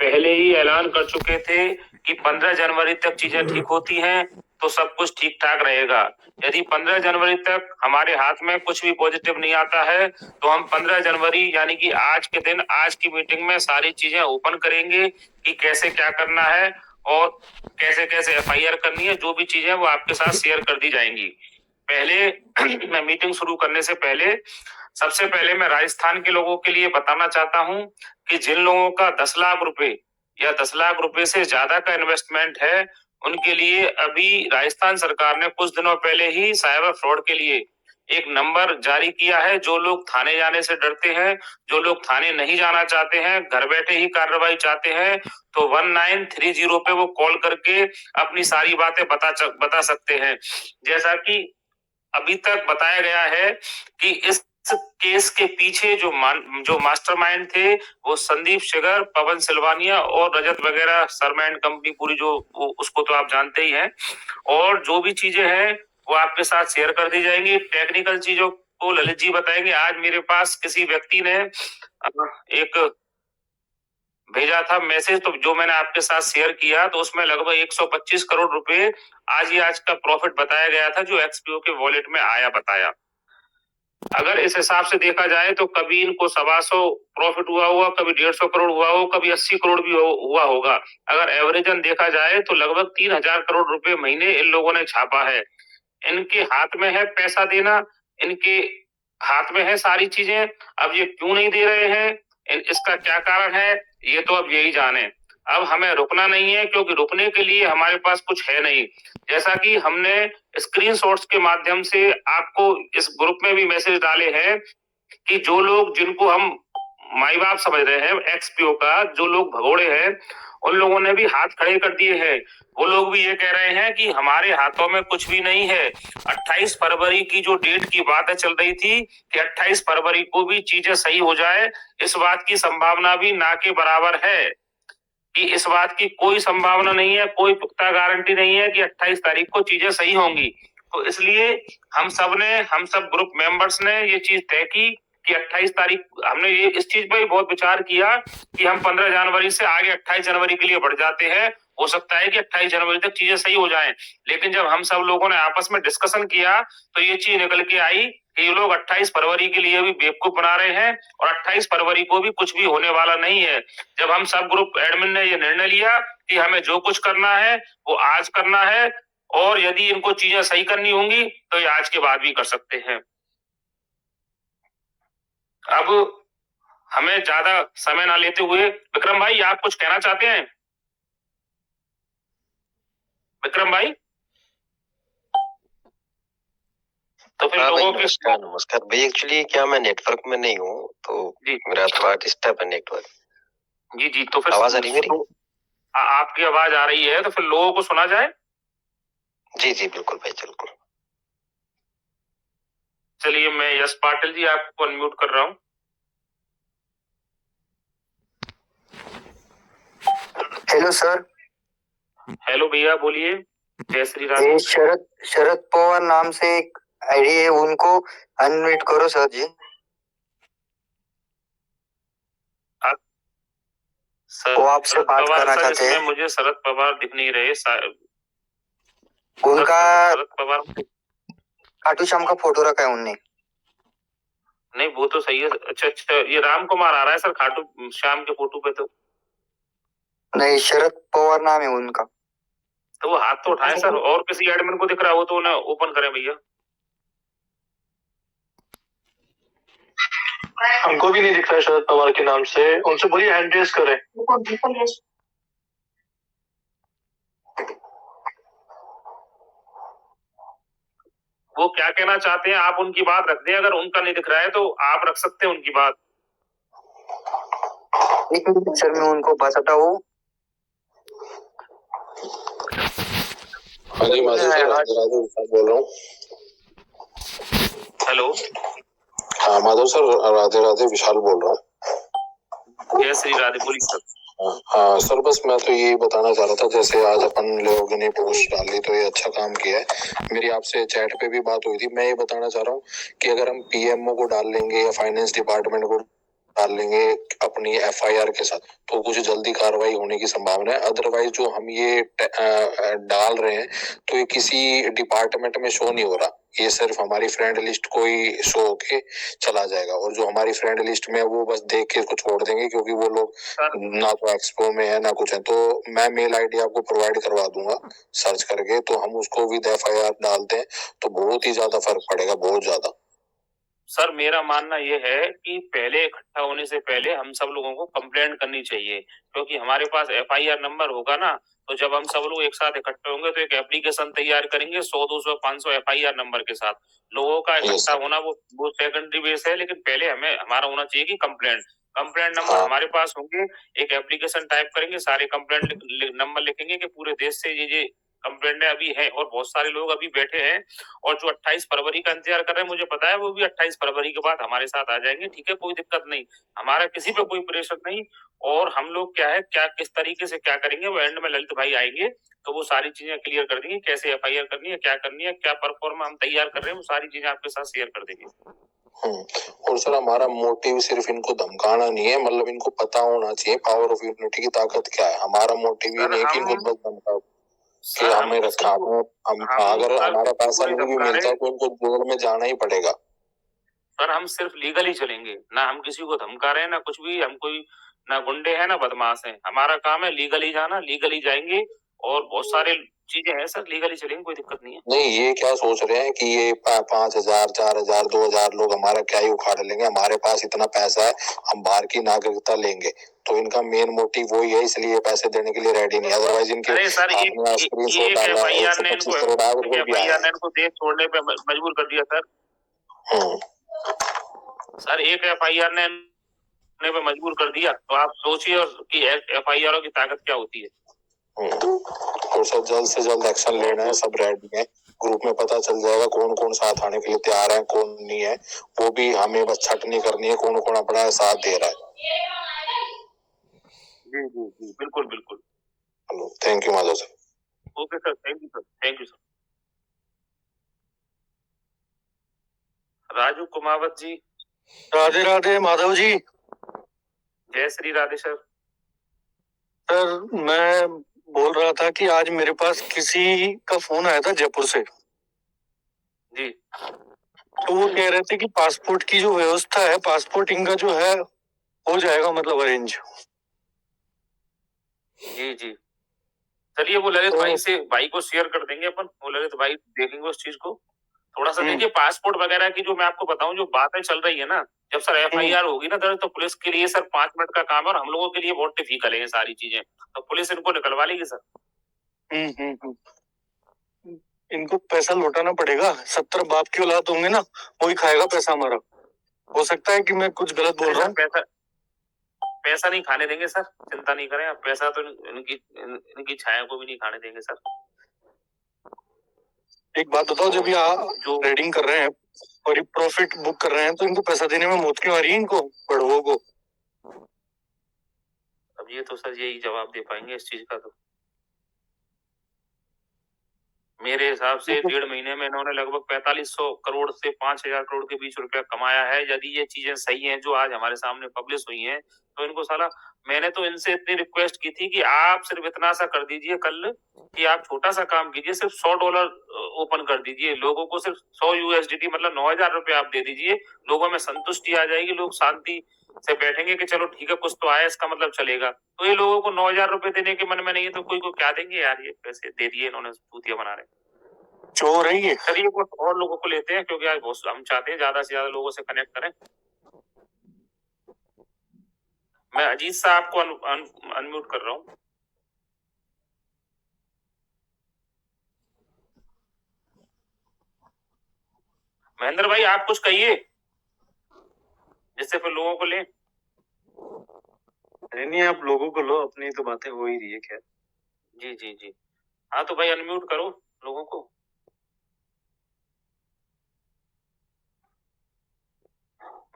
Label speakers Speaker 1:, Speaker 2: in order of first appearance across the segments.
Speaker 1: पहले ही ऐलान कर चुके थे कि 15 जनवरी तक चीजें ठीक होती हैं तो सब कुछ ठीक ठाक रहेगा। यदि 15 जनवरी तक हमारे हाथ में कुछ भी पॉजिटिव नहीं आता है तो हम 15 जनवरी यानी कि आज के दिन आज की मीटिंग में सारी चीजें ओपन करेंगे कि कैसे क्या करना है और कैसे कैसे एफआईआर करनी है। जो भी चीजें वो आपके साथ शेयर कर दी जाएंगी। पहले मैं मीटिंग शुरू करने से पहले सबसे पहले मैं राजस्थान के लोगों के लिए बताना चाहता हूं कि जिन लोगों का 10 लाख रुपए या 10 लाख रुपए से ज्यादा का इन्वेस्टमेंट है, उनके लिए अभी राजस्थान सरकार ने कुछ दिनों पहले ही साइबर फ्रॉड के लिए एक नंबर जारी किया है। जो लोग थाने जाने से डरते हैं, जो लोग थाने नहीं जाना चाहते हैं, घर बैठे ही कार्रवाई चाहते हैं, तो 1930 पे वो कॉल करके अपनी सारी बातें बता सकते हैं। जैसा कि अभी तक बताया गया है कि इस केस के पीछे जो मास्टरमाइंड थे वो संदीप शिगर, पवन सिलवानिया और रजत वगैरह सरमैंड कंपनी पूरी जो उसको तो आप जानते ही हैं। और जो भी चीजें हैं वो आपके साथ शेयर कर दी जाएंगी। टेक्निकल चीजों को ललित जी बताएंगे। आज मेरे पास किसी व्यक्ति ने एक भेजा था मैसेज, तो जो मैंने आपके साथ शेयर किया तो उसमें लगभग 125 करोड़ रुपए आज का प्रॉफिट बताया गया था जो एक्सपीओ के वॉलेट में आया बताया। अगर इस हिसाब से देखा जाए तो कभी इनको 125 प्रॉफिट हुआ हुआ, कभी 150 करोड़ हुआ हो, कभी 80 करोड़ भी हुआ होगा। अगर एवरेजन देखा जाए तो लगभग 3000 करोड़ रुपए महीने इन लोगों ने छापा है। इनके हाथ में है पैसा देना, इनके हाथ में है सारी चीजें। अब ये क्यों नहीं दे रहे हैं, इसका क्या कारण है, ये तो अब यही जाने। अब हमें रुकना नहीं है क्योंकि रुकने के लिए हमारे पास कुछ है नहीं। जैसा कि हमने स्क्रीनशॉट्स के माध्यम से आपको इस ग्रुप में भी मैसेज डाले हैं कि जो लोग जिनको हम माई बाप समझ रहे हैं एक्सपीओ का, जो लोग भगोड़े हैं, उन लोगों ने भी हाथ खड़े कर दिए हैं। वो लोग भी ये कह रहे हैं कि हमारे हाथों में कुछ भी नहीं है। 28 फरवरी की जो डेट की बातें चल रही थी कि 28 फरवरी को भी चीजें सही हो जाए, इस बात की संभावना भी ना के बराबर है। कि इस बात की कोई संभावना नहीं है, कोई पुख्ता गारंटी नहीं है कि 28 तारीख को चीजें सही होंगी। तो इसलिए हम सब ग्रुप मेंबर्स ने ये चीज तय की कि 28 तारीख हमने ये इस चीज पर भी बहुत विचार किया कि हम 15 जनवरी से आगे 28 जनवरी के लिए बढ़ जाते हैं। हो सकता है कि 28 जनवरी तक चीजें सही हो जाएं। लेकिन जब हम सब लोगों ने आपस में डिस्कशन किया तो ये चीज निकल के आई कि ये लोग 28 फरवरी के लिए भी बेवकूफ बना रहे हैं और 28 फरवरी को भी कुछ भी होने वाला नहीं है। जब हम सब ग्रुप एडमिन ने ये निर्णय लिया कि हमें जो कुछ करना है वो आज करना है और यदि इनको चीजें सही करनी होंगी तो ये आज के बाद भी कर सकते हैं। अब हमें ज्यादा समय ना लेते हुए विक्रम भाई आप कुछ कहना चाहते हैं? विक्रम भाई तो फिर लोगों के
Speaker 2: नमस्कार भाई। एक्चुअली क्या मैं नेटवर्क में नहीं हूँ तो मेरा थोड़ा डिस्टर्ब है नेटवर्क।
Speaker 1: जी जी, तो फिर
Speaker 2: आवाज आ रही मेरी?
Speaker 1: आपकी आवाज आ रही है तो फिर लोगों को सुना जाए।
Speaker 2: जी जी बिल्कुल भाई बिल्कुल।
Speaker 1: चलिए मैं यश पाटिल जी आपको अनम्यूट कर रहा हूँ।
Speaker 3: Hello sir.
Speaker 1: हेलो भैया बोलिए। जय श्री राम।
Speaker 3: शरद पवार नाम से एक आईडी है, उनको अनम्यूट करो सर जी। वो आपसे बात करना चाहते हैं।
Speaker 1: मुझे शरद पवार दिख नहीं रहे।
Speaker 3: उनका
Speaker 1: शरद पवार
Speaker 3: खाटू श्याम का फोटो रखा है उनने।
Speaker 1: नहीं वो तो सही है। अच्छा ये राम कुमार आ रहा है सर खाटू श्याम के फोटो पे तो।
Speaker 3: नहीं शरद पवार नाम है उनका।
Speaker 1: तो वो हाथ तो उठाए सर, और किसी एडमिन को दिख रहा हो तो उन्हें ओपन करें भैया।
Speaker 4: हमको भी नहीं दिख रहा है शरद पवार के नाम से। उनसे बोलिए हैंड रेज करें।
Speaker 1: वो क्या कहना चाहते हैं आप उनकी बात रख दें। अगर उनका नहीं दिख रहा है तो आप रख सकते हैं उनकी बात।
Speaker 3: सर मैं उनको बताता हूँ।
Speaker 2: हाँ जी माधव सर, राधे बोल रहा हूँ।
Speaker 1: हेलो।
Speaker 2: हाँ माधव सर, राधे राधे विशाल बोल रहा हूँ।
Speaker 1: जय श्री राधे बोलिए सर।
Speaker 2: हाँ सर, बस मैं तो यही बताना चाह रहा था, जैसे आज अपन लोगों ने पोस्ट डाली तो ये अच्छा काम किया है। मेरी आपसे चैट पे भी बात हुई थी। मैं ये बताना चाह रहा हूँ कि अगर हम पीएमओ को डाल लेंगे या फाइनेंस डिपार्टमेंट को डाल लेंगे अपनी एफआईआर के साथ, तो कुछ जल्दी कार्रवाई होने की संभावना है। अदरवाइज जो हम ये डाल रहे हैं तो ये किसी डिपार्टमेंट में शो नहीं हो रहा, ये सिर्फ हमारी फ्रेंड लिस्ट को ही शो होके चला जाएगा, और जो हमारी फ्रेंड लिस्ट में है वो बस देख के इसको छोड़ देंगे, क्योंकि वो लोग ना तो एक्सपो में है ना कुछ है। तो मैं मेल आईडी आपको प्रोवाइड करवा दूंगा सर्च करके, तो हम उसको विद एफआईआर डालते हैं तो बहुत ही ज्यादा फर्क पड़ेगा, बहुत ज्यादा।
Speaker 1: सर मेरा मानना ये है कि पहले इकट्ठा होने से पहले हम सब लोगों को कंप्लेंट करनी चाहिए, क्योंकि हमारे पास एफआईआर नंबर होगा ना, तो जब हम सब लोग एक साथ इकट्ठे होंगे तो एक एप्लीकेशन तैयार करेंगे 100, 200, 500 एफआईआर नंबर के साथ। लोगों का इकट्ठा होना वो सेकेंडरी बेस है, लेकिन पहले हमें हमारा होना चाहिए कि कंप्लेंट नंबर हमारे पास होंगे। एक एप्लीकेशन टाइप करेंगे, सारे कंप्लेंट नंबर लिखेंगे कि पूरे देश से ये कंप्लेंट अभी है, और बहुत सारे लोग अभी बैठे हैं और जो 28 फरवरी का इंतजार कर रहे हैं, मुझे पता है वो भी 28 फरवरी के बाद हमारे साथ आ जाएंगे। ठीक है, कोई दिक्कत नहीं, हमारा किसी पे कोई प्रेशर नहीं। और हम लोग क्या है, क्या किस तरीके से क्या करेंगे, वो एंड में ललित भाई आएंगे तो वो सारी चीजें क्लियर कर देंगे, कैसे एफआईआर करनी है, क्या करनी है, क्या परफॉर्म हम तैयार कर रहे हैं, वो सारी चीजें आपके साथ शेयर कर देंगे।
Speaker 2: और सर हमारा मोटिव सिर्फ इनको धमकाना नहीं है, मतलब इनको पता होना चाहिए पावर ऑफ यूनिटी की ताकत क्या है। हमारा मोटिव ये नहीं है कि इनको बस धमकाओ कि हमें रखा हो, हम अगर हमारा पैसा नहीं भी मिलता है तो इनको जेल में जाना ही पड़ेगा।
Speaker 1: सर हम सिर्फ लीगली चलेंगे ना, हम किसी को धमका रहे हैं ना कुछ भी, हम कोई ना गुंडे हैं ना बदमाश हैं, हमारा काम है लीगली जाना, लीगली जाएंगे। और बहुत सारे चीजें हैं सर, लीगली चलेंगे, कोई दिक्कत नहीं है।
Speaker 2: नहीं, ये क्या सोच रहे हैं कि ये 5,000, 4,000, 2,000 लोग हमारा क्या ही उखाड़ लेंगे, हमारे पास इतना पैसा है, हम बाहर की नागरिकता लेंगे। तो इनका मेन मोटिव वही है, इसलिए पैसे देने के लिए रेडी नहीं। अदरवाइज इनके
Speaker 1: अरे सर एक एफआईआर ने इनको देश छोड़ने पे मजबूर कर दिया सर। सर एक एफआईआर ने पे मजबूर कर दिया, तो आप सोचिए कि एफआईआर की ताकत क्या होती है।
Speaker 2: और सर जल्द से जल्द एक्शन लेना है, सब रेडी है, ग्रुप में पता चल जाएगा कौन कौन साथ आने के लिए तैयार है, कौन नहीं है। वो भी हमें बस छटनी करनी है, कौन कौन अपना साथ दे रहा है।
Speaker 1: जी जी जी, बिल्कुल बिल्कुल।
Speaker 2: Thank you Madhav sir.
Speaker 1: Okay sir, thank you sir, thank you sir. Raju Kumawat ji.
Speaker 4: Radhe Radhe Madhav ji.
Speaker 1: जय श्री राधे सर।
Speaker 4: सर मैं बोल रहा था कि आज मेरे पास किसी का फोन आया था जयपुर से
Speaker 1: जी,
Speaker 4: तो वो कह रहे थे कि पासपोर्ट की जो व्यवस्था है, पासपोर्टिंग का जो है हो जाएगा, मतलब अरेंज।
Speaker 1: जी जी, चलिए वो ललित भाई को शेयर कर देंगे अपन, वो ललित भाई देखेंगे उस चीज को। थोड़ा सा देखिए पासपोर्ट वगैरह की जो मैं आपको बताऊं, जो बातें चल रही है ना, जब सर एफआईआर होगी ना दर्ज, तो पुलिस के लिए सर 5 मिनट का काम है, और हम लोगों के लिए बहुत डिफिकल्ट है ये सारी चीजें, तो पुलिस इनको निकलवा लेगी सर।
Speaker 4: इनको पैसा लौटाना पड़ेगा, 70 बाप की औलाद होंगे ना, वही खाएगा पैसा हमारा। हो सकता है कि मैं कुछ गलत बोल रहा हूँ।
Speaker 1: पैसा नहीं खाने देंगे सर, चिंता नहीं करें आप, पैसा तो इनकी छाया को भी नहीं खाने देंगे सर। एक बात बताओ, जब ये जो
Speaker 4: ट्रेडिंग कर रहे हैं और ये प्रॉफिट बुक कर रहे हैं, तो इनको पैसा देने में मौत क्यों आ रही है, इनको बड़ों को?
Speaker 1: अब ये तो सर यही जवाब दे पाएंगे इस चीज का। तो मेरे हिसाब से 1.5 महीने में इन्होंने लगभग 4500 करोड़ से 5,000 करोड़ के बीच रुपया कमाया है। यदि ये चीजें सही हैं जो आज हमारे सामने पब्लिश हुई हैं, तो इनको साला, मैंने तो इनसे इतनी रिक्वेस्ट की थी कि आप सिर्फ इतना सा कर दीजिए कल, कि आप छोटा सा काम कीजिए, सिर्फ $100 ओपन कर दीजिए, लोगों को सिर्फ 100 USDT मतलब 9,000 रुपया आप दे दीजिए, लोगों में संतुष्टि आ जाएगी, लोग शांति से बैठेंगे कि चलो ठीक है कुछ तो आया, इसका मतलब चलेगा। तो ये लोगों को 9,000 रुपए देने के मन में नहीं है, तो कोई को क्या देंगे यार, ये पैसे दे दिए इन्होंने, चूतिया बना रहे।
Speaker 4: चोर है ये।
Speaker 1: चलिए कुछ और लोगों को लेते हैं, क्योंकि आज हम चाहते हैं ज्यादा से ज्यादा लोगों से कनेक्ट करें। मैं अजीत साहब को अनम्यूट कर रहा हूँ। महेंद्र भाई आप कुछ कहिए, जिससे फिर लोगों को ले।
Speaker 5: नहीं, आप लोगों को लो, अपनी तो बातें हो ही रही है। खैर
Speaker 1: जी जी जी, हाँ तो भाई अनम्यूट करो लोगों को।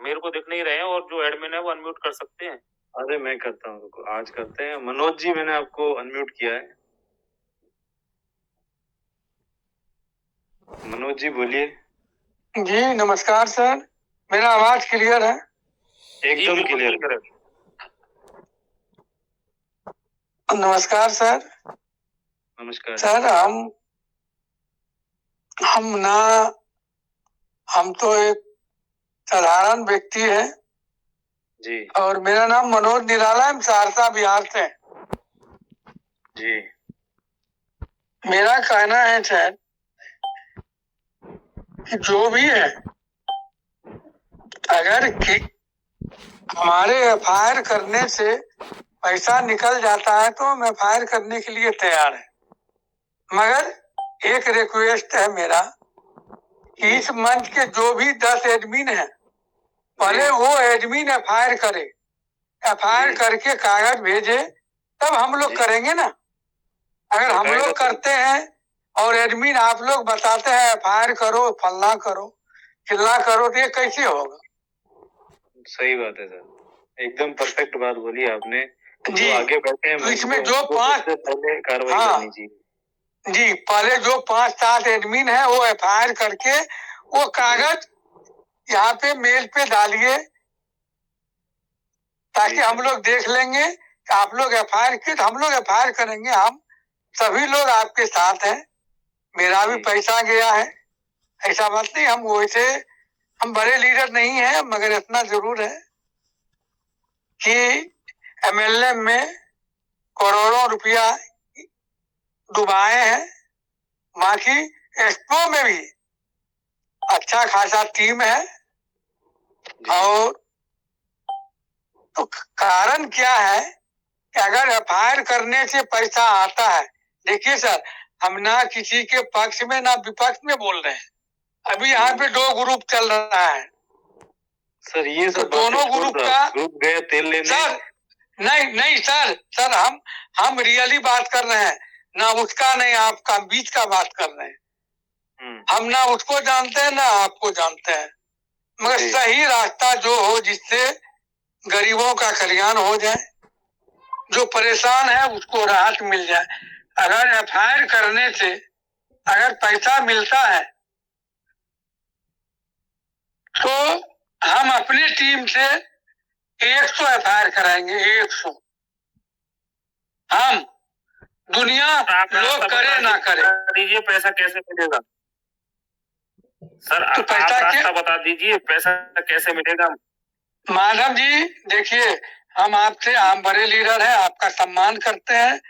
Speaker 1: मेरे को दिख नहीं रहे हैं, और जो एडमिन है वो अनम्यूट कर सकते हैं।
Speaker 5: अरे मैं करता हूँ, आज करते हैं। मनोज जी मैंने आपको अनम्यूट किया है। मनोज जी बोलिए।
Speaker 6: जी नमस्कार सर, मेरा आवाज क्लियर है?
Speaker 5: एकदम
Speaker 1: बिल्कुल
Speaker 5: क्लियर।
Speaker 1: clear है।
Speaker 6: नमस्कार सर।
Speaker 5: नमस्कार।
Speaker 6: सर हम तो एक साधारण व्यक्ति है
Speaker 5: जी
Speaker 6: और मेरा नाम मनोज निराला है, हम सहरसा बिहार से हैं।
Speaker 5: जी
Speaker 6: मेरा कहना है सर कि जो भी है, अगर कि हमारे एफआईआर करने से पैसा निकल जाता है तो हम एफआईआर करने के लिए तैयार हैं, मगर एक रिक्वेस्ट है मेरा कि इस मंच के जो भी 10 एडमिन हैं, पहले वो एडमिन एफआईआर करे, एफआईआर करके कागज भेजे, तब हम लोग करेंगे ना। अगर हम लोग करते हैं और एडमिन आप लोग बताते हैं एफआईआर करो, फलना करो, चिल्ला करो, तो ये कैसे होगा?
Speaker 5: सही बात है सर, एकदम परफेक्ट बात बोली आपने।
Speaker 6: जी,
Speaker 5: जो आगे बैठे हैं
Speaker 6: तो इसमें
Speaker 5: मंच पे,
Speaker 6: जो
Speaker 5: उनको
Speaker 6: 5
Speaker 5: सबसे पहले कार्रवाई
Speaker 6: हाँ।
Speaker 5: करनी चाहिए।
Speaker 6: जी, पहले जो 5-7 एडमिन है वो एफआईआर करके वो कागज यहाँ पे मेल पे डालिए, ताकि हम लोग देख लेंगे कि आप लोग एफआईआर किए तो हम लोग एफआईआर करेंगे। हम सभी लोग आपके साथ हैं, मेरा भी पैसा गया है, ऐसा बात नहीं। हम वैसे हम बड़े लीडर नहीं हैं, मगर इतना जरूर है कि एमएलए में करोड़ों रुपया डुबाए हैं। बाकी एक्सपो में भी अच्छा खासा टीम है। और तो कारण क्या है कि अगर एफआईआर करने से पैसा आता है, देखिए सर, हम ना किसी के पक्ष में ना विपक्ष में बोल रहे हैं। अभी यहाँ पे 2 ग्रुप चल रहा है
Speaker 5: सर, ये
Speaker 6: तो
Speaker 5: सब
Speaker 6: दोनों ग्रुप का
Speaker 5: ग्रुप गए तेल लेने।
Speaker 6: सर नहीं सर हम रियली बात कर रहे हैं, ना उसका नहीं आपका, बीच का बात कर रहे हैं। हम ना उसको जानते हैं ना आपको जानते हैं, मगर सही रास्ता जो हो जिससे गरीबों का कल्याण हो जाए, जो परेशान है उसको राहत मिल जाए। अगर एफआईआर करने से अगर पैसा मिलता है तो हम अपनी टीम से 100 एफआईआर कराएंगे, 100। हम दुनिया लोग करे ना करे।
Speaker 1: दीजिए पैसा कैसे मिलेगा सर?
Speaker 6: तो
Speaker 1: आप
Speaker 6: पैसा
Speaker 1: रास्ता बता दीजिए, पैसा कैसे मिलेगा?
Speaker 6: माधव जी देखिए, हम बड़े लीडर हैं, आपका सम्मान करते हैं,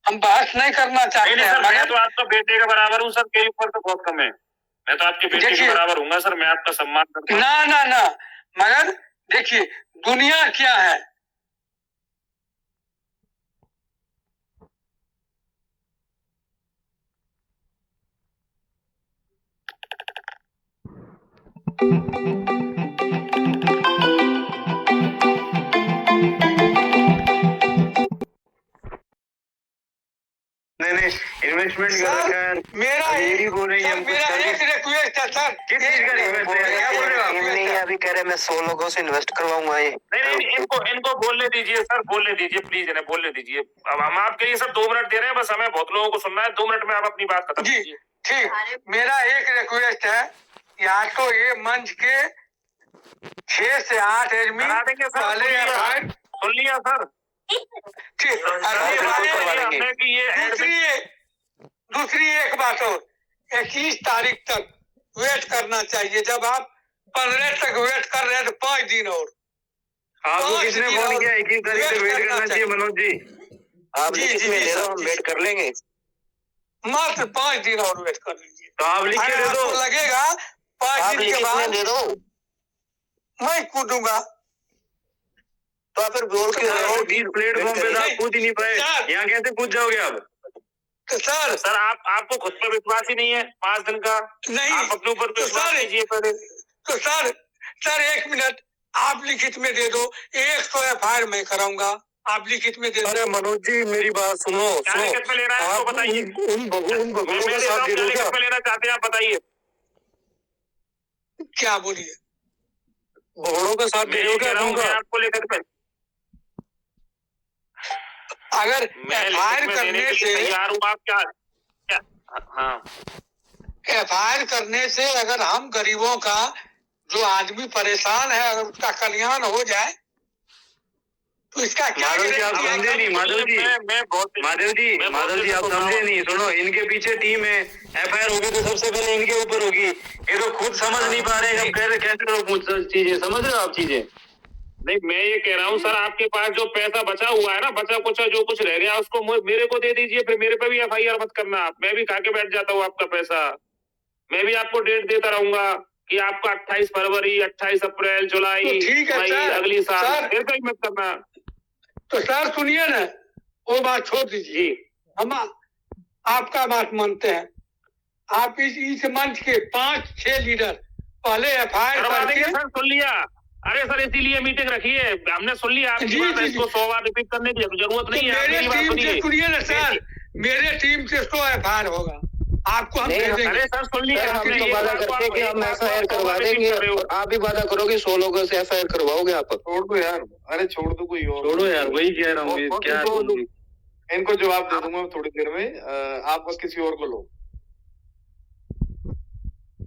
Speaker 6: हम बहस नहीं करना चाहते
Speaker 1: नहीं
Speaker 6: हैं।
Speaker 1: सर, मैं तो आपका बेटे के बराबर हूँ सर, मेरी उम्र तो बहुत कम है। मैं तो आपके बेटे के बराबर हूँ सर, मैं आपका सम्मान करता हूँ।
Speaker 6: ना मगर देखिए दुनिया क्या है,
Speaker 5: नहीं इन्वेस्टमेंट कर रखा है।
Speaker 6: मेरा
Speaker 5: यही बोल रही है,
Speaker 6: मेरा एक रिक्वेस्ट है सर।
Speaker 5: किस चीज का रिक्वेस्ट है? क्या बोल रहे हो आप?
Speaker 3: नहीं अभी कह रहे मैं 100 लोगों से इन्वेस्ट करवाऊंगा ये।
Speaker 1: नहीं इनको बोलने दीजिए सर, बोलने दीजिए प्लीज, इन्हें बोलने दीजिए। अब हम आपके लिए सर 2 मिनट दे रहे हैं, बस हमें बहुत लोगों को सुनना है। 2 मिनट में आप अपनी बात खत्म
Speaker 6: जी
Speaker 1: कीजिए।
Speaker 6: ठीक, मेरा एक रिक्वेस्ट है, या तो ये मंच के 6 से 8 एडमिन
Speaker 1: करा देंगे सर,
Speaker 6: पहले एफआईआर
Speaker 1: सुन लिया सर।
Speaker 6: ठीक।
Speaker 1: हमने कि ये
Speaker 6: दूसरी एक बात और, 21 तारीख तक वेट करना चाहिए। जब आप 15 तक वेट कर रहे हैं तो 5 दिन और।
Speaker 5: आपको किसने फोन किया? 21 तारीख तक वेट करना चाहिए मनोज जी।
Speaker 3: आप लिखित में दे दो, हम वेट कर लेंगे।
Speaker 6: मात्र 5 दिन और वेट कर लीजिए।
Speaker 5: तो आप लिख के दे दो।
Speaker 6: आपको लगेगा 5 दिन के बाद
Speaker 3: दे दो,
Speaker 6: मैं कूदूंगा,
Speaker 3: तो आप फिर बोल के
Speaker 5: इस प्लेटफॉर्म पे तो आप कूद ही नहीं पाए, यहाँ कैसे कूद जाओगे आप?
Speaker 6: तो सर
Speaker 1: आपको खुद पर विश्वास ही नहीं है 5 दिन का?
Speaker 6: नहीं,
Speaker 1: आप अपने ऊपर
Speaker 6: तो
Speaker 1: विश्वास
Speaker 6: सर
Speaker 1: कीजिए पहले।
Speaker 6: तो सर 1 मिनट, आप लिखित में दे दो, 100 एफआईआर मैं कराऊंगा, आप लिखित में दे दो।
Speaker 4: अरे मनोज जी मेरी बात सुनो
Speaker 1: क्या लिखित में लेना है
Speaker 4: आप
Speaker 1: तो बताइए।
Speaker 4: उन भगवानों का साथ दे दो क्या?
Speaker 1: लिखित में लेना चाहते हैं आप बताइए।
Speaker 6: क्या बोलिए?
Speaker 4: भगवानों का साथ दे दो क्या?
Speaker 1: मैं आपको लिखित में,
Speaker 6: अगर
Speaker 1: मैं
Speaker 6: एफआईआर
Speaker 1: लिखित में देने
Speaker 6: करने
Speaker 1: के लिए
Speaker 6: से
Speaker 1: तैयार हूँ। आप क्या हाँ
Speaker 6: एफआईआर करने से अगर हम गरीबों का, जो आदमी परेशान है, अगर उसका कल्याण हो जाए तो इसका क्या
Speaker 5: माधव जी, आप
Speaker 6: गारंटी है?
Speaker 5: समझे नहीं, माधव जी, माधव जी आप समझे नहीं। सुनो, इनके पीछे टीम है, एफआईआर होगी तो सबसे पहले इनके ऊपर होगी। ये तो खुद समझ नहीं पा रहे हैं, कैसे लोग मुझसे चीजें समझ रहे हो आप चीजें।
Speaker 1: नहीं, मैं ये कह रहा हूँ सर, आपके पास जो पैसा बचा हुआ है ना, बचा कुचा जो कुछ रह गया उसको मेरे को दे दीजिए, फिर मेरे पे भी एफआईआर मत करना आप। मैं भी खा के बैठ जाता हूँ आपका पैसा। मैं भी आपको डेट देता रहूंगा कि आपका 28 फरवरी, 28 अप्रैल, जुलाई,
Speaker 6: तो ठीक है
Speaker 1: मई,
Speaker 6: सर,
Speaker 1: अगली साल,
Speaker 6: सर।
Speaker 1: फिर कहीं मत करना।
Speaker 6: तो सर सुनिए ना, वो बात छोड़ दीजिए,
Speaker 1: जी,
Speaker 6: हम आपका बात मानते हैं। आप इस मंच के 5-6 लीडर पहले एफआईआर
Speaker 1: करवा देंगे
Speaker 6: करके,
Speaker 1: सर, सुन लिया। अरे सर, इसीलिए मीटिंग रखी है, हमने सुन लिया आपकी
Speaker 6: जी,
Speaker 1: बात,
Speaker 6: जी,
Speaker 1: इसको
Speaker 6: जी।
Speaker 1: 100 बार रिपीट करने की जरूरत
Speaker 6: तो
Speaker 1: नहीं है।
Speaker 6: मेरे
Speaker 1: मेरी बात
Speaker 6: टीम से
Speaker 1: सुनिए।
Speaker 6: सुनिए ना सर, मेरे टीम से 100 एफआईआर होगा, आपको हम दे देंगे।
Speaker 1: अरे सर सुन लिया,
Speaker 3: हम
Speaker 1: हमने
Speaker 3: तो
Speaker 1: एक
Speaker 3: वादा
Speaker 1: बार
Speaker 3: करते हैं कि हम
Speaker 1: एक
Speaker 3: एफआईआर
Speaker 1: बार
Speaker 3: करवा
Speaker 1: repeat
Speaker 3: देंगे,
Speaker 1: कर रहे हो।
Speaker 3: और आप भी वादा करोगे 100 लोगों से एफआईआर करवाओगे आप।
Speaker 7: छोड़ दो यार, अरे छोड़ दो, कोई और
Speaker 5: छोड़ो यार, वही कह रहा हूँ,
Speaker 7: और
Speaker 5: क्या
Speaker 7: इनको जवाब दे दूंगा थोड़ी देर में। आप बस किसी और को लो।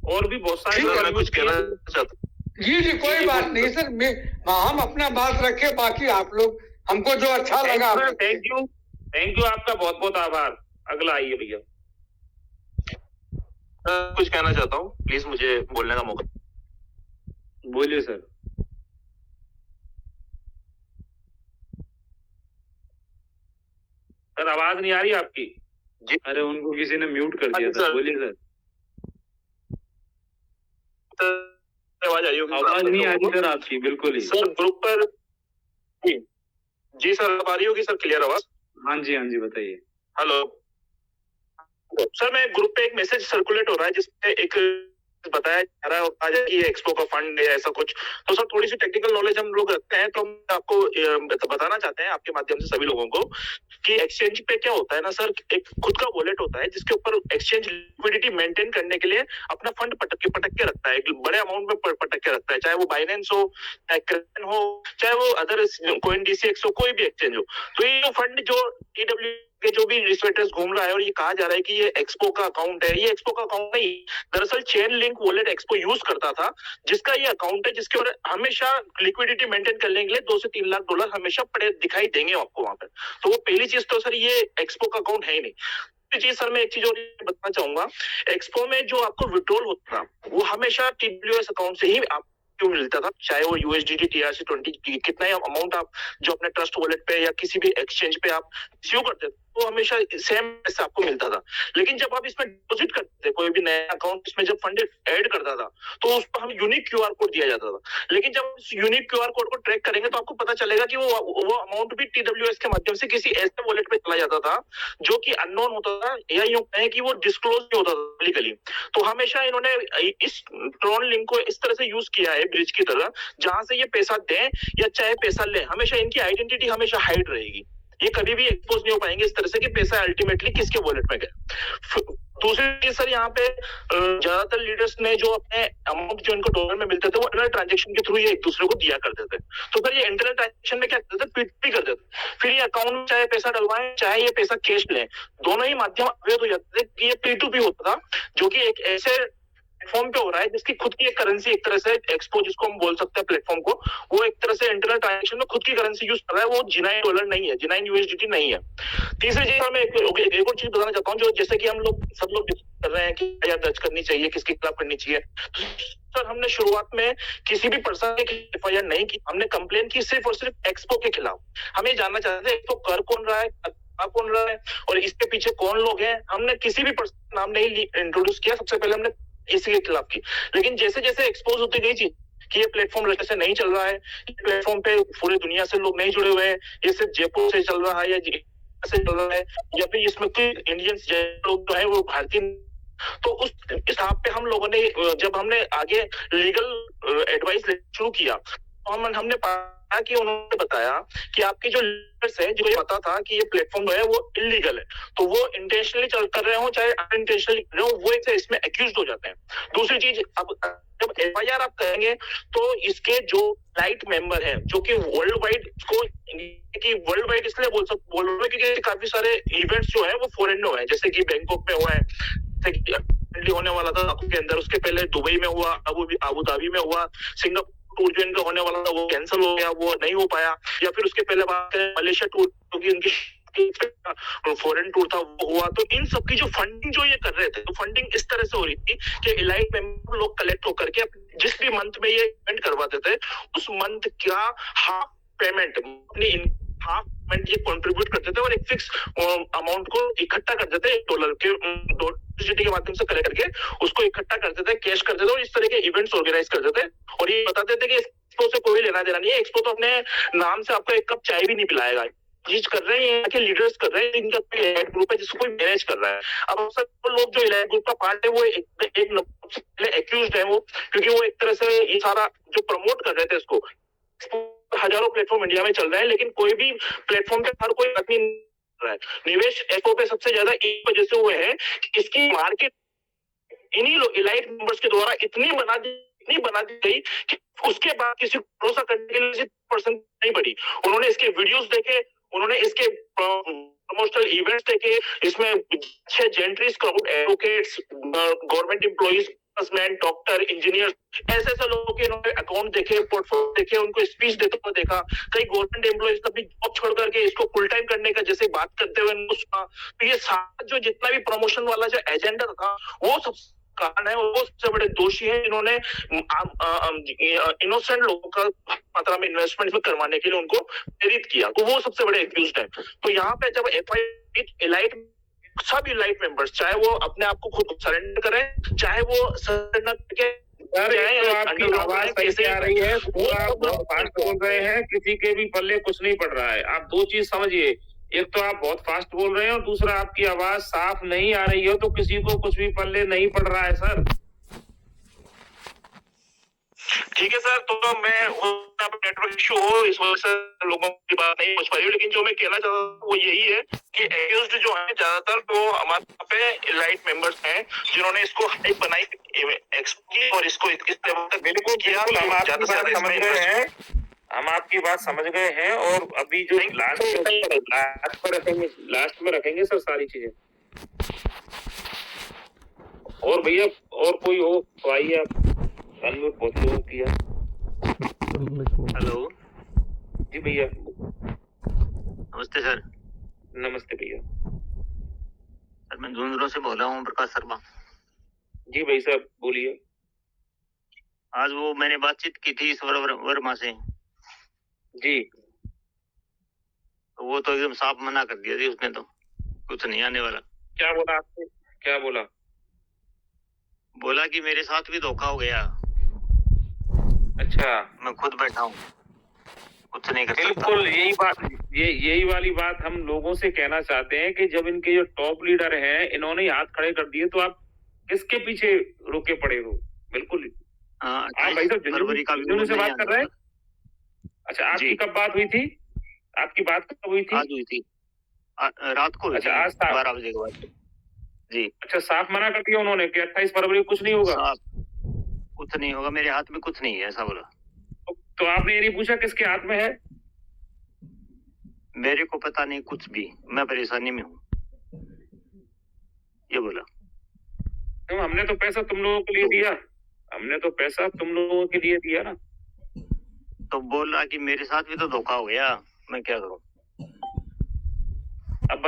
Speaker 1: और भी बहुत सारे
Speaker 6: ठीक है,
Speaker 1: लोग कुछ कहना चाहते।
Speaker 6: जी जी, कोई बात नहीं सर, हम अपना बात रखे, बाकी आप लोग हमको जो अच्छा लगा।
Speaker 1: थैंक यू, आपका बहुत बहुत आभार। अगला आइए भैया। कुछ कहना चाहता हूँ, प्लीज मुझे बोलने का मौका।
Speaker 5: बोलिए सर।
Speaker 1: सर आवाज नहीं आ रही आपकी।
Speaker 5: जी, अरे उनको किसी ने म्यूट कर दिया था। बोलिए सर।
Speaker 1: आवाज आ रही होगी?
Speaker 5: आवाज नहीं आ रही सर आपकी, बिल्कुल ही।
Speaker 1: सर ग्रुप पर जी सर, आ रही होगी सर क्लियर आवाज?
Speaker 5: हाँ जी, बताइए।
Speaker 1: हेलो सर, मैं ग्रुप पे एक मैसेज सर्कुलेट हो रहा है जिसमें एक बताया जा रहा है आज ये एक्सपो का फंड है ऐसा कुछ। तो सर थोड़ी सी टेक्निकल नॉलेज हम लोग रखते हैं, तो हम आपको बताना चाहते हैं आपके माध्यम से सभी लोगों को कि एक्सचेंज पे क्या होता है ना सर, एक खुद का वॉलेट होता है जिसके ऊपर एक्सचेंज लिक्विडिटी मेंटेन करने के लिए अपना फंड पटक के रखता है, एक बड़े अमाउंट में पटक के रखता है, चाहे वो बाइनेंस हो, चाहे क्रेन हो, चाहे वो अदर कोइन डीसीएक्स हो, कोई भी एक्सचेंज हो। तो ये फंड जो टीडब्ल्यू के जो भी रिस्पेक्टर्स घूम रहा है और ये कहा जा रहा है कि ये एक्सपो का अकाउंट है, ये एक्सपो का अकाउंट नहीं, दरअसल chain link wallet expo use करता था, जिसका ये अकाउंट है, जिसके ऊपर हमेशा लिक्विडिटी मेंटेन करने के लिए 2 से 3 लाख डॉलर हमेशा पड़े दिखाई देंगे आपको वहां पर। तो वो पहली चीज तो सर ये एक्सपो का अकाउंट है ही नहीं। जी सर, मैं एक चीज और बताना चाहूंगा, एक्सपो में जो आपको विड्रॉल होता था वो हमेशा टीडब्ल्यूएस अकाउंट से ही आपको मिलता था, चाहे वो यूएसडीटी TRC20 कितना ही अमाउंट आप जो अपने ट्रस्ट वॉलेट पे या किसी भी एक्सचेंज पे आप रिसीव करते थे वो हमेशा सेम पैसा आपको मिलता था। लेकिन जब आप इसमें डिपॉजिट करते थे कोई भी नया अकाउंट, इसमें जब फंड ऐड करता था तो उस पर हम यूनिक क्यूआर कोड दिया जाता था। लेकिन जब इस यूनिक क्यूआर कोड को ट्रैक करेंगे तो आपको पता चलेगा कि वो अमाउंट भी टीडब्ल्यूएस के माध्यम से किसी ऐसे वॉलेट पे चला जाता था जो कि अननोन होता था, या यूं कहें कि वो डिस्क्लोज नहीं होता था पब्लिकली। तो हमेशा इन्होंने इस ट्रॉन लिंक को इस तरह से यूज किया है ब्रिज की तरह, जहां से ये पैसा दें या चाहे पैसा लें, हमेशा इनकी आइडेंटिटी हमेशा हाइड रहेगी। ये कभी भी एक्सपोज नहीं हो पाएंगे इस तरह से कि पैसा अल्टीमेटली किसके वॉलेट में गया। दूसरी चीज सर, यहाँ पे ज्यादातर लीडर्स ने जो अपने अमाउंट जो इनको डॉलर में मिलते थे वो इंटरनेट ट्रांजेक्शन के थ्रू ये एक दूसरे को दिया करते थे। तो सर ये इंटरनेट ट्रांजेक्शन में क्या करते थे, पी कर देते, फिर ये अकाउंट में चाहे पैसा डलवाएं चाहे ये पैसा कैश लें, दोनों ही माध्यम अवैध हो जाते थे कि ये P2P होता था, जो कि एक ऐसे प्लेटफॉर्म पे हो रहा है जिसकी खुद की एक करेंसी, एक तरह से एक्सपो जिसको हम बोल सकते हैं प्लेटफॉर्म को, वो एक तरह से इंटरनेट ट्रांजेक्शन में खुद की करेंसी यूज कर रहा है, वो जिनाइन डॉलर नहीं है, जिनाइन यूएसडीटी नहीं है। तीसरी चीज मैं एक और चीज बताना चाहता हूँ, जो जैसे कि हम लोग सब लोग कर रहे हैं कि क्या दर्ज करनी चाहिए, किसके खिलाफ करनी चाहिए। सर हमने शुरुआत में किसी भी पर्सन के एफआईआर नहीं की, हमने कंप्लेन की सिर्फ और सिर्फ एक्सपो के खिलाफ। हम ये जानना चाहते थे एक्सपो कर कौन रहा है, कौन रहा है और इसके पीछे कौन लोग हैं। हमने किसी भी पर्सन नाम नहीं इंट्रोड्यूस किया, सबसे पहले हमने इसी के खिलाफ की। लेकिन जैसे जैसे एक्सपोज होती गई चीज कि ये प्लेटफॉर्म से नहीं चल रहा है, ये प्लेटफॉर्म पे पूरे दुनिया से लोग नहीं जुड़े हुए हैं, ये सिर्फ जयपुर से चल रहा है या से चल रहा है, या फिर इसमें कोई इंडियंस लोग जो है वो भारतीय, तो उस हिसाब पे हम लोगों ने जब हमने आगे लीगल एडवाइस शुरू किया तो हमने पाया कि उन्होंने बताया कि आपके जो लीडर्स है, जो ये पता था कि ये प्लेटफॉर्म जो है वो इलीगल है, तो वो इंटेंशनली कर रहे हो चाहे अनइंटेंशनली कर रहे हो, वो एक इसमें एक्यूज हो जाते हैं। दूसरी चीज, अब जब एफआईआर आप करेंगे तो इसके जो लाइट मेंबर हैं, जो कि वर्ल्ड वाइड को कि वर्ल्ड वाइड इसलिए बोल रहे हैं क्योंकि काफी सारे इवेंट्स जो है वो फॉरेन में हुए हैं, जैसे कि बैंकॉक में हुआ है, होने वाला था के अंदर, उसके पहले दुबई में हुआ, अबू धाबी में हुआ, सिंगापुर
Speaker 8: टूर जो इनका होने वाला था वो कैंसिल हो गया, वो नहीं हो पाया। या फिर उसके पहले बात करें मलेशिया टूर, क्योंकि उनकी फॉरेन टूर था वो हुआ। तो इन सब की जो फंडिंग जो ये कर रहे थे, तो फंडिंग इस तरह से हो रही थी कि इलाइट मेंबर लोग कलेक्ट होकर के जिस भी मंथ में ये इवेंट करवाते थे उस मंथ का हाफ पेमेंट अपनी हाफ पेमेंट ये कंट्रीब्यूट करते थे और एक फिक्स अमाउंट को इकट्ठा करते थे $1 के डोनेशन के माध्यम से कलेक्ट करके उसको इकट्ठा करते थे, कैश करते थे और इस तरह के इवेंट्स ऑर्गेनाइज करते थे। और ये बताते थे कि एक्सपो से कोई लेना देना नहीं है, एक्सपो तो अपने नाम से आपको एक कप चाय भी नहीं पिलाएगा। चीज कर रहे हैं कि लीडर्स कर रहे हैं, इनका इलाइट ग्रुप है जिसको कोई मैनेज कर रहा है। अब सब लोग जो इलाइट ग्रुप का पार्ट है वो एक एक्यूज्ड है वो, क्योंकि वो एक तरह से ये सारा जो प्रमोट कर रहे थे इसको, हजारों प्लेटफॉर्म इंडिया में चल रहे हैं लेकिन कोई भी प्लेटफॉर्म पे हर कोई आदमी रहा है। निवेश एक्सपो पे सबसे ज्यादा इस वजह से हुए हैं कि इसकी मार्केट इन्हीं इलाइट मेंबर्स के द्वारा इतनी बना दी गई कि उसके बाद किसी को भरोसा करने के लिए पर्सन नहीं पड़ी। उन्होंने इसके वीडियोस देखे, उन्होंने इसके प्रमोशनल इवेंट्स देखे, इसमें अच्छे gentries, crowd advocates, government employees, doctor, engineer, ऐसे लोगों के इन्होंने अकाउंट देखे, पोर्टफोलियो देखे, उनको स्पीच देते हुए देखा। कई गवर्नमेंट एम्प्लॉइज अपनी जॉब छोड़ करके इसको फुल टाइम करने का जैसे बात करते हुए सुना। तो ये सारा जो जितना भी प्रमोशन वाला जो एजेंडा था वो सब कारण है और वो सबसे बड़े दोषी हैं जिन्होंने इनोसेंट लोगों का मात्रा में इन्वेस्टमेंट में करवाने के लिए उनको प्रेरित किया। तो वो सबसे बड़े एक्यूज्ड हैं। तो यहाँ पे जब इलाइट सब इलाइट मेंबर्स चाहे वो अपने आप को खुद सरेंडर करें, चाहे वो सरेंडर करके
Speaker 1: आपकी आवाज कैसे आ रही है, वो आप फास्ट बोल रहे हैं, किसी के भी पल्ले कुछ नहीं पड़ रहा है। आप दो चीज समझिए, एक तो आप बहुत फास्ट बोल रहे हैं और दूसरा आपकी आवाज साफ नहीं आ रही हो, तो किसी को कुछ भी पल्ले नहीं पड़ रहा है सर।
Speaker 8: ठीक है सर, तो मैं नेटवर्क इशू हो इस वजह से लोगों की बात नहीं पहुंच पा रही, लेकिन जो मैं कहना चाहता हूँ वो यही है कि एक्यूज्ड जो है ज्यादातर वो हमारे यहाँ पे इलाइट मेंबर्स हैं जिन्होंने इसको हाइप बनाई की और इसको इस लेवल तक
Speaker 1: बिल्कुल किया। हम आपकी बात समझ गए हैं और अभी जो लास्ट में रखेंगे सर सारी चीजें। और भैया और कोई हो तो आइए आप। बहुत लोगों किया।
Speaker 8: हेलो
Speaker 1: जी भैया।
Speaker 8: नमस्ते सर।
Speaker 1: नमस्ते भैया।
Speaker 8: सर मैं झुंझुनू से बोल रहा हूँ, प्रकाश शर्मा।
Speaker 1: जी भाई साहब बोलिए।
Speaker 8: आज वो मैंने बातचीत की थी ईश्वर वर्मा से
Speaker 1: जी,
Speaker 8: तो वो तो एकदम साफ मना कर दिया थी उसने, तो कुछ नहीं आने वाला।
Speaker 1: क्या बोला आपसे? क्या बोला?
Speaker 8: बोला कि मेरे साथ भी धोखा हो गया।
Speaker 1: अच्छा,
Speaker 8: मैं खुद बैठा हूँ, कुछ नहीं कर सकता।
Speaker 1: बिल्कुल यही वाली बात हम लोगों से कहना चाहते हैं कि जब इनके जो टॉप लीडर हैं इन्होंने हाथ खड़े कर दिए तो आप किसके पीछे रुके पड़े हो? बिल्कुल। आप भाई साहब झुंझुनू से बात कर रहे हैं? अच्छा, आपकी कब बात हुई थी? आपकी बात कब हुई थी?
Speaker 8: आज हुई थी, रात को।
Speaker 1: अच्छा, आज
Speaker 8: 12 बजे के बाद जी।
Speaker 1: अच्छा, साफ मना कर दिया उन्होंने कि 28 फरवरी कुछ नहीं होगा?
Speaker 8: कुछ नहीं होगा, मेरे हाथ में कुछ नहीं है, ऐसा बोला।
Speaker 1: तो आपने ये नहीं पूछा किसके हाथ में है?
Speaker 8: मेरे को पता नहीं कुछ भी, मैं परेशानी में हूँ, ये बोला।
Speaker 1: तो हमने तो पैसा तुम लोगों के लिए दिया, हमने तो पैसा तुम लोगों के लिए दिया ना।
Speaker 8: तो बोल रहा कि मेरे साथ भी तो धोखा हो गया, मैं क्या करूं?
Speaker 1: अब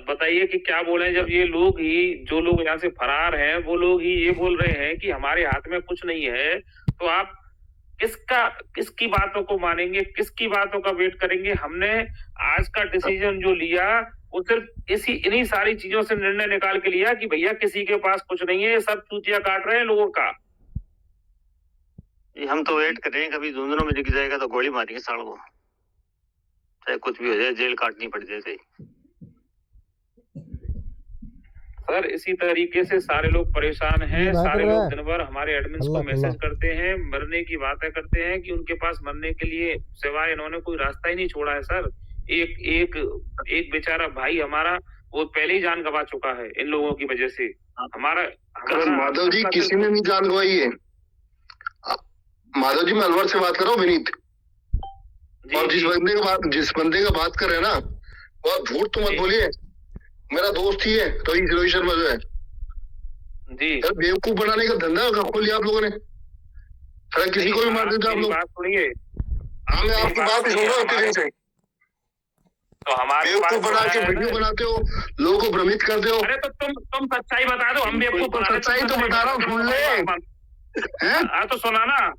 Speaker 1: बताइए कि क्या बोले जब ये लोग ही, जो लोग यहाँ से फरार हैं वो लोग ही ये बोल रहे हैं कि हमारे हाथ में कुछ नहीं है, तो आप किसकी बातों को मानेंगे, किसकी बातों का वेट करेंगे? हमने आज का डिसीजन जो लिया वो सिर्फ इन्हीं सारी चीजों से निर्णय निकाल के लिया कि भैया किसी के पास कुछ नहीं है, ये सब चूतिया काट रहे हैं लोगों का।
Speaker 8: हम तो वेट कर रहे हैं, कभी झुंझुनू में दिख जाएगा तो गोली मारेंगे सालों को, चाहे कुछ भी हो जाए, जेल काटनी पड़ जाए।
Speaker 1: सर इसी तरीके से सारे लोग परेशान हैं, सारे लोग दिन भर हमारे एडमिन्स को मैसेज करते हैं, मरने की बातें करते हैं कि उनके पास मरने के लिए सिवाय इन्होंने कोई रास्ता ही नहीं छोड़ा है। सर एक बेचारा भाई हमारा वो पहले ही जान गंवा चुका है इन लोगों की वजह से। हमारा
Speaker 9: माधव जी किसी ने नहीं जान गंवाई है। माधव जी मैं अलवर से बात कर रहा हूँ, विनीत। और जिस बंदे का बात कर रहे हैं ना, वो झूठ तो मत बोलिए, मेरा दोस्त ही है रोहित शर्मा जो है जी। बेवकूफ बनाने का धंधा खोल लिया आप लोगों ने। सर किसी को भी मार देते आप लोग।
Speaker 8: बात सुनिए,
Speaker 9: हाँ मैं आपकी बात ही सुन रहा हूँ इतने दिन से।
Speaker 1: तो हमारे
Speaker 9: बेवकूफ बना के वीडियो बनाते हो, लोगों को भ्रमित करते हो।
Speaker 8: अरे तो तुम सच्चाई बता दो, हम बेवकूफ
Speaker 9: सच्चाई तो बता रहा हूँ, सुन ले। हैं?
Speaker 8: तो सुना ना,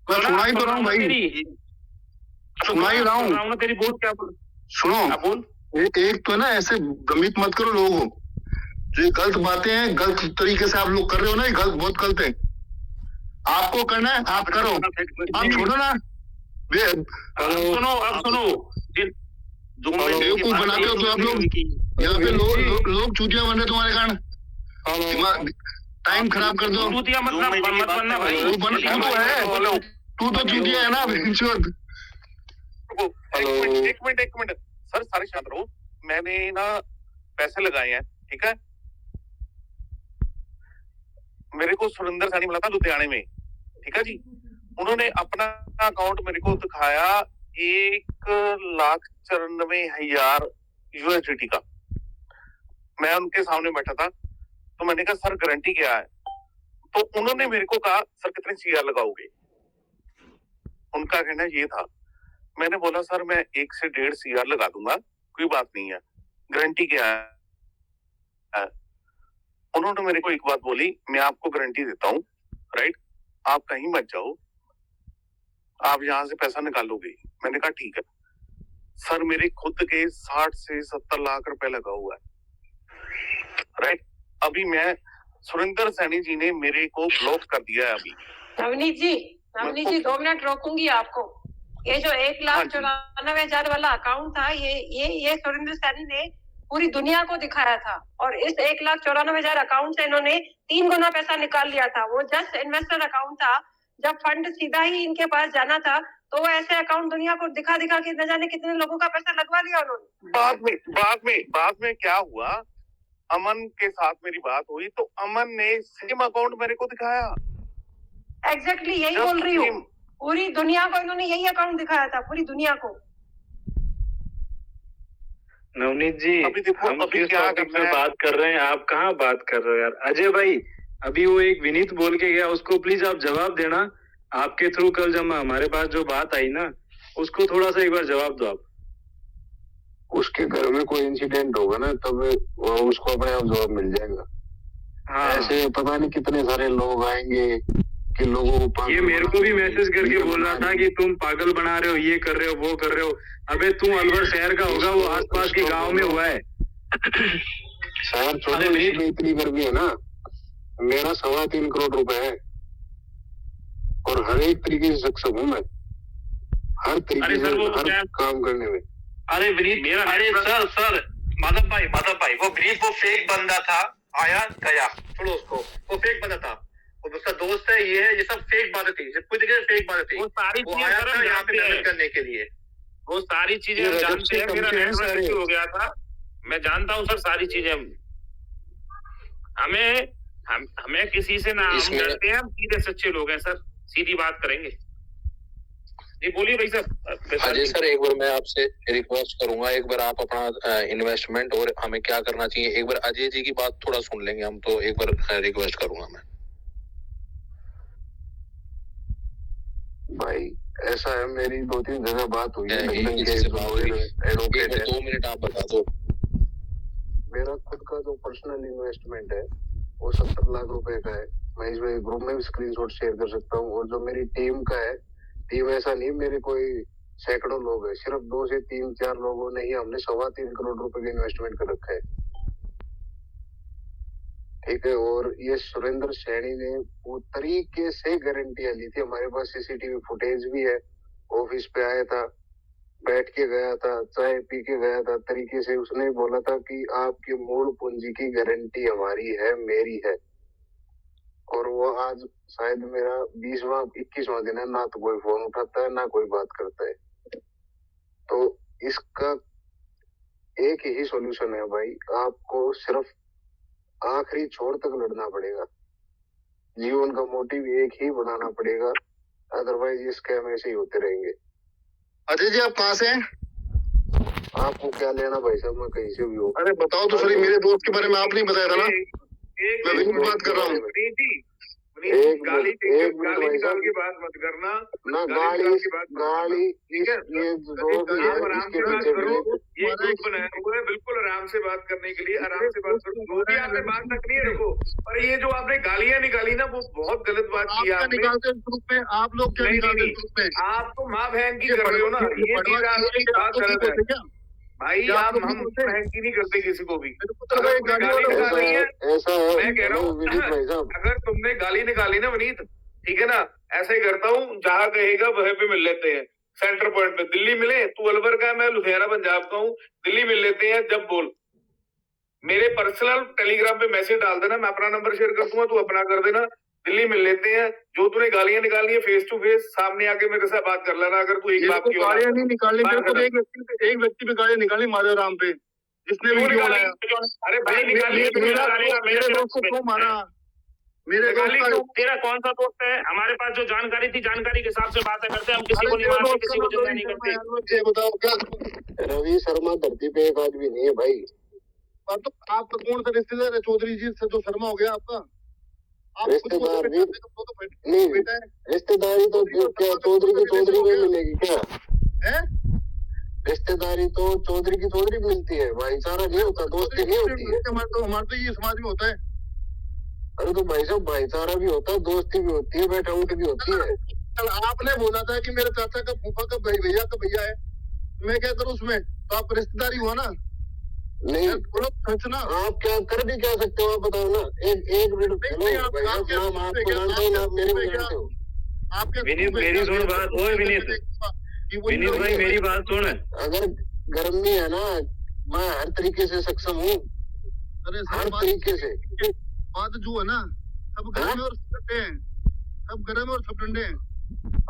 Speaker 9: मैं सुना ही तो रहा हूँ भाई, सुना ही रहा हूँ।
Speaker 8: तेरी बोल क्या बोल,
Speaker 9: सुनो
Speaker 8: बोल।
Speaker 9: एक तो ना ऐसे भ्रमित मत करो लोगों को, जो गलत बातें हैं गलत तरीके से आप लोग कर रहे हो ना, ये गलत बहुत गलत है। आपको करना है आप करो, आप छोड़ो ना।
Speaker 8: सुनो अब सुनो,
Speaker 9: बेवकूफ बनाते हो तो आप लोग, यहाँ पे लोग चूतिया बन रहे तुम्हारे कारण, टाइम खराब कर दो।
Speaker 8: चूतिया मतलब मत बनना भाई,
Speaker 9: तू तो चूतिया है ना।
Speaker 7: एक मिनट सर, सारे शांत रहो। मैंने ना पैसे लगाए हैं, ठीक है। मेरे को सुरेंद्र सैनी मिला था लुधियाने में, ठीक है जी। उन्होंने अपना अकाउंट मेरे को दिखाया 1,94,000 USDT का। मैं उनके सामने बैठा था, तो मैंने कहा सर गारंटी क्या है? तो उन्होंने मेरे को कहा सर कितने CR लगाओगे? उनका कहना ये था। मैंने बोला सर मैं 1 से 1.5 CR लगा दूंगा, कोई बात नहीं है, गारंटी क्या है? उन्होंने मेरे को एक बात बोली, मैं आपको गारंटी देता हूँ, राइट, आप कहीं मत जाओ, आप यहाँ से पैसा निकालोगे। मैंने कहा ठीक है सर, मेरे खुद के 60 से 70 लाख रुपए लगा हुआ है, राइट। अभी मैं सुरेंद्र सैनी जी ने मेरे को ब्लॉक कर दिया है अभी।
Speaker 10: नवनीत जी 2 मिनट रोकूंगी आपको। ये जो 1,94,000 वाला अकाउंट था, ये सुरेंद्र सैनी ने पूरी दुनिया को दिखाया था, और इस 1,94,000 अकाउंट से इन्होंने 3 गुना पैसा निकाल लिया था। वो जस्ट इन्वेस्टर अकाउंट था, जब फंड सीधा ही इनके पास जाना था तो वो ऐसे अकाउंट दुनिया को दिखा के न जाने कितने लोगों का पैसा लगवा लिया उन्होंने।
Speaker 7: बाद में क्या हुआ, अमन के साथ मेरी बात हुई तो अमन ने सेम अकाउंट मेरे को दिखाया।
Speaker 10: एग्जैक्टली यही बोल रही हूँ, पूरी दुनिया को इन्होंने यही अकाउंट दिखाया था, पूरी दुनिया को।
Speaker 5: नवनीत जी
Speaker 7: अभी देखो,
Speaker 5: हम
Speaker 7: अभी
Speaker 5: किस
Speaker 7: क्या
Speaker 5: टॉपिक
Speaker 7: करना
Speaker 5: पे
Speaker 7: है?
Speaker 5: बात कर रहे हैं, आप कहाँ बात कर रहे हो यार? अजय भाई अभी वो एक विनीत बोल के गया, उसको प्लीज आप जवाब देना। आपके थ्रू कल जब हमारे पास जो बात आई ना, उसको थोड़ा सा एक बार जवाब दो आप।
Speaker 9: उसके घर में कोई इंसिडेंट होगा ना, तब उसको अपने आप जवाब मिल जाएगा।
Speaker 5: हाँ
Speaker 9: ऐसे पता नहीं कितने सारे लोग आएंगे कि लोगों को
Speaker 5: ये मेरे को भी मैसेज करके बोल रहा था कि तुम पागल बना रहे हो, ये कर रहे हो, वो कर रहे हो। अबे तू अलवर शहर का होगा, वो आसपास के गांव में हुआ है।
Speaker 9: शहर छोटे में इतनी गर्मी है ना, मेरा 3.25 करोड़ रुपए है और हर एक तरीके से सक्षम हूँ मैं, हर तरीके से हर काम करने में।
Speaker 5: अरे विनीत,
Speaker 8: अरे सर माधव भाई वो विनीत वो फेक बंदा था, आया गया, छोड़ो उसको, वो फेक बंदा था, वो उसका दोस्त है, ये सब फेक बातें थी, कोई देखिए फेक बातें थी।
Speaker 1: वो सारी चीजें
Speaker 8: आया था यहाँ पे
Speaker 1: जानते हैं,
Speaker 8: करने के लिए।
Speaker 1: वो सारी चीजें हम जानते हैं। मेरा नेटवर्क इश्यू हो गया था, मैं जानता हूँ सर सारी चीजें। हमें किसी से ना हम डरते हैं, हम सीधे सच्चे लोग हैं सर, सीधी बात करेंगे। जी बोलिए भाई साहब।
Speaker 2: अजय सर, एक बार मैं आपसे रिक्वेस्ट करूंगा, एक बार आप अपना इन्वेस्टमेंट और हमें क्या करना चाहिए, एक बार अजय जी की बात थोड़ा सुन लेंगे हम, तो एक बार रिक्वेस्ट करूंगा मैं। भाई ऐसा है, मेरी 2-3 जगह बात हुई है, 2 मिनट आप बता दो। मेरा खुद का जो पर्सनल इन्वेस्टमेंट है वो 70 लाख रुपए का है। मैं इसमें ग्रुप में भी स्क्रीनशॉट शेयर कर सकता हूँ। और जो मेरी टीम का है, टीम ऐसा नहीं मेरे कोई सैकड़ों लोग है, सिर्फ 2 से 3-4 लोगों ने ही हमने 3.25 करोड़ रुपए का इन्वेस्टमेंट कर रखा है, ठीक है। और ये सुरेंद्र सैनी ने वो तरीके से गारंटियां ली थी, हमारे पास CCTV फुटेज भी है। ऑफिस पे आया था, बैठ के गया था, चाय पी के गया था, तरीके से उसने बोला था कि आपकी मूल पूंजी की गारंटी हमारी है, मेरी है। और वो आज शायद मेरा 20वां-21वां दिन है, ना तो कोई फोन उठाता है ना कोई बात करता है। तो इसका एक ही सॉल्यूशन है भाई, आपको सिर्फ आखिरी छोर तक लड़ना पड़ेगा, जीवन का मोटिव एक ही बनाना पड़ेगा, अदरवाइज ये स्कैम ऐसे ही होते रहेंगे।
Speaker 9: अजय जी आप कहाँ से हैं?
Speaker 2: आपको क्या लेना भाई साहब, मैं कहीं से भी हूँ।
Speaker 9: अरे बताओ तो सही, मेरे दोस्त के बारे में आप नहीं बताया था ना, मैं विनीत बात कर रहा हूँ।
Speaker 7: गाली निकाल के बात मत करना
Speaker 9: ना, गाली ये जो भी है इसके पीछे
Speaker 7: ये ग्रुप बनाया हुआ है बिल्कुल आराम से बात करने के लिए, आराम से बात करो, जो भी आपने बात रखनी है रखो, पर ये जो आपने गालियां निकाली ना वो बहुत गलत बात की आपने।
Speaker 4: ग्रुप में आप लोग क्या निकालते ग्रुप में?
Speaker 7: आप तो माँ बहन की कर रहे हो ना, ये चीज आपकी बात गलत है भाई। हम बहन की नहीं करते किसी को भी। गाली निकाली है, मैं कह रहा हूँ अगर तुमने गाली निकाली ना विनीत, ठीक है ना, ऐसे ही करता हूँ, जहाँ कहेगा वह पे मिल लेते हैं सेंटर पॉइंट पे। दिल्ली मिले, तू अलवर का है, मैं लुधियाना पंजाब का हूँ, दिल्ली मिल लेते हैं जब बोल। मेरे पर्सनल टेलीग्राम पे मैसेज डाल देना, मैं अपना नंबर शेयर कर दूंगा, तू अपना कर देना। दिल्ली मिल लेते हैं, जो तूने गालियां निकाली है फेस टू फेस सामने आके मेरे से बात कर लेना। अगर तू एक बात की
Speaker 4: गालियां नहीं निकाली, एक व्यक्ति पे गालियां निकाली माधव राम पे, जिसने वीडियो बनाया।
Speaker 7: अरे भाई निकाली,
Speaker 4: मेरे दोस्त को क्यों मारा? मेरे
Speaker 1: तेरा कौन सा दोस्त है? हमारे पास जो जानकारी थी, जानकारी के हिसाब से बातें करते हैं, हम किसी को नहीं मारते, किसी को जिंदा नहीं करते।
Speaker 9: ये बताओ क्या रवि शर्मा धरती पे एक आदमी नहीं है भाई।
Speaker 4: तो आपका कौन सा रिश्तेदार है? चौधरी जी से तो शर्मा हो गया आपका।
Speaker 9: रिश्तेदार नहीं, रिश्तेदारी तो क्या चौधरी में मिलेगी क्या? है रिश्तेदारी तो चौधरी की चौधरी मिलती है, भाईचारा नहीं होता, दोस्ती नहीं होती है। हमारे तो ये समाज में होता है। अरे तो भाई साहब भाईचारा भी होता है, दोस्ती भी होती है, बैठा उठ भी होती है। कल आपने बोला था कि मेरे चाचा का फूफा का भैया का भैया है, मैं क्या करूँ उसमें? तो आप रिश्तेदारी हुआ ना? नहीं ना, आप क्या कर भी क्या सकते हो? आप बताओ ना। एक मिनट
Speaker 5: विनीत मेरी सुन बात, ओए विनीत भाई मेरी बात सुन।
Speaker 9: अगर गर्मी है ना, मैं हर तरीके से सक्षम हूँ, हर तरीके से।
Speaker 4: बात जो है ना, सब गर्म और ठंडे हैं, सब गर्म और सब ठंडे हैं।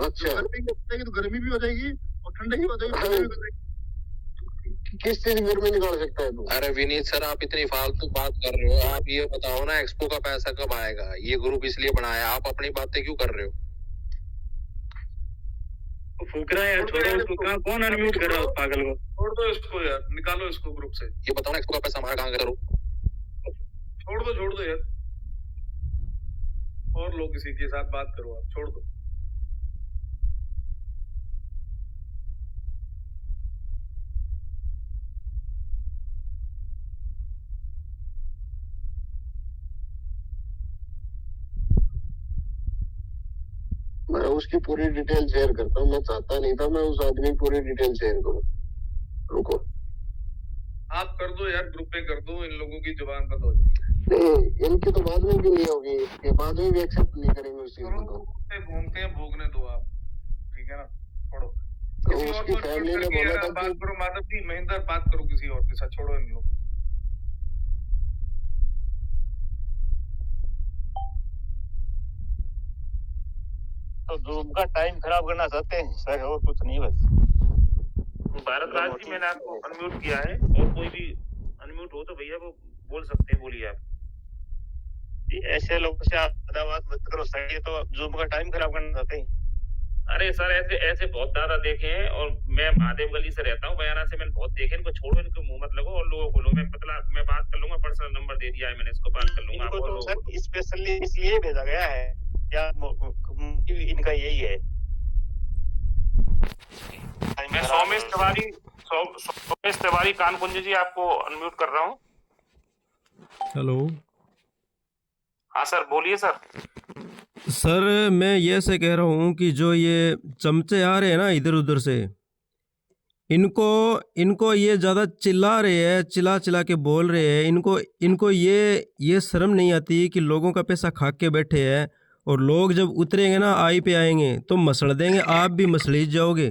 Speaker 4: अच्छा, तो गर्मी भी हो जाएगी और ठंडे ही हो जाएगी।
Speaker 9: किस चीज गर्मी निकाल सकता है तू?
Speaker 2: अरे विनीत सर, आप इतनी फालतू बात कर रहे हो। आप ये बताओ ना, एक्सपो का पैसा कब आएगा? ये ग्रुप इसलिए बनाया, आप अपनी बातें क्यों कर रहे हो?
Speaker 5: फूक रहा है यार, छोड़ो उसको। कौन अनम्यूट कर रहा है उस पागल को?
Speaker 7: छोड़ दो इसको यार, निकालो इसको ग्रुप से।
Speaker 2: ये बताओ ना, एक्सपो का पैसा हमारा कहाँ करो?
Speaker 7: छोड़ दो यार, और लोग किसी के साथ बात करो, आप छोड़ दो।
Speaker 9: मैं उसकी पूरी डिटेल शेयर करता हूँ। मैं चाहता नहीं था मैं उस आदमी की पूरी डिटेल शेयर करूँ। रुको,
Speaker 7: आप कर दो यार, ग्रुप पे कर दो, इन लोगों की जुबान बंद हो जाएगी।
Speaker 9: नहीं, इनकी तो बाद में भी नहीं होगी, इसके बाद में भी एक्सेप्ट नहीं करेंगे उस चीज को।
Speaker 7: घूमते हैं, भोगने दो आप, ठीक है ना, छोड़ो।
Speaker 9: तो उसकी फैमिली ने बोला था
Speaker 7: बात करो माधव जी, महेंद्र बात करो किसी और के साथ, छोड़ो इन लोगों को।
Speaker 5: तो जूम का टाइम खराब करना चाहते हैं सर, और कुछ नहीं बस।
Speaker 1: भारत राज जी, मैंने आपको अनम्यूट किया है, और कोई भी अनम्यूट हो तो भैया वो बोल सकते हैं, बोलिए आप।
Speaker 5: ऐसे लोगों से आप बात मत करो सर, ये तो जूम का टाइम खराब करना चाहते हैं।
Speaker 1: अरे सर, ऐसे बहुत ज्यादा देखे हैं, और मैं महादेव गली से रहता हूँ, बयाना से मैंने बहुत देखे। इनको छोड़ो, इनको मुंह मत लगो, और लोगों को लो। मैं बात कर लूंगा, पर्सनल नंबर दे दिया है मैंने, इसको बात कर लूंगा।
Speaker 5: इनको तो सर स्पेशली इसलिए भेजा गया है, क्या इनका यही है।
Speaker 1: मैं सोमेश तिवारी कानपुंज जी आपको अनम्यूट कर रहा हूँ।
Speaker 11: हेलो,
Speaker 1: हाँ सर, बोलिए सर।
Speaker 11: सर मैं ये से कह रहा हूँ कि जो ये चमचे आ रहे हैं ना इधर उधर से, इनको ये ज़्यादा चिल्ला रहे हैं, चिल्ला के बोल रहे हैं। इनको ये शर्म नहीं आती कि लोगों का पैसा खा के बैठे हैं, और लोग जब उतरेंगे ना, आई पे आएंगे तो मसड़ देंगे, आप भी मसलीज जाओगे,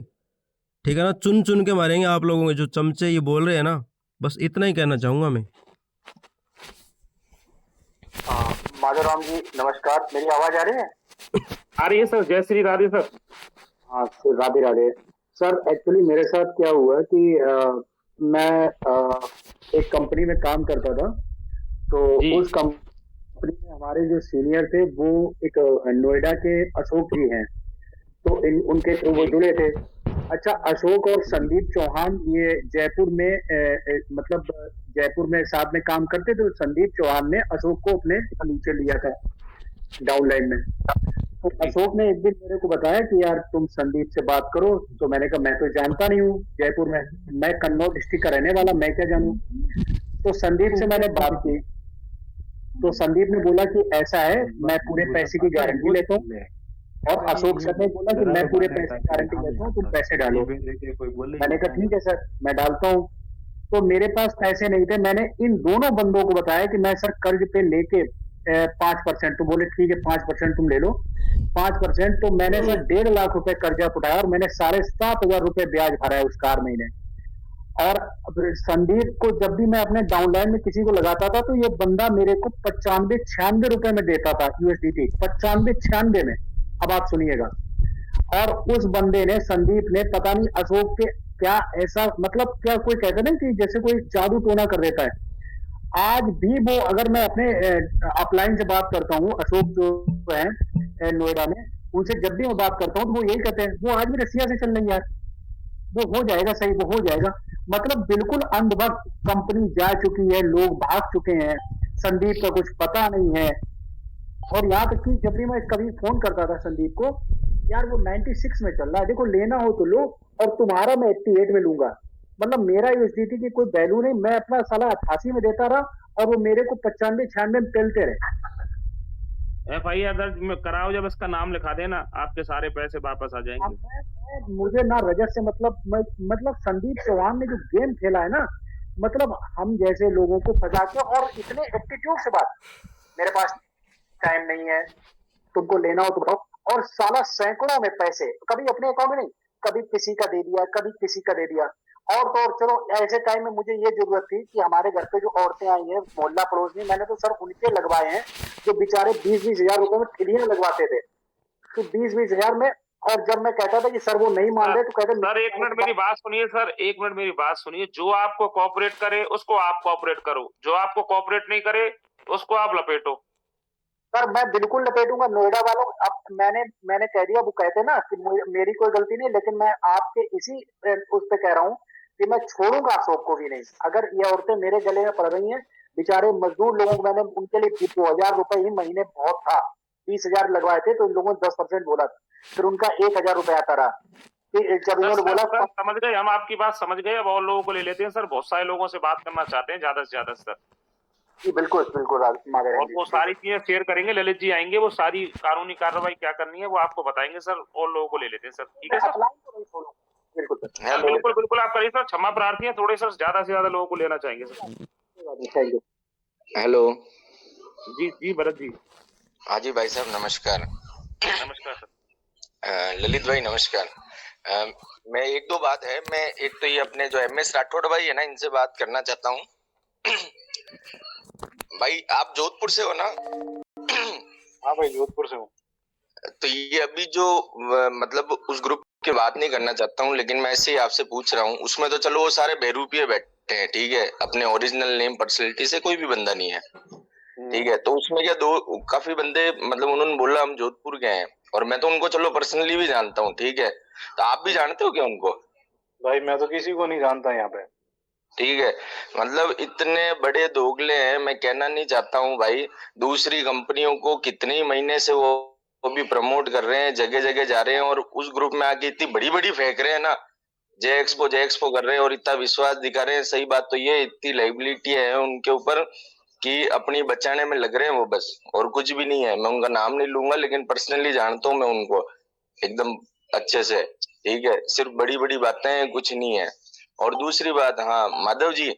Speaker 11: ठीक है ना। चुन के मारेंगे आप लोगों के जो चमचे ये बोल रहे हैं ना। बस इतना ही कहना चाहूँगा मैं।
Speaker 12: माधव राम जी नमस्कार, मेरी आवाज आ रही है?
Speaker 1: आ रही है सर, जय श्री राधे सर।
Speaker 12: हाँ राधे राधे सर। एक्चुअली मेरे साथ क्या हुआ कि मैं एक कंपनी में काम करता था, तो उस कंपनी में हमारे जो सीनियर थे वो एक नोएडा के अशोक जी हैं, तो उनके थ्रू वो जुड़े थे। अच्छा, अशोक और संदीप चौहान ये जयपुर में मतलब जयपुर में साथ में काम करते थे। तो संदीप चौहान ने अशोक को अपने नीचे लिया था। डाउनलाइन में। तो अशोक ने एक दिन मेरे को बताया कि यार तुम संदीप से बात करो। तो मैंने कहा मैं तो जानता नहीं हूँ जयपुर में, मैं कन्नौज डिस्ट्रिक्ट का रहने वाला, मैं क्या जानूं। तो संदीप से मैंने बात की तो संदीप ने बोला कि ऐसा है, मैं पूरे पैसे की गारंटी लेता हूँ। और अशोक सर ने बोला कि मैं पूरे पैसे की गारंटी लेता हूँ, तुम पैसे डालो। मैंने कहा ठीक है सर, मैं डालता हूँ। तो मेरे पास पैसे नहीं थे। मैंने इन दोनों बंदों को बताया कि मैं सर कर्ज पे लेके 5%, तो बोले ठीक है 5% तुम ले लो। 5%, तो मैंने सर 1.5 लाख रुपए कर्जा उठाया और मैंने 7,500 रुपए ब्याज भरा है उस कार महीने। और संदीप को जब भी मैं अपने डाउनलाइन में किसी को लगाता था तो ये बंदा मेरे को 95-96 रुपए में देता था USDT, 95-96 में। अब आप सुनिएगा। और उस बंदे ने, संदीप ने, पता नहीं अशोक के क्या ऐसा, मतलब क्या कोई कहते ना कि जैसे कोई जादू टोना कर देता है। आज भी वो, अगर मैं अपने अपलाइन से बात करता हूँ, अशोक जो है नोएडा में, उनसे जब भी मैं बात करता हूँ तो वो यही कहते हैं, वो आज भी रसिया से चल रही है यार, वो हो जाएगा सही, वो हो जाएगा। मतलब बिल्कुल अंधभक्त, कंपनी जा चुकी है, लोग भाग चुके हैं, संदीप का कुछ पता नहीं है। और यहाँ तक कि जब भी मैं कभी फोन करता था संदीप को, यार वो 96 में चल रहा है, देखो लेना हो तो लो, और तुम्हारा मैं 88 में लूंगा। मतलब मेरा USDT की कोई वैल्यू नहीं, मैं अपना साला 88 में देता रहा और वो मेरे को 95-96 में पेलते रहे।
Speaker 1: FIR दर्ज कराओ, जब इसका नाम लिखा देना आपके सारे पैसे वापस आ जाएंगे।
Speaker 12: मुझे ना रजत से मतलब संदीप चौहान ने जो गेम खेला है ना, मतलब हम जैसे लोगों को फंसा के, और इतने एटीट्यूड से बात, मेरे पास टाइम नहीं है, तुमको लेना हो तो बताओ। और साला सैकड़ों में पैसे, कभी अपने अकाउंट में नहीं, कभी किसी का दे दिया, कभी किसी का दे दिया। और तो और चलो, ऐसे टाइम में मुझे ये जरूरत थी कि हमारे घर पे जो औरतें आई हैं, मोहल्ला पड़ोसी, मैंने तो सर उनके लगवाए हैं जो बेचारे 20-20 हजार रुपए में ठिलियां लगवाते थे, तो 20-20 हजार में। और जब मैं कहता था कि सर वो नहीं मान रहे, तो कहते
Speaker 1: सर 1 मिनट मेरी बात सुनिए, सर 1 मिनट मेरी बात सुनिए। जो आपको कोऑपरेट करे उसको आप कोऑपरेट करो, जो आपको कोऑपरेट नहीं करे उसको आप लपेटो।
Speaker 12: सर मैं बिल्कुल लपेटूंगा नोएडा वालों। अब मैंने कह दिया, वो कहते ना कि मेरी कोई गलती नहीं, लेकिन मैं आपके इसी उस पे कह रहा हूँ कि मैं छोड़ूंगा अशोक को भी नहीं। अगर ये औरतें मेरे गले में पड़ रही हैं, बेचारे मजदूर लोगों को मैंने उनके लिए 2000 रुपए ही महीने बहुत था, 20 हजार लगवाए थे, तो इन लोगों ने 10% बोला था, फिर उनका 1000 रुपए आता रहा। जब इन्होंने बोला,
Speaker 1: समझ गए, हम आपकी बात समझ गए। अब और लोगों को ले लेते हैं सर, बहुत सारे लोगों से बात करना चाहते हैं ज्यादा से ज्यादा सर।
Speaker 12: जी बिल्कुल बिल्कुल,
Speaker 1: और वो सारी चीजें शेयर करेंगे, ललित जी आएंगे, वो सारी कानूनी कार्रवाई क्या करनी है वो आपको बताएंगे सर। और लोगों को ले लेते हैं सर, ठीक है सर?
Speaker 12: बिल्कुल
Speaker 1: बिल्कुल बिल्कुल आप करिए सर। क्षमा प्रार्थी है, थोड़े सर ज्यादा से ज्यादा लोगों को लेना चाहेंगे सर।
Speaker 13: हेलो
Speaker 1: जी जी भरत जी।
Speaker 13: हाँ जी भाई साहब, नमस्कार।
Speaker 1: नमस्कार सर।
Speaker 13: ललित भाई नमस्कार। मैं एक दो बात है, मैं एक तो ये अपने जो MS राठौड़ भाई है ना, इनसे बात करना चाहता हूँ। भाई आप जोधपुर से हो ना?
Speaker 9: हाँ भाई जोधपुर से हूँ।
Speaker 13: तो ये अभी जो मतलब उस ग्रुप की बात नहीं करना चाहता हूँ, लेकिन मैं ऐसे ही आपसे पूछ रहा हूँ। उसमें तो चलो वो सारे बहरूपिये बैठे हैं, ठीक है, अपने ओरिजिनल नेम पर्सनैलिटी से कोई भी बंदा नहीं है, ठीक है। तो उसमें क्या काफी बंदे, मतलब उन्होंने बोला हम जोधपुर के हैं, और मैं तो उनको चलो पर्सनली भी जानता हूँ, ठीक है। तो आप भी जानते हो क्या उनको?
Speaker 9: भाई मैं तो किसी को नहीं जानता यहाँ पे,
Speaker 13: ठीक है। मतलब इतने बड़े दोगले हैं, मैं कहना नहीं चाहता हूँ भाई। दूसरी कंपनियों को कितने महीने से वो भी प्रमोट कर रहे हैं, जगह जगह जा रहे हैं, और उस ग्रुप में आके इतनी बड़ी बड़ी फेंक रहे हैं ना, जे एक्सपो कर रहे हैं, और इतना विश्वास दिखा रहे हैं। सही बात तो ये, इतनी लाइबिलिटी है उनके ऊपर कि अपनी बचाने में लग रहे हैं वो, बस और कुछ भी नहीं है। मैं उनका नाम नहीं लूंगा, लेकिन पर्सनली जानता हूँ मैं उनको एकदम अच्छे से, ठीक है। सिर्फ बड़ी बड़ी बातें हैं, कुछ नहीं है। और दूसरी बात, हाँ माधव जी,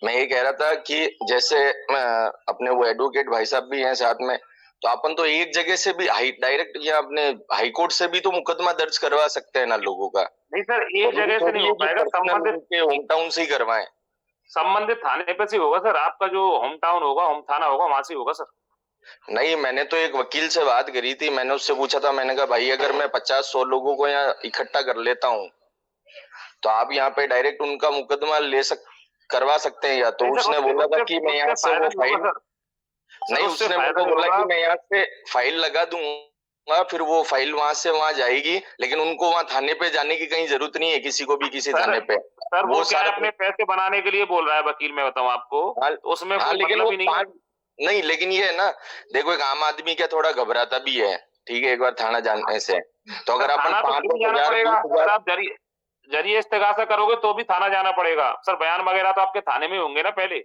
Speaker 13: मैं ये कह रहा था कि जैसे अपने वो एडवोकेट भाई साहब भी हैं साथ में, तो अपन तो एक जगह से भी डायरेक्ट या अपने हाई कोर्ट से भी तो मुकदमा दर्ज करवा सकते हैं ना लोगों का।
Speaker 1: नहीं सर, एक जगह से नहीं हो पाएगा, संबंधित
Speaker 13: होम टाउन से ही करवाएं।
Speaker 1: संबंधित थाने पे से होगा सर, आपका जो होम टाउन होगा, होम थाना होगा, वहां से होगा सर।
Speaker 13: नहीं, मैंने तो एक वकील से बात करी थी, मैंने उससे पूछा था, मैंने कहा भाई अगर मैं 50-100 लोगों को यहाँ इकट्ठा कर लेता हूँ तो आप यहाँ पे डायरेक्ट उनका मुकदमा करवा सकते हैं या? तो उसने बोला था कि मैं यहाँ से वो फाइल नहीं, उसने मेरे को बोला कि मैं यहाँ से फाइल लगा दूंगा, फिर वो फाइल वहां से वहां जाएगी, लेकिन उनको वहां थाने पे जाने की कहीं जरूरत नहीं है, किसी को भी किसी थाने पे।
Speaker 1: सर वो क्या अपने पैसे बनाने के लिए बोल रहा है वकील, मैं बताऊं आपको, उसमें
Speaker 13: लेकिन वो नहीं, लेकिन ये है ना, देखो एक आम आदमी क्या थोड़ा घबराता भी है, ठीक है, एक बार थाना जाने से। तो अगर अपन
Speaker 1: थाना तो
Speaker 13: 5
Speaker 1: क्यों जाना पड़ेगा? अगर आप जरिए इस्तेगासा करोगे तो भी थाना जाना पड़ेगा सर। बयान वगैरह तो आपके थाने में होंगे ना पहले।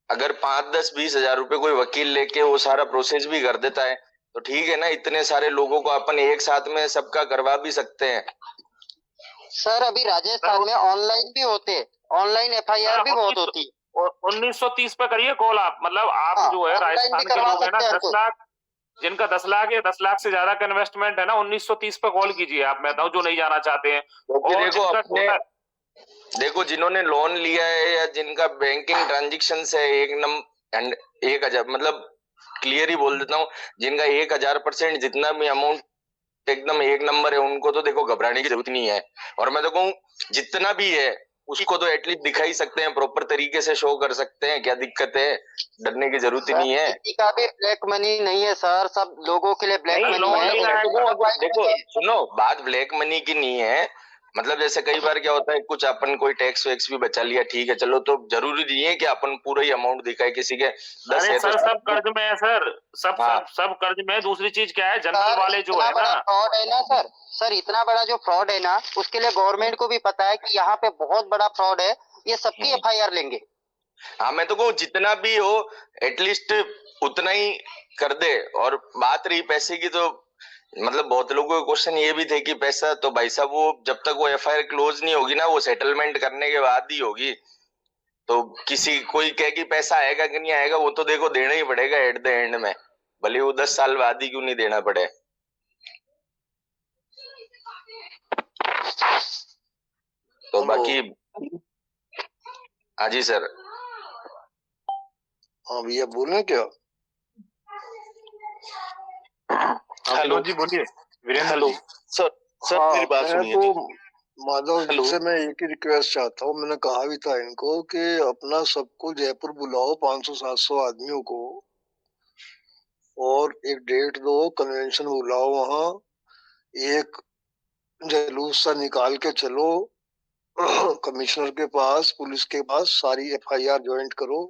Speaker 13: अगर 5, 10, 20 हजार रुपए कोई वकील लेके वो सारा प्रोसेस भी कर देता है तो ठीक है ना, इतने सारे लोगों को अपन एक साथ में सबका करवा भी सकते हैं।
Speaker 3: सर अभी राजस्थान में ऑनलाइन भी होते, ऑनलाइन FIR भी बहुत होती है।
Speaker 1: 1930 पे करिए कॉल आप, मतलब आप जो है राजस्थान के लोग है ना 10 लाख, जिनका 10 लाख या 10 लाख से ज्यादा का इन्वेस्टमेंट है ना, 1930 पे कॉल कीजिए आप, मैं बताऊं, जो नहीं जाना चाहते हैं। और
Speaker 13: देखो जिन्होंने लोन लिया है या जिनका बैंकिंग ट्रांजेक्शन है 1,000, मतलब क्लियर ही बोल देता हूँ, जिनका 1000% जितना भी अमाउंट एकदम एक नंबर है, उनको तो देखो घबराने की जरूरत नहीं है। और मैं तो कहूँ जितना भी है उसको तो एटलीस्ट दिखा ही सकते हैं, प्रॉपर तरीके से शो कर सकते हैं, क्या दिक्कत है, डरने की जरूरत ही नहीं है।
Speaker 3: किसी का भी ब्लैक मनी नहीं है सर, सब लोगों के लिए ब्लैक मनी है।
Speaker 13: देखो सुनो, बात ब्लैक मनी की नहीं है, मतलब जैसे कई बार क्या होता है, कुछ अपन कोई टैक्स वैक्स भी बचा लिया, ठीक है चलो, तो जरूरी नहीं है कि अपन पूरा ही अमाउंट दिखाए। किसी के 10 है
Speaker 1: सर तो सब कर्ज में है सर, सब कर्ज में है। दूसरी चीज क्या है, जनरल वाले जो है ना,
Speaker 3: फ्रॉड है ना सर, इतना बड़ा जो फ्रॉड है ना, उसके लिए गवर्नमेंट को भी पता है कि यहाँ पे बहुत बड़ा फ्रॉड है, ये सबकी FIR लेंगे।
Speaker 13: हाँ, मैं तो कहूँ जितना भी हो एटलीस्ट उतना ही कर दे। और बात रही पैसे की, तो मतलब बहुत लोगों के क्वेश्चन ये भी थे कि पैसा, तो भाई साहब वो जब तक वो FIR क्लोज नहीं होगी ना, वो सेटलमेंट करने के बाद ही होगी। तो किसी कोई कहे कि पैसा आएगा कि नहीं आएगा, वो तो देखो देना ही पड़ेगा एट द एंड में, भले वो 10 साल बाद ही क्यों नहीं देना पड़े। तो बाकी हाँ जी सर।
Speaker 14: हाँ भैया बोले क्या?
Speaker 7: हेलो जी, बोलिए वीरेंद्र।
Speaker 14: हेलो
Speaker 7: सर मेरी बात सुनिए।
Speaker 14: तो माधव जी से मैं एक ही रिक्वेस्ट चाहता हूँ, मैंने कहा भी था इनको कि अपना सबको जयपुर बुलाओ, 500-700 आदमियों को, और एक डेट दो, कन्वेंशन बुलाओ, वहाँ एक जुलूस सा निकाल के चलो कमिश्नर के पास, पुलिस के पास, सारी FIR ज्वाइंट करो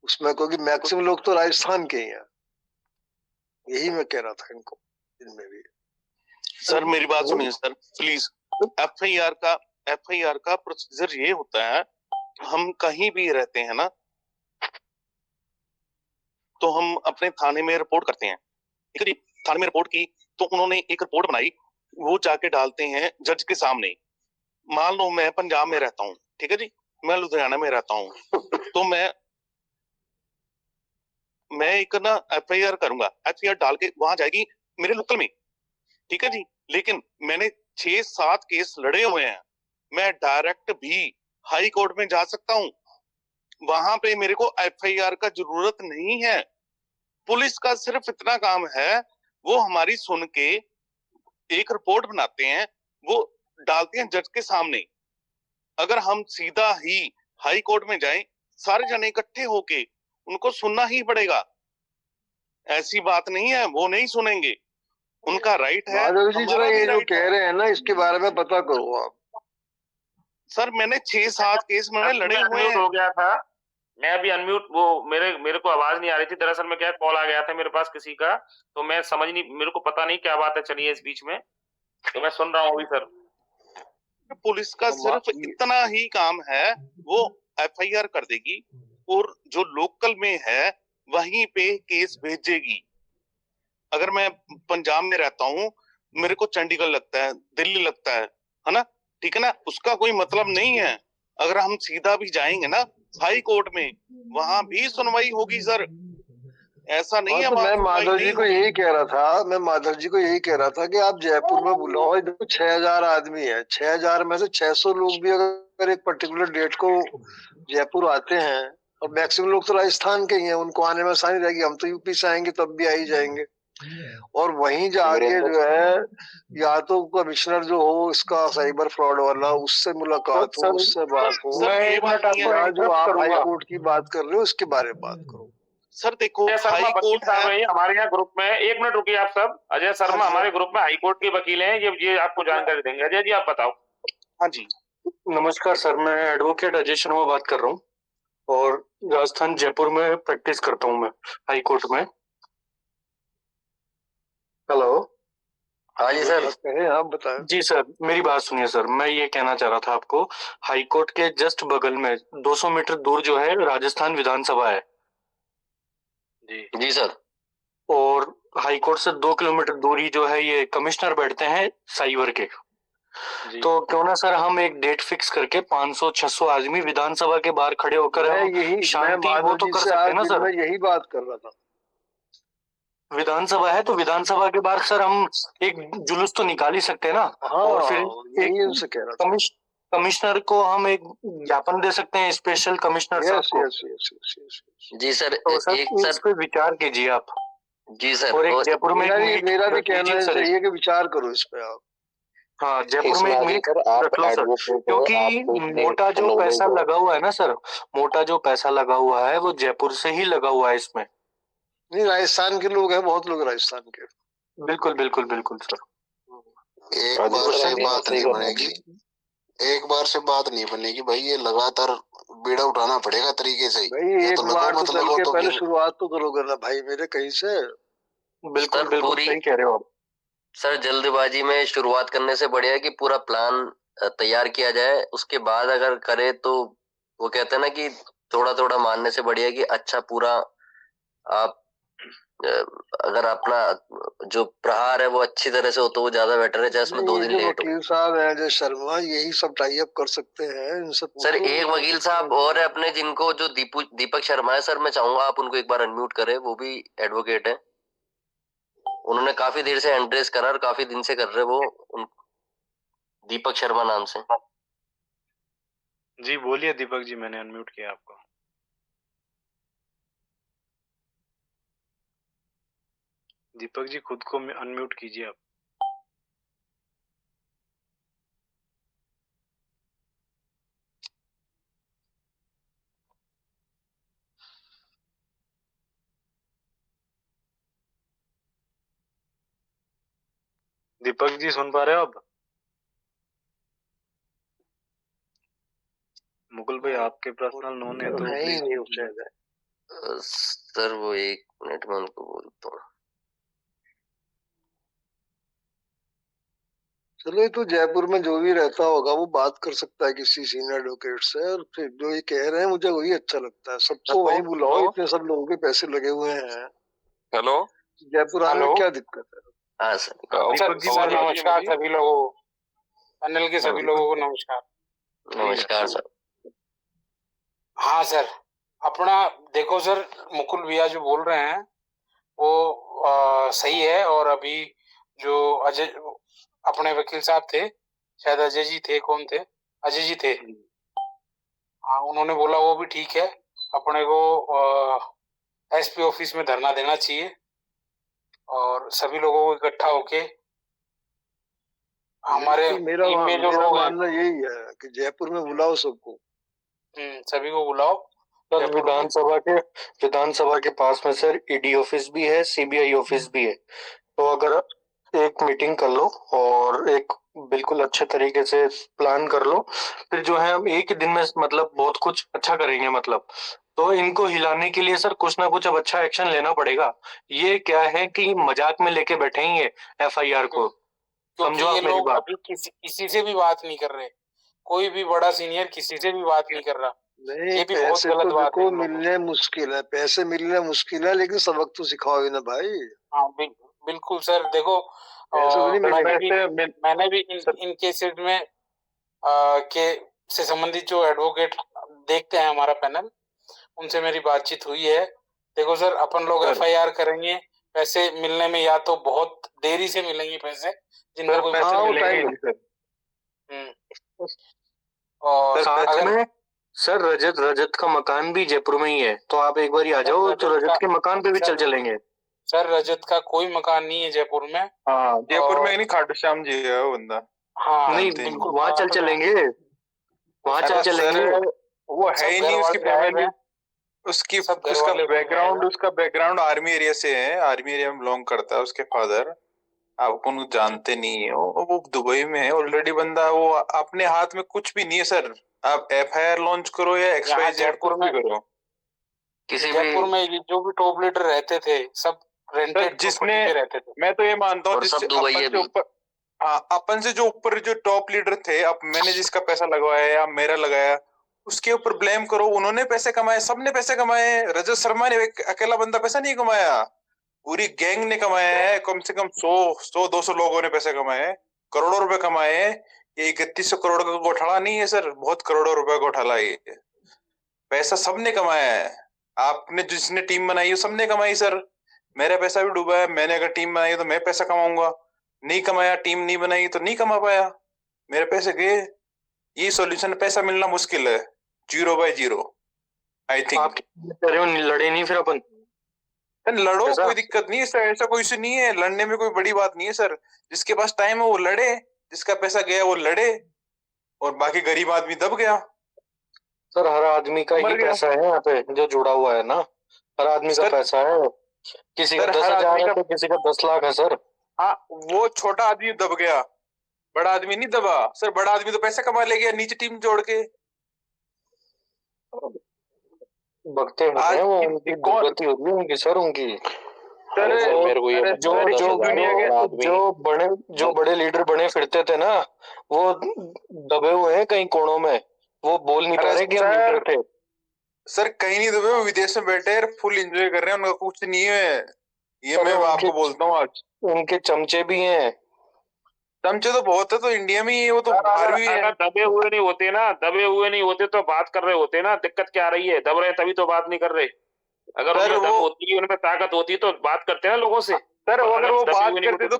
Speaker 14: उसमें, क्योंकि मैक्सिमम लोग तो राजस्थान के ही हैं। यही मैं कह रहा था इनको, इनमें भी।
Speaker 7: सर मेरी बात सुनिए सर प्लीज। FIR का प्रोसीजर ये होता है, हम कहीं भी रहते हैं ना, तो हम अपने थाने में रिपोर्ट करते हैं, ठीक है जी। थाने में रिपोर्ट की तो उन्होंने एक रिपोर्ट बनाई, वो जाके डालते हैं जज के सामने। मान लो मैं पंजाब में रहता हूँ, ठीक है जी, मैं लुधियाना में रहता हूँ, तो मैं एक ना FIR करूंगा, FIR डाल के वहां जाएगी मेरे लोकल में, ठीक है जी। लेकिन मैंने 6-7 केस लड़े हुए हैं, मैं डायरेक्ट भी हाई कोर्ट में जा सकता हूँ, वहां पे मेरे को FIR का जरूरत नहीं है। पुलिस का सिर्फ इतना काम है, वो हमारी सुन के एक रिपोर्ट बनाते हैं, वो डालते हैं जज के सामने। अगर हम सीधा ही हाई कोर्ट में जाएं, सारे जने इकट्ठे होके उनको सुनना ही पड़ेगा। ऐसी बात नहीं है, वो नहीं सुनेंगे, उनका राइट है।
Speaker 14: माधव जी जरा ये जो कह रहे हैं ना, इसके बारे में पता करो आप।
Speaker 7: सर मैंने 6-7 केस मैंने लड़े हुए हैं।
Speaker 1: हो गया था, मैं अभी अनम्यूट, वो मेरे को आवाज नहीं आ रही थी। दरअसल में क्या, कॉल आ गया था मेरे पास किसी का, तो मैं समझ नहीं, मेरे को पता नहीं क्या बात है चली है इस बीच में, तो मैं सुन रहा हूँ अभी सर।
Speaker 7: पुलिस का सिर्फ इतना ही काम है, वो FIR कर देगी और जो लोकल में है वहीं पे केस भेजेगी। अगर मैं पंजाब में रहता हूँ, मेरे को चंडीगढ़ लगता है, दिल्ली लगता है ना, ठीक है ना, उसका कोई मतलब नहीं है। अगर हम सीधा भी जाएंगे ना हाई कोर्ट में, वहां भी सुनवाई होगी सर, ऐसा नहीं है।
Speaker 14: मैं माधव जी को यही कह रहा था कि आप जयपुर में बुलाओ, इधर 6000 आदमी है, 6000 में से 600 लोग भी अगर एक पर्टिकुलर डेट को जयपुर आते हैं, और मैक्सिमम लोग तो राजस्थान के ही हैं, उनको आने में आसानी रहेगी। हम तो यूपी से आएंगे तब भी आ ही जाएंगे, और वहीं जाके जो है या तो कमिश्नर जो हो इसका साइबर फ्रॉड वाला, उससे मुलाकात हो, उससे बात हो, या जो आप हाई कोर्ट की बात कर रहे हो उसके बारे में बात करो।
Speaker 7: सर देखो हाई कोर्ट
Speaker 1: है हमारे यहाँ ग्रुप में, एक मिनट रुकिए आप सब। अजय शर्मा हमारे ग्रुप में हाई कोर्ट के वकील हैं, ये आपको जानकारी देंगे। अजय जी आप बताओ।
Speaker 7: हाँ जी
Speaker 15: नमस्कार सर, मैं एडवोकेट अजय शर्मा बात कर रहा हूँ, और राजस्थान जयपुर में प्रैक्टिस करता हूँ मैं हाई कोर्ट में। हेलो।
Speaker 14: हाँ जी सर। कहे आप बताएं।
Speaker 15: जी सर, मेरी बात सुनिए सर, मैं ये कहना चाह रहा था आपको, हाई कोर्ट के जस्ट बगल में 200 मीटर दूर जो है राजस्थान विधानसभा है।
Speaker 14: जी सर।
Speaker 15: और हाई कोर्ट से 2 किलोमीटर दूर ही जो है ये कमिश्नर बैठते हैं साइबर के। तो क्यों ना सर हम एक डेट फिक्स करके 500-600 आदमी विधानसभा के बाहर खड़े होकर हम शांति वो तो कर सकते हैं ना सर।
Speaker 14: मैं यही बात कर रहा था।
Speaker 15: विधानसभा है तो विधानसभा के बाहर सर हम एक जुलूस तो निकाल ही सकते हैं ना।
Speaker 14: हाँ,
Speaker 15: और फिर
Speaker 14: यही उनसे कह रहा था।
Speaker 15: कमिश्नर को हम एक ज्ञापन दे सकते हैं, स्पेशल कमिश्नर साहब को।
Speaker 14: जी सर।
Speaker 15: तो सर इस पे विचार कीजिए आप।
Speaker 14: जी सर।
Speaker 15: और एक जयपुर में
Speaker 14: मेरा भी कहना चाहिए कि विचार करो इस पे आप।
Speaker 15: हाँ, जयपुर में एक मीट रख लो सर, क्योंकि मोटा जो पैसा लगा हुआ है ना सर, मोटा जो पैसा लगा हुआ है वो जयपुर से ही लगा हुआ है इसमें।
Speaker 14: नहीं, राजस्थान के लोग हैं, बहुत लोग राजस्थान के।
Speaker 15: बिल्कुल बिल्कुल बिल्कुल सर।
Speaker 16: एक बार से बात नहीं बनेगी, एक बार से बात नहीं बनेगी भाई, ये लगातार बीड़ा उठाना पड़ेगा तरीके से।
Speaker 14: भाई एक बार तो चल के पहले शुरुआत तो करोगे ना भाई मेरे कहीं से।
Speaker 15: बिल्कुल बिल्कुल सही कह रहे हो आप
Speaker 17: सर। जल्दबाजी में शुरुआत करने से बढ़िया है कि पूरा प्लान तैयार किया जाए, उसके बाद अगर करे तो वो कहते हैं ना कि थोड़ा थोड़ा मानने से बढ़िया है कि अच्छा पूरा आप अगर अपना जो प्रहार है वो अच्छी तरह से हो तो वो ज्यादा बेटर है, चाहे उसमें 2 दिन लेट हो।
Speaker 14: वकील साहब है जय शर्मा, यही सब टाई अप कर सकते हैं इनसे।
Speaker 17: सर एक वकील साहब और है अपने, जिनको जो दीपक शर्मा है सर, मैं चाहूंगा आप उनको एक बार अनम्यूट करें, वो भी एडवोकेट है। उन्होंने काफी देर से एंड्रेस करा और काफी दिन से कर रहे वो दीपक शर्मा नाम से।
Speaker 18: जी बोलिए दीपक जी, मैंने अनम्यूट किया आपको। दीपक जी खुद को अनम्यूट कीजिए आप। दीपक जी सुन पा रहे हो आप? मुकुल भाई आपके पर्सनल नोन है तो
Speaker 17: सर वो 1 मिनट में उनको बोलता हूँ।
Speaker 14: चलो ये तो जयपुर में जो भी रहता होगा वो बात कर सकता है किसी सीनियर एडवोकेट से, और फिर जो ये कह रहे हैं मुझे वही अच्छा लगता है। सबको वही बुलाओ, इतने सब लोगों के पैसे लगे हुए हैं।
Speaker 19: हेलो,
Speaker 14: जयपुर आने में क्या दिक्कत है?
Speaker 17: हाँ सर।
Speaker 19: सर नमस्कार सभी लोगों को, पैनल के सभी लोगों को नमस्कार।
Speaker 17: नमस्कार सर।
Speaker 19: हाँ सर, अपना देखो सर, मुकुल भैया जो बोल रहे हैं वो सही है। और अभी जो अजय अपने वकील साहब थे, शायद अजय जी थे, कौन थे, अजय जी थे, हाँ उन्होंने बोला वो भी ठीक है। अपने को एसपी ऑफिस में धरना देना चाहिए और सभी लोगों को इकट्ठा होके हमारे
Speaker 14: मेरा मानना यही है कि जयपुर में बुलाओ सबको,
Speaker 19: सभी को बुलाओ।
Speaker 15: सर विधानसभा के पास में सर ईडी ऑफिस भी है, सीबीआई ऑफिस भी है। तो अगर एक मीटिंग कर लो और एक बिल्कुल अच्छे तरीके से प्लान कर लो, फिर जो है हम एक ही दिन में मतलब बहुत कुछ अच्छा करेंगे। मतलब तो इनको हिलाने के लिए सर कुछ ना कुछ अब अच्छा एक्शन लेना पड़ेगा। ये क्या है कि मजाक में लेके बैठे ही है एफआईआर को, समझो आप मेरी बात।
Speaker 19: अभी किसी से भी बात नहीं कर रहे, कोई भी बड़ा सीनियर किसी से भी बात नहीं कर रहा।
Speaker 14: नहीं, पैसे तो देखो मिलने मुश्किल है, पैसे मिलने मुश्किल है, लेकिन सबक तो सिखाओ ही ना भाई।
Speaker 19: हाँ बिल्कुल सर। देखो मैंने भी इन केसेस में के से संबंधित जो एडवोकेट देखते हैं हमारा पैनल, उनसे मेरी बातचीत हुई है। देखो सर, अपन लोग एफआईआर करेंगे, पैसे मिलने में या तो बहुत देरी से मिलेंगे पैसे, जिनका कोई पैसे मिलेंगे।
Speaker 15: और साथ में सर रजत का मकान भी जयपुर में ही है, तो आप एक बार आ जाओ तो रजत के मकान पे भी चलेंगे।
Speaker 19: सर रजत का कोई मकान नहीं है जयपुर में।
Speaker 7: हाँ जयपुर में नहीं, खाटू श्याम जी है वो बंदा।
Speaker 19: हाँ
Speaker 15: नहीं बिल्कुल, वहाँ चलेंगे, वहाँ चलेंगे।
Speaker 7: वो है ही नहीं, उसकी फैमिली, उसका बैकग्राउंड आर्मी एरिया से है, आर्मी एरिया में बिलोंग करता है उसके फादर। आप उनको जानते नहीं है, वो दुबई में है ऑलरेडी बंदा। वो अपने हाथ में कुछ भी नहीं है सर। आप एफआईआर लॉन्च करो या XYZ कुछ भी करो।
Speaker 17: किसी
Speaker 19: जयपुर
Speaker 17: भी
Speaker 19: में ये जो भी टॉप लीडर रहते थे सब रेंटेड
Speaker 20: जिसने
Speaker 19: पे रहते थे।
Speaker 20: मैं तो ये मानता हूँ
Speaker 17: और सब
Speaker 20: जिससे
Speaker 17: दुबई
Speaker 20: अपन
Speaker 17: है
Speaker 20: से
Speaker 17: भी।
Speaker 20: ऊपर, हाँ अपन से जो ऊपर जो टॉप लीडर थे, अब मैंने जिसका पैसा लगवाया या मेरा लगाया उसके ऊपर ब्लेम करो। उन्होंने पैसे कमाए, सबने पैसे कमाए। रजत शर्मा ने एक अकेला बंदा पैसा नहीं कमाया, पूरी गैंग ने कमाया है। कम से कम 100-200 लोगों ने पैसे कमाए हैं, करोड़ों रुपए कमाए हैं। ये 3100 करोड़ का घोटाला नहीं है सर, बहुत करोड़ों रुपए घोटाला है ये। पैसा सबने कमाया है। आपने जिसने टीम बनाई है सबने कमाई सर। मेरा पैसा भी डूबा है। मैंने अगर टीम बनाई तो मैं पैसा कमाऊंगा, नहीं कमाया, टीम नहीं बनाई तो नहीं कमा पाया, मेरे पैसे गए। ये सॉल्यूशन, पैसा मिलना मुश्किल है, 0/0 आई थिंक।
Speaker 15: लड़े नहीं फिर अपन
Speaker 20: लड़ो, कोई दिक्कत नहीं है सर, ऐसा कोई इशू नहीं है, लड़ने में कोई बड़ी बात नहीं है सर। जिसके पास टाइम है वो लड़े, जिसका पैसा गया वो लड़े, और बाकी गरीब आदमी दब गया।
Speaker 15: सर हर आदमी का ही पैसा है यहाँ पे जो जुड़ा हुआ है ना, हर आदमी का पैसा है। किसी का 10,000 है तो किसी का 10 लाख है सर।
Speaker 20: हाँ, वो छोटा आदमी दब गया, बड़ा आदमी नहीं दबा सर। बड़ा आदमी तो पैसा कमा ले गया नीचे टीम जोड़ के।
Speaker 15: बकते हैं वो, उनकी गलती होगी उनकी सर, उनकी
Speaker 20: सर।
Speaker 15: मेरे को ये जो बड़े लीडर बने फिरते थे ना, वो दबे हुए हैं कहीं कोनों में, वो बोल नहीं पा रहे कि हम लीडर थे।
Speaker 20: सर कहीं नहीं दबे, वो विदेश में बैठे हैं, फुल एंजॉय कर रहे हैं, उनका कुछ नहीं है। ये मैं आपको बोलता हूँ आज।
Speaker 15: उनके चमचे भी हैं,
Speaker 20: चमचे तो बहुत है, तो इंडिया में ही, वो तो बाहर भी है।
Speaker 1: दबे हुए नहीं होते ना, दबे हुए नहीं होते तो बात कर रहे होते ना। दिक्कत क्या आ रही है, दब रहे तभी तो बात नहीं कर रहे। अगर उनमें दम होती, उनमें ताकत होती तो बात करते ना लोगों से।
Speaker 20: सर अगर वो बात करते तो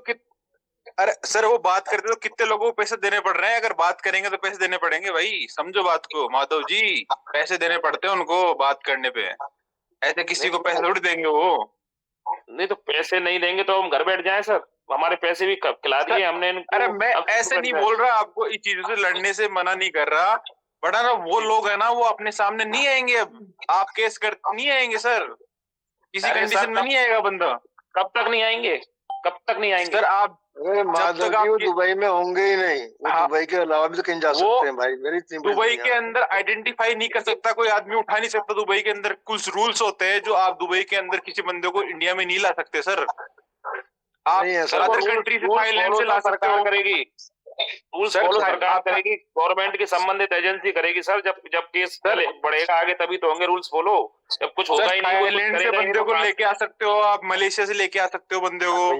Speaker 20: अरे सर वो बात करते तो कितने लोगों को पैसे देने पड़ रहे हैं। अगर बात करेंगे तो पैसे देने पड़ेंगे भाई, समझो बात को माधव जी, पैसे देने पड़ते हैं उनको बात करने पे। ऐसे किसी को पैसे थोड़ी देंगे वो।
Speaker 1: नहीं तो पैसे नहीं देंगे तो हम घर बैठ जाएं सर, हमारे पैसे भी खिला दिए हमने।
Speaker 20: अरे मैं ऐसे नहीं बोल रहा, आपको इस चीजों से लड़ने से मना नहीं कर रहा, बड़ा ना वो लोग है ना, वो अपने सामने नहीं आएंगे। अब आप केस कर नहीं आएंगे सर, किसी कंडीशन में नहीं आएगा बंदा।
Speaker 1: कब तक नहीं आएंगे, कब तक नहीं आएंगे
Speaker 20: सर? आप
Speaker 14: माधव जी वो दुबई में होंगे ही नहीं, वो दुबई के अलावा भी तो कहीं जा सकते हैं भाई। मेरी
Speaker 20: दुबई के अंदर आइडेंटिफाई नहीं कर सकता कोई आदमी, उठा नहीं सकता। दुबई के अंदर कुछ रूल्स होते हैं जो आप दुबई के अंदर किसी बंदे को इंडिया में नहीं ला सकते सर। आप अदर कंट्री से, थाईलैंड से ला सकते हो।
Speaker 1: करेगी रूल्स फॉलो सरकार करेगी, गवर्नमेंट की संबंधित एजेंसी करेगी सर। जब केस बढ़ेगा आगे तभी तो होंगे रूल्स फॉलो। जब कुछ होगा ही नहीं,
Speaker 20: थाईलैंड से बंदे को लेके आ सकते हो आप, मलेशिया से लेके आ सकते हो बंदे को,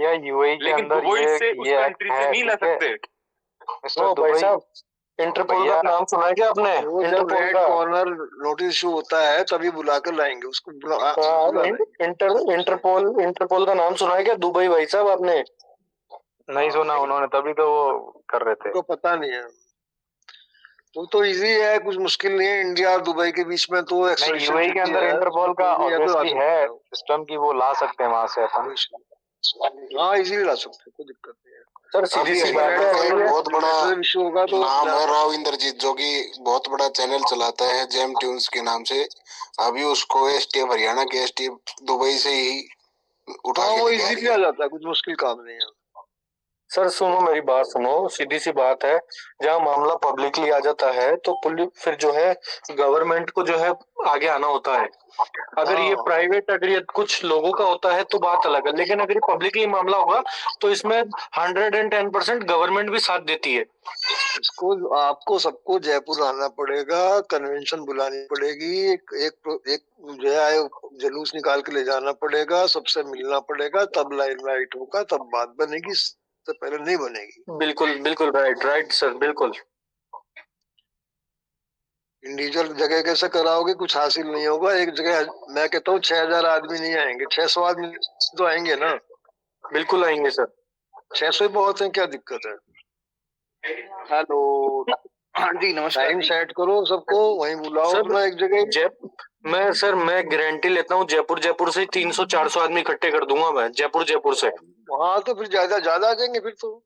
Speaker 20: लेकिन दुबई से उस कंट्री से नहीं ला सकते।
Speaker 15: भाई साहब इंटरपोल का नाम सुना है क्या आपने?
Speaker 14: वो जब रेड कॉर्नर नोटिस इशू होता है तभी बुलाकर लाएंगे उसको।
Speaker 15: इंटरपोल का नाम सुना है क्या दुबई भाई साहब आपने?
Speaker 18: नहीं सुना उन्होंने, तभी तो वो कर रहे थे।
Speaker 14: तो पता नहीं है, वो तो इजी है, कुछ मुश्किल नहीं है। इंडिया और दुबई के बीच में तो
Speaker 18: यूएई के अंदर इंटरपोल का ऑब्वियसली है सिस्टम की, वो ला सकते हैं वहां से अपन।
Speaker 14: हाँ इजीली ला सकते हैं, कोई दिक्कत नहीं है
Speaker 15: सर। सीधी बात है,
Speaker 16: बहुत बड़ा
Speaker 14: इशू होगा तो
Speaker 16: नाम है राव इंद्रजीत, जो कि बहुत बड़ा चैनल चलाता है जेम ट्यून्स के नाम से। अभी उसको एसटीएफ हरियाणा के एसटीएफ दुबई से ही उठा के
Speaker 14: वो इजीली आ जाता है, कुछ मुश्किल काम नहीं है
Speaker 15: सर। सुनो मेरी बात सुनो, सीधी सी बात है, जहाँ मामला पब्लिकली आ जाता है तो फिर जो है गवर्नमेंट को जो है आगे आना होता है। अगर ये प्राइवेट, अगर ये कुछ लोगों का होता है तो बात अलग है, लेकिन अगर ये पब्लिकली मामला होगा तो इसमें 110% गवर्नमेंट भी साथ देती है।
Speaker 14: इसको आपको सबको जयपुर आना पड़ेगा, कन्वेंशन बुलानी पड़ेगी, एक जो है जुलूस निकाल के ले जाना पड़ेगा, सबसे मिलना पड़ेगा, तब लाइट होगा, तब बात बनेगी, तो पहले नहीं बनेगी।
Speaker 15: बिल्कुल बिल्कुल राइट सर, बिल्कुल।
Speaker 14: इंडिविजुअल जगह कैसे कराओगे, कुछ हासिल नहीं होगा। एक जगह मैं कहता हूँ 6,000 आदमी नहीं आएंगे, 600 आदमी तो आएंगे ना।
Speaker 15: बिल्कुल आएंगे सर,
Speaker 14: 600 ही बहुत है, क्या दिक्कत है। हेलो,
Speaker 21: हाँ जी नमस्कार।
Speaker 14: टाइम सेट करो, सबको वहीं बुलाओ अपना एक जगह।
Speaker 15: मैं गारंटी लेता हूँ जयपुर से 300-400 आदमी इकट्ठे कर दूंगा मैं, जयपुर से।
Speaker 14: वहाँ तो फिर ज्यादा आ जाएंगे, फिर तो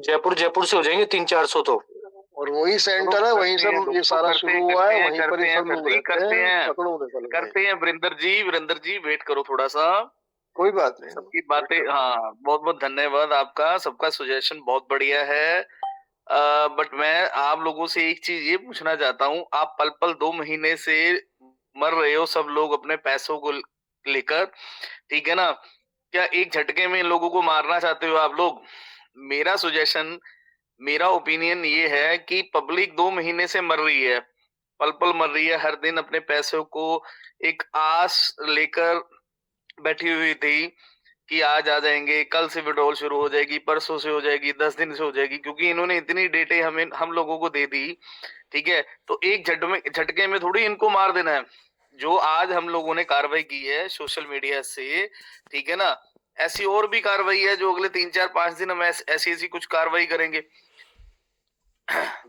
Speaker 15: जयपुर से हो जाएंगे 300-400 तो।
Speaker 14: और वही सेंटर है, वहीं से ये सारा शुरू हुआ है, वहीं पर ही सब लोग
Speaker 21: करते हैं। वीरेंद्र जी वेट करो थोड़ा सा,
Speaker 14: कोई बात नहीं,
Speaker 21: सबकी बातें। हाँ बहुत बहुत धन्यवाद आपका, सबका सजेशन बहुत बढ़िया है। बट मैं आप लोगों से एक चीज ये पूछना चाहता हूँ, आप पल 2 महीने से मर रहे हो सब लोग अपने पैसों को लेकर, ठीक है ना? क्या एक झटके में इन लोगों को मारना चाहते हो आप लोग? मेरा सजेशन, मेरा ओपिनियन ये है कि पब्लिक 2 महीने से मर रही है, पल पल मर रही है, हर दिन अपने पैसों को एक आस लेकर बैठी हुई थी कि आज आ जाएंगे, कल से विड्रॉल शुरू हो जाएगी, परसों से हो जाएगी, 10 दिन से हो जाएगी, क्योंकि इन्होंने इतनी डेटे हम लोगों को दे दी, ठीक है? तो एक झटके में थोड़ी इनको मार देना है। जो आज हम लोगों ने कार्रवाई की है सोशल मीडिया से, ठीक है ना, ऐसी और भी कार्रवाई है जो अगले 3, 4, 5 दिन हम ऐसी कुछ कार्रवाई करेंगे।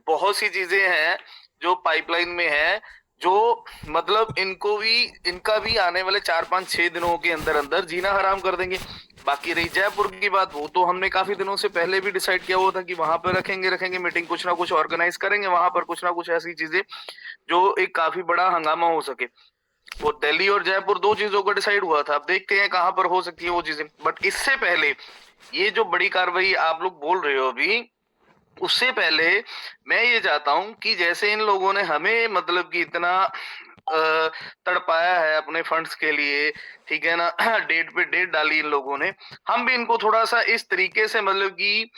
Speaker 21: बहुत सी चीजें हैं जो पाइपलाइन में है, जो मतलब इनका भी आने वाले 4, 5, 6 दिनों के अंदर अंदर जीना हराम कर देंगे। बाकी रही जयपुर की बात, वो तो हमने काफी दिनों से पहले भी डिसाइड किया हुआ था कि वहां पर रखेंगे मीटिंग, कुछ ना कुछ ऑर्गेनाइज करेंगे वहां पर, कुछ ना कुछ ऐसी चीजें जो एक काफी बड़ा हंगामा हो सके। वो दिल्ली और जयपुर 2 चीजों का डिसाइड हुआ था, अब देखते हैं कहां पर हो सकती है वो चीजें। बट इससे पहले ये जो बड़ी कार्रवाई आप लोग बोल रहे हो अभी, उससे पहले मैं ये चाहता हूं कि जैसे इन लोगों ने हमें मतलब कि इतना तड़पाया है अपने फंड्स के लिए, ठीक है ना, डेट पे डेट डाली इन लोगों ने, हम भी इनको थोड़ा सा इस तरीके से मतलब कि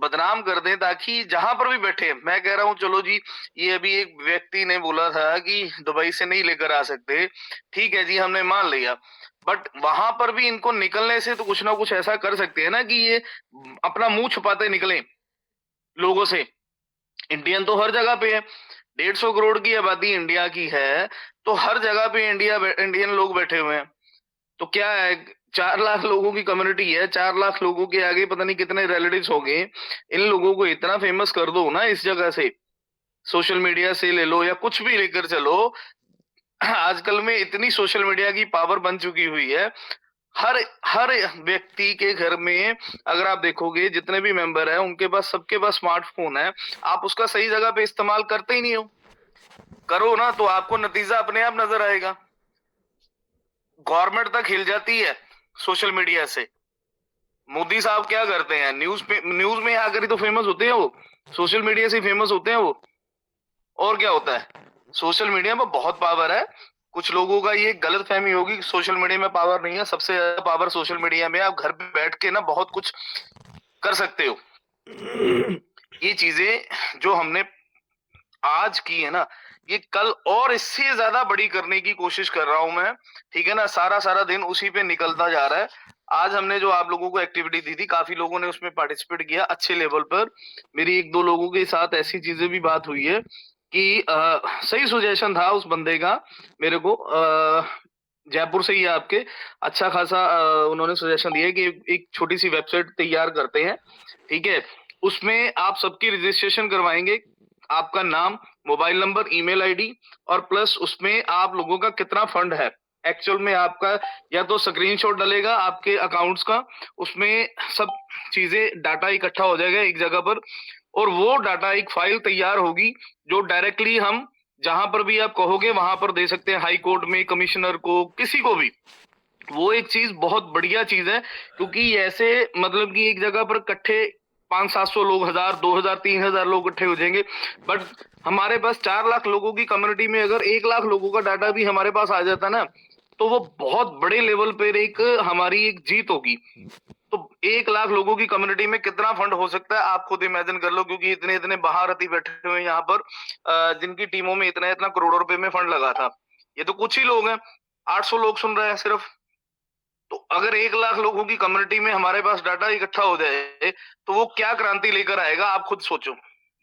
Speaker 21: बदनाम कर दें, ताकि जहां पर भी बैठे, मैं कह रहा हूं चलो जी, ये अभी एक व्यक्ति ने बोला था कि दुबई से नहीं लेकर आ सकते, ठीक है जी, हमने मान लिया, बट वहां पर भी इनको निकलने से तो कुछ ना कुछ ऐसा कर सकते हैं ना कि ये अपना मुंह छुपाते निकले लोगों से। इंडियन तो हर जगह पे है, 150 करोड़ की आबादी इंडिया की है, तो हर जगह पे इंडियन लोग बैठे हुए हैं। तो क्या है, 4 लाख लोगों की कम्युनिटी है, 4 लाख लोगों के आगे पता नहीं कितने रिलेटिव्स हो गए, इन लोगों को इतना फेमस कर दो ना इस जगह से, सोशल मीडिया से ले लो या कुछ भी लेकर चलो, आजकल में इतनी सोशल मीडिया की पावर बन चुकी हुई है, हर व्यक्ति के घर में अगर आप देखोगे जितने भी मेंबर हैं उनके पास, सबके पास स्मार्टफोन है, आप उसका सही जगह पे इस्तेमाल करते ही नहीं हो। करो ना तो आपको नतीजा अपने आप नजर आएगा। गवर्नमेंट तक हिल जाती है सोशल मीडिया से। मोदी साहब क्या करते हैं, न्यूज में आकर ही तो फेमस होते हैं वो, सोशल मीडिया से फेमस होते हैं वो। और क्या होता है, सोशल मीडिया में बहुत पावर है। कुछ लोगों का ये गलत फहमी होगी कि सोशल मीडिया में पावर नहीं है, सबसे ज्यादा पावर सोशल मीडिया में। आप घर पे बैठ के ना बहुत कुछ कर सकते हो। ये चीजें जो हमने आज की है ना, ये कल और इससे ज्यादा बड़ी करने की कोशिश कर रहा हूं मैं, ठीक है ना। सारा दिन उसी पे निकलता जा रहा है। आज हमने जो आप लोगों को एक्टिविटी दी थी, काफी लोगों ने उसमें पार्टिसिपेट किया अच्छे लेवल पर। मेरी 1-2 लोगों के साथ ऐसी चीजें भी बात हुई है कि सही सुजेशन था उस बंदे का मेरे को, जयपुर से ही आपके, अच्छा खासा उन्होंने सजेशन दिया कि एक छोटी सी वेबसाइट तैयार करते हैं, ठीक है। उसमें आप सबकी रजिस्ट्रेशन करवाएंगे, आपका नाम, मोबाइल नंबर, ईमेल आईडी, और प्लस उसमें आप लोगों का कितना फंड है एक्चुअल में, आपका या तो स्क्रीनशॉट डलेगा आपके अकाउंट्स का, उसमें सब चीजें डाटा इकट्ठा हो जाएगा एक जगह पर, और वो डाटा एक फाइल तैयार होगी जो डायरेक्टली हम जहां पर भी आप कहोगे वहां पर दे सकते हैं, हाई कोर्ट में, कमिश्नर को, किसी को भी। वो एक चीज बहुत बढ़िया चीज है, क्योंकि ऐसे मतलब कि एक जगह पर इकट्ठे 500-700 लोग, 1000, 2000, 3000 लोग इकट्ठे हो जाएंगे। बट हमारे पास 4 लाख लोगों की कम्युनिटी में अगर 1 लाख लोगों का डाटा भी हमारे पास आ जाता ना, तो वो बहुत बड़े लेवल पर एक हमारी एक जीत होगी। तो 1 लाख लोगों की कम्युनिटी में कितना फंड हो सकता है आप खुद इमेजिन कर लो, क्योंकि इतने महारथी बैठे हुए यहाँ पर, जिनकी टीमों में इतना करोड़ों रुपए में फंड लगा था। ये तो कुछ ही लोग हैं, 800 लोग सुन रहे हैं सिर्फ। तो अगर 1 लाख लोगों की कम्युनिटी में हमारे पास डाटा इकट्ठा हो जाए तो वो क्या क्रांति लेकर आएगा, आप खुद सोचो।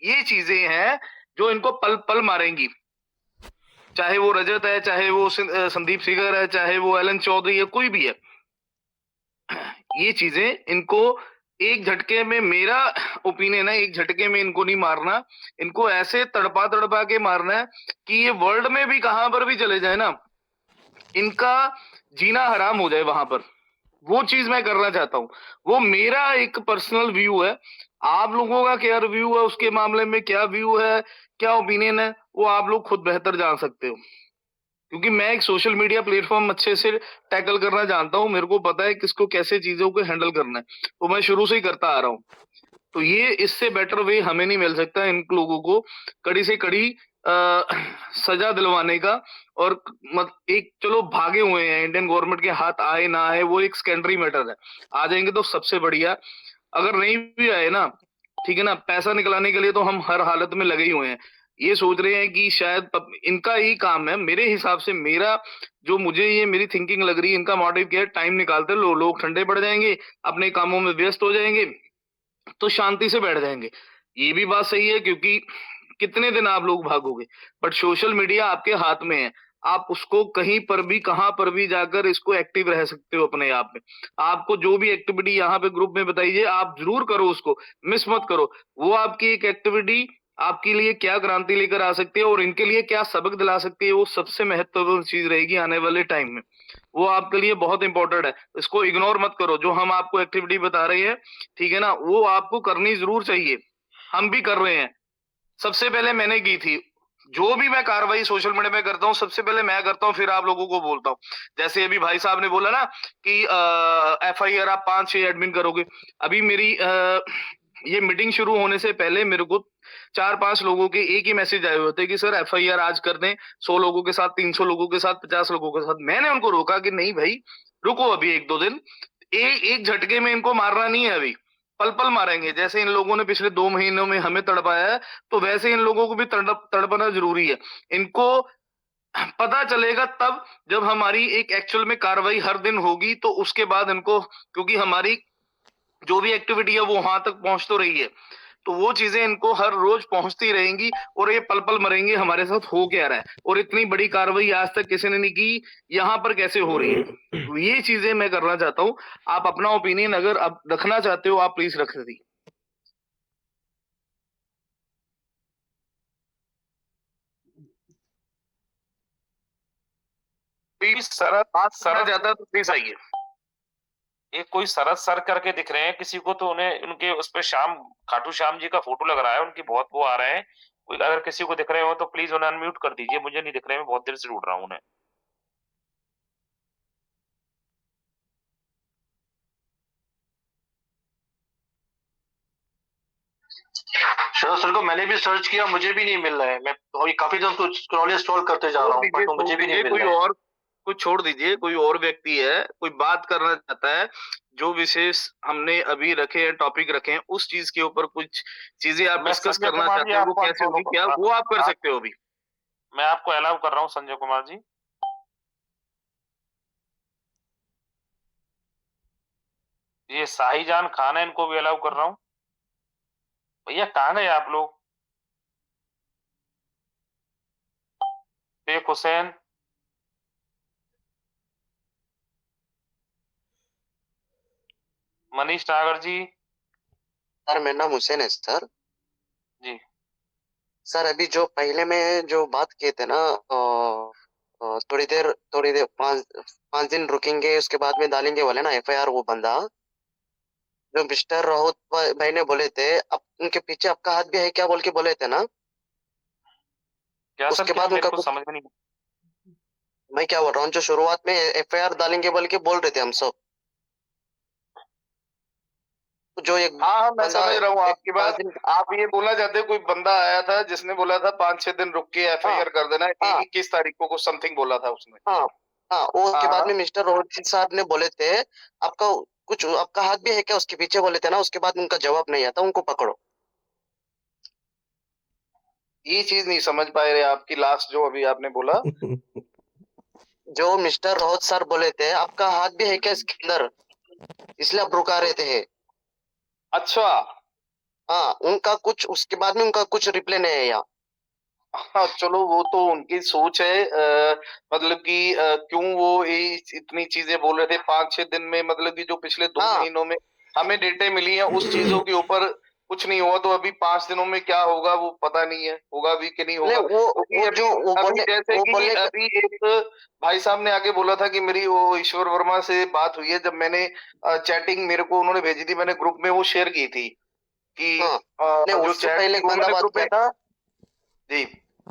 Speaker 21: ये चीजें हैं जो इनको पल पल मारेंगी, चाहे वो रजत है, चाहे वो संदीप सिगर है, चाहे वो एलन चौधरी है, कोई भी है। ये चीजें इनको एक झटके में, मेरा ओपिनियन है, एक झटके में इनको नहीं मारना, इनको ऐसे तड़पा के मारना है कि ये वर्ल्ड में भी कहां पर भी चले जाए ना, इनका जीना हराम हो जाए वहां पर। वो चीज मैं करना चाहता हूं, वो मेरा एक पर्सनल व्यू है। आप लोगों का क्या रिव्यू है उसके मामले में, क्या व्यू है, क्या ओपिनियन है, वो आप लोग खुद बेहतर जान सकते हो। क्योंकि मैं एक सोशल मीडिया प्लेटफॉर्म अच्छे से टैकल करना जानता हूं, मेरे को पता है किसको कैसे चीजों को हैंडल करना है, तो मैं शुरू से ही करता आ रहा हूं। तो ये इससे बेटर वे हमें नहीं मिल सकता इन लोगों को कड़ी से कड़ी सजा दिलवाने का, और एक चलो भागे हुए हैं, इंडियन गवर्नमेंट के हाथ आए ना आए वो एक सेकेंडरी मैटर है, आ जाएंगे तो सबसे बढ़िया, अगर नहीं भी आए ना ठीक है ना, पैसा निकलाने के लिए तो हम हर हालत में लगे ही हुए हैं। ये सोच रहे हैं कि शायद इनका यही काम है, मेरे हिसाब से, मेरा जो मुझे ये मेरी थिंकिंग लग रही है, इनका मोटिव क्या है, टाइम निकालते लोग ठंडे पड़ जाएंगे, अपने कामों में व्यस्त हो जाएंगे तो शांति से बैठ जाएंगे। ये भी बात सही है क्योंकि कितने दिन आप लोग भागोगे, बट सोशल मीडिया आपके हाथ में है, आप उसको कहीं पर भी कहां पर भी जाकर इसको एक्टिव रह सकते हो अपने आप में। आपको जो भी एक्टिविटी यहाँ पे ग्रुप में बताइए आप जरूर करो, उसको मिस मत करो। वो आपकी एक एक्टिविटी आपके लिए क्या क्रांति लेकर आ सकती है और इनके लिए क्या सबक दिला सकती है, वो सबसे महत्वपूर्ण चीज रहेगी आने वाले टाइम में, वो आपके लिए बहुत इंपॉर्टेंट है। इसको इग्नोर मत करो, जो हम आपको एक्टिविटी बता रहे हैं ठीक है ना, वो आपको करनी जरूर चाहिए, हम भी कर रहे हैं। सबसे पहले मैंने की थी, जो भी मैं कार्रवाई सोशल मीडिया में करता हूँ सबसे पहले मैं करता हूँ, फिर आप लोगों को बोलता हूँ। जैसे अभी भाई साहब ने बोला ना कि FIR आप 5-6 एडमिन करोगे, अभी मेरी ये मीटिंग शुरू होने से पहले मेरे को 4-5 लोगों के एक ही मैसेज आए हुए थे कि सर FIR आज कर दें, 100 लोगों के साथ, 300 लोगों के साथ, 50 लोगों के साथ। मैंने उनको रोका कि नहीं भाई रुको, अभी 1-2 दिन, एक झटके में इनको मारना नहीं है, अभी पल पल मारेंगे। जैसे इन लोगों ने पिछले 2 महीनों में हमें तड़पाया है तो वैसे इन लोगों को भी तड़पना जरूरी है। इनको पता चलेगा तब जब हमारी एक एक्चुअल में कार्रवाई हर दिन होगी, तो उसके बाद इनको, क्योंकि हमारी जो भी एक्टिविटी है वो वहां तक पहुंच तो रही है, तो वो चीजें इनको हर रोज पहुंचती रहेंगी और ये पल पल मरेंगे हमारे साथ हो क्या रहा है, और इतनी बड़ी कार्रवाई आज तक किसी ने नहीं की, यहाँ पर कैसे हो रही है। तो ये चीजें मैं करना चाहता हूँ। आप अपना ओपिनियन अगर आप रखना चाहते हो आप प्लीज रख दी।
Speaker 1: सरद ज्यादा तो प्लीज आइए। एक कोई शरद सर करके दिख रहे हैं किसी को, तो उन्हें उनके उस पे खाटू श्याम जी का फोटो लग रहा है, उनकी बहुत वो आ रहे हैं। कोई अगर किसी को दिख रहे हो तो प्लीज उन्हें अनम्यूट कर दीजिए, मुझे नहीं दिख रहे, मैं बहुत देर से ढूंढ रहा हूँ उन्हें।
Speaker 15: शरद सर को मैंने भी सर्च किया, मुझे भी नहीं मिल रहा है। मैं काफी दिन तो स्क्रॉल करते जा रहा हूँ बट मुझे भी नहीं मिल रहा है।
Speaker 21: और कुछ छोड़ दीजिए, कोई और व्यक्ति है, कोई बात करना चाहता है, जो विशेष हमने अभी रखे हैं, टॉपिक रखे हैं, उस चीज के ऊपर कुछ चीजें आप डिस्कस करना चाहते हो, वो कैसे होगी क्या, वो आप कर सकते हो। अभी मैं आपको अलाउ कर रहा हूँ संजय कुमार जी। ये शाहीजान खान है, इनको भी अलाउ कर रहा हूँ। भैया कहाँ गए आप लोग? शेख हुसैन, मनीष नागर जी।
Speaker 6: सर मेरा नाम हुसैन है सर
Speaker 1: जी।
Speaker 6: सर अभी जो पहले में जो बात किए थे ना, थोड़ी देर 5 दिन रुकेंगे उसके बाद में डालेंगे वाले ना FIR, वो बंदा जो मिस्टर राउत भाई ने बोले थे, अब उनके पीछे आपका हाथ भी है क्या बोल के बोले थे ना,
Speaker 1: क्या
Speaker 6: उसके बाद उनका
Speaker 1: समझ में नहीं।
Speaker 6: मैं क्या बोल रहा हूँ, जो शुरुआत में FIR डालेंगे बोल के बोल रहे थे हम सब, जो एक
Speaker 21: हाँ मैं समझ रहा हूँ आपकी बात। आप ये बोलना चाहते हो कोई बंदा आया था जिसने बोला था 5-6 दिन रुक के FIR कर देना, 21 तारीख को कुछ समथिंग बोला था उसने।
Speaker 6: हाँ, वो उसके बाद में मिस्टर रोहित साहब ने बोले थे आपका हाथ भी है क्या उसके पीछे बोले थे ना, उसके बाद उनका जवाब नहीं आता, उनको पकड़ो।
Speaker 21: ये चीज नहीं समझ पाए रहे आपकी लास्ट जो अभी आपने बोला।
Speaker 6: जो मिस्टर रोहित सर बोले थे आपका हाथ भी है क्या इसके अंदर, इसलिए आप रुका रहे थे।
Speaker 21: अच्छा
Speaker 6: हाँ, उनका कुछ उसके बाद में उनका कुछ रिप्लाई नहीं है यहाँ।
Speaker 21: हाँ चलो वो तो उनकी सोच है, मतलब कि क्यों वो इतनी चीजें बोल रहे थे 5-6 दिन में, मतलब कि जो पिछले 2 महीनों में हमें डेटे मिली है उस चीजों के ऊपर कुछ नहीं हुआ, तो अभी 5 दिनों में क्या होगा वो पता नहीं है, होगा भी कि नहीं होगा। अभी एक भाई साहब ने आगे बोला था कि मेरी वो ईश्वर वर्मा से बात हुई है, जब मैंने चैटिंग मेरे को उन्होंने भेजी थी, मैंने ग्रुप में वो शेयर की थी कि जो
Speaker 6: पहले बंदा बात किया था
Speaker 21: जी।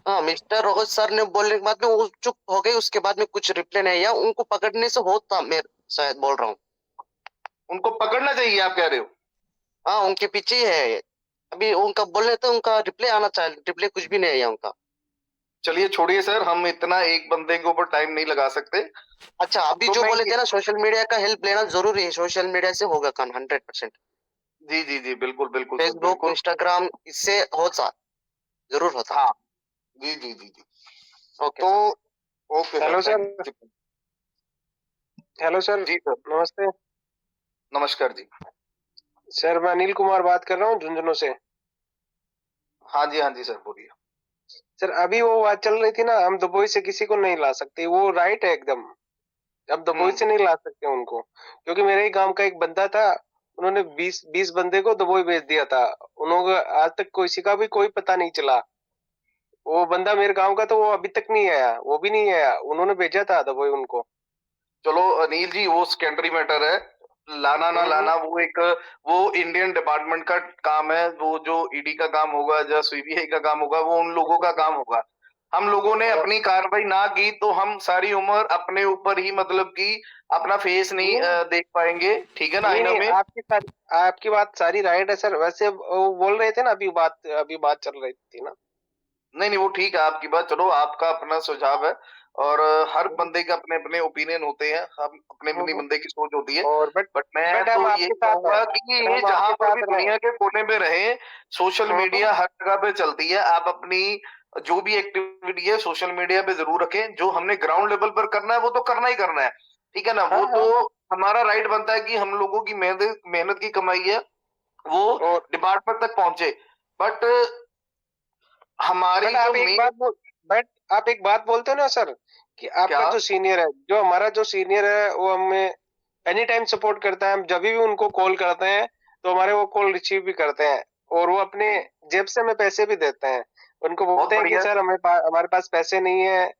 Speaker 6: हाँ, मिस्टर रोहित सर ने बोलने के बाद में वो चुप हो गए, उसके बाद में कुछ रिप्लाई नहीं, या उनको पकड़ने से होता, मैं शायद बोल रहा हूँ
Speaker 21: उनको पकड़ना चाहिए आप कह रहे हो।
Speaker 6: हाँ, उनके पीछे है अभी, उनका बोलने तो उनका रिप्लाई आना चाहिए, रिप्लाई कुछ भी नहीं है उनका।
Speaker 21: चलिए छोड़िए सर, हम इतना एक बंदे के ऊपर टाइम नहीं लगा सकते।
Speaker 6: अच्छा, अभी
Speaker 21: तो
Speaker 6: जो
Speaker 21: मैं
Speaker 6: बोले थे ना सोशल मीडिया का हेल्प लेना जरूरी है, सोशल मीडिया से होगा काम 100%।
Speaker 21: जी जी जी बिल्कुल बिल्कुल सर,
Speaker 6: फेसबुक,
Speaker 21: बिल्कुल।
Speaker 6: इंस्टाग्राम इससे होता, जरूर होता।
Speaker 21: हाँ जी जी जी जी।
Speaker 6: ओके
Speaker 21: तो
Speaker 6: sir.
Speaker 21: Okay
Speaker 15: hello
Speaker 21: sir,
Speaker 15: sir.
Speaker 21: thank you।
Speaker 15: Hello sir.
Speaker 21: जी सर,
Speaker 15: नमस्ते
Speaker 21: नमस्कार जी।
Speaker 15: सर, मैं अनिल कुमार बात कर रहा हूँ झुंझुनू से।
Speaker 21: हाँ जी सर, बोलिए।
Speaker 15: सर, अभी वो बात चल रही थी ना, हम दुबई से किसी को नहीं ला सकते, वो राइट है एकदम। अब दुबई से नहीं ला सकते उनको, क्योंकि मेरे ही गांव का एक बंदा था, उन्होंने 20 बंदे को दुबई भेज दिया था। उन्होंने आज तक किसी का भी कोई पता नहीं चला। वो बंदा मेरे गांव का, तो वो अभी तक नहीं आया, वो भी नहीं आया, उन्होंने भेजा था दुबई उनको।
Speaker 21: चलो अनिल जी, वो सेकेंडरी मैटर है, लाना ना लाना वो इंडियन डिपार्टमेंट का काम है। वो जो ईडी का काम होगा या सीबीआई का काम होगा, वो उन लोगों का काम होगा। हम लोगों ने अपनी कार्रवाई ना की तो हम सारी उम्र अपने ऊपर ही मतलब कि अपना फेस नहीं देख पाएंगे, ठीक है ना, आईना में।
Speaker 15: आपकी बात सारी राइट है सर। वैसे वो बोल रहे थे ना, अभी बात चल रही थी ना।
Speaker 21: नहीं वो ठीक है आपकी बात, चलो आपका अपना सुझाव है, और हर बंदे के अपने अपने ओपिनियन होते हैं, हम अपने अपनी बंदे की सोच होती है। बट मैं तो ये कहूंगा कि ये जहां पर भी दुनिया के कोने में रहे, सोशल मीडिया हर जगह पे चलती है। आप अपनी जो भी एक्टिविटी है सोशल मीडिया पे जरूर रखें। जो हमने ग्राउंड लेवल पर करना है वो तो करना ही करना है, ठीक है ना। वो तो हमारा राइट बनता है कि हम लोगों की मेहनत की कमाई है वो डिपार्टमेंट तक पहुंचे। बट हमारी
Speaker 15: बट आप एक बात बोलते हो ना सर, कि आपका जो सीनियर है, जो हमारा जो सीनियर है, वो हमें एनी टाइम सपोर्ट करता है। हम जब भी उनको कॉल करते हैं तो हमारे वो कॉल रिसीव भी करते हैं, और वो अपने जेब से हमें पैसे भी देते हैं। उनको बोलते हैं कि सर हमारे पास पैसे नहीं है,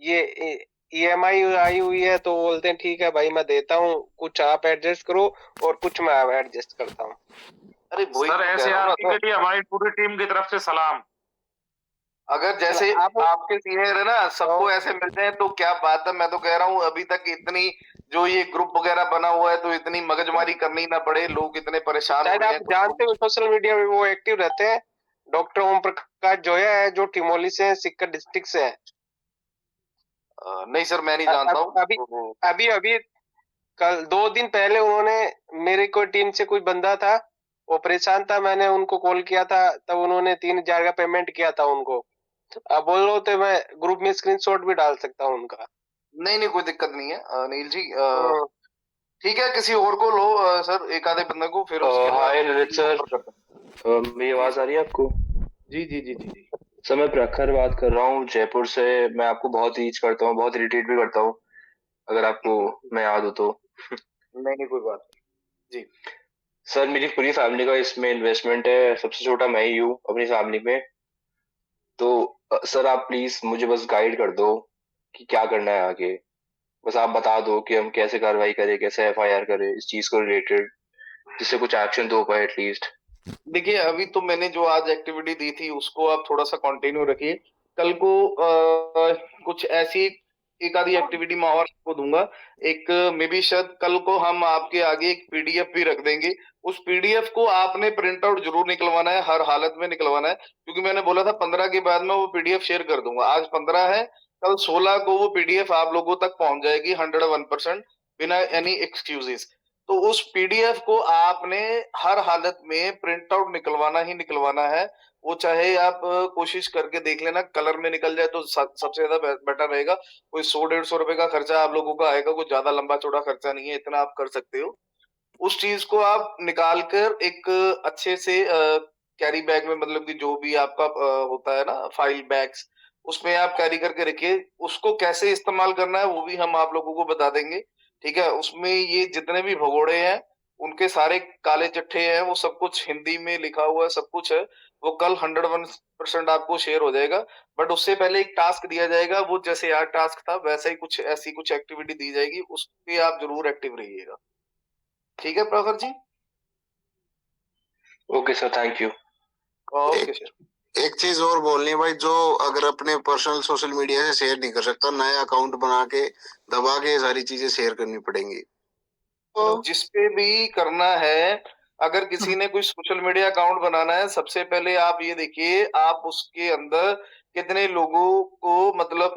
Speaker 15: ये EMI आई हुई है, तो बोलते हैं ठीक है भाई मैं देता हूँ, कुछ आप एडजस्ट करो और कुछ मैं एडजस्ट करता हूँ।
Speaker 21: अरे
Speaker 1: सर ऐसे आदमी के लिए हमारी पूरी टीम की तरफ से सलाम।
Speaker 21: अगर जैसे आपके सीनियर है ना, सबको ऐसे मिल जाए तो क्या बात है। मैं तो कह रहा हूँ अभी तक इतनी जो ये ग्रुप वगैरह बना हुआ है तो इतनी मगजमारी करनी ना पड़े, लोग इतने परेशान हो रहे हैं।
Speaker 15: आप जानते हो सोशल मीडिया में वो एक्टिव रहते हैं, डॉक्टर ओम प्रकाश जोया है, जो टिमोली से सिक्कर डिस्ट्रिक्ट से है।
Speaker 21: नहीं सर, मैं नहीं जानता हूँ।
Speaker 15: अभी कल 2 दिन पहले उन्होंने, मेरी कोई टीम से कोई बंदा था, वो परेशान था, मैंने उनको कॉल किया था, तब उन्होंने 3,000 का पेमेंट किया था उनको। अब बोल रहे तो मैं ग्रुप में स्क्रीनशॉट भी डाल सकता हूँ उनका।
Speaker 21: नहीं कोई दिक्कत नहीं है अनिल जी, ठीक है, किसी और को लो सर, एक आधे बंदे को, फिर
Speaker 10: हाय ललित सर, मेरी आवाज आ रही है आपको?
Speaker 21: जी जी जी जी जी
Speaker 10: सर, मैं प्रखर बात कर रहा हूँ जयपुर से। मैं आपको बहुत रीच करता हूँ, बहुत इरिटेट भी करता हूँ, अगर आपको मैं याद हो तो।
Speaker 21: नहीं कोई बात जी।
Speaker 10: सर, मेरी पूरी फैमिली का इसमें इन्वेस्टमेंट है, सबसे छोटा मैं ही हूँ अपनी फैमिली में। तो सर आप प्लीज मुझे बस गाइड कर दो कि क्या करना है आगे। बस आप बता दो कि हम कैसे कार्रवाई करें, कैसे FIR करें इस चीज को रिलेटेड, जिससे कुछ एक्शन तो हो पाए एटलीस्ट।
Speaker 21: देखिए अभी तो मैंने जो आज एक्टिविटी दी थी उसको आप थोड़ा सा कंटिन्यू रखिए। कल को कुछ ऐसी एक आधी एक्टिविटी मैं और आपको दूंगा। एक मे बी शायद कल को हम आपके आगे एक PDF भी रख देंगे। उस PDF को आपने प्रिंट आउट जरूर निकलवाना है, हर हालत में निकलवाना है, क्योंकि मैंने बोला था 15 के बाद में वो PDF शेयर कर दूंगा। आज 15 है, कल 16 को वो PDF आप लोगों तक पहुंच जाएगी 101% बिना एनी एक्सक्यूजेस। तो उस PDF को आपने हर हालत में प्रिंट आउट निकलवाना ही निकलवाना है। वो चाहे आप कोशिश करके देख लेना, कलर में निकल जाए तो सबसे ज्यादा बेटर रहेगा। कोई 100-150 रुपए का खर्चा आप लोगों का आएगा, कोई ज्यादा लंबा चौड़ा खर्चा नहीं है, इतना आप कर सकते हो। उस चीज को आप निकाल कर एक अच्छे से कैरी बैग में, मतलब कि जो भी आपका होता है ना फाइल बैग्स, उसमें आप कैरी करके रखिए। उसको कैसे इस्तेमाल करना है वो भी हम आप लोगों को बता देंगे, ठीक है। उसमें ये जितने भी भगोड़े हैं उनके सारे काले चिट्ठे हैं, वो सब कुछ हिंदी में लिखा हुआ है, सब कुछ है। वो कल 101% आपको शेयर हो जाएगा। बट उससे पहले एक टास्क दिया जाएगा, वो जैसे आज टास्क था वैसा ही कुछ ऐसी कुछ एक्टिविटी दी जाएगी, उस पे आप जरूर एक्टिव रहिएगा, ठीक है Prakhar ji.
Speaker 10: Okay sir, thank you.
Speaker 21: Okay sir.
Speaker 16: एक चीज और बोलनी है भाई, जो अगर अपने पर्सनल सोशल मीडिया से शेयर नहीं कर सकता, नया अकाउंट बना के दबा के सारी चीजें शेयर करनी पड़ेंगी।
Speaker 21: तो जिस पे भी करना है, अगर किसी ने कोई सोशल मीडिया अकाउंट बनाना है, सबसे पहले आप ये देखिए, आप उसके अंदर कितने लोगों को मतलब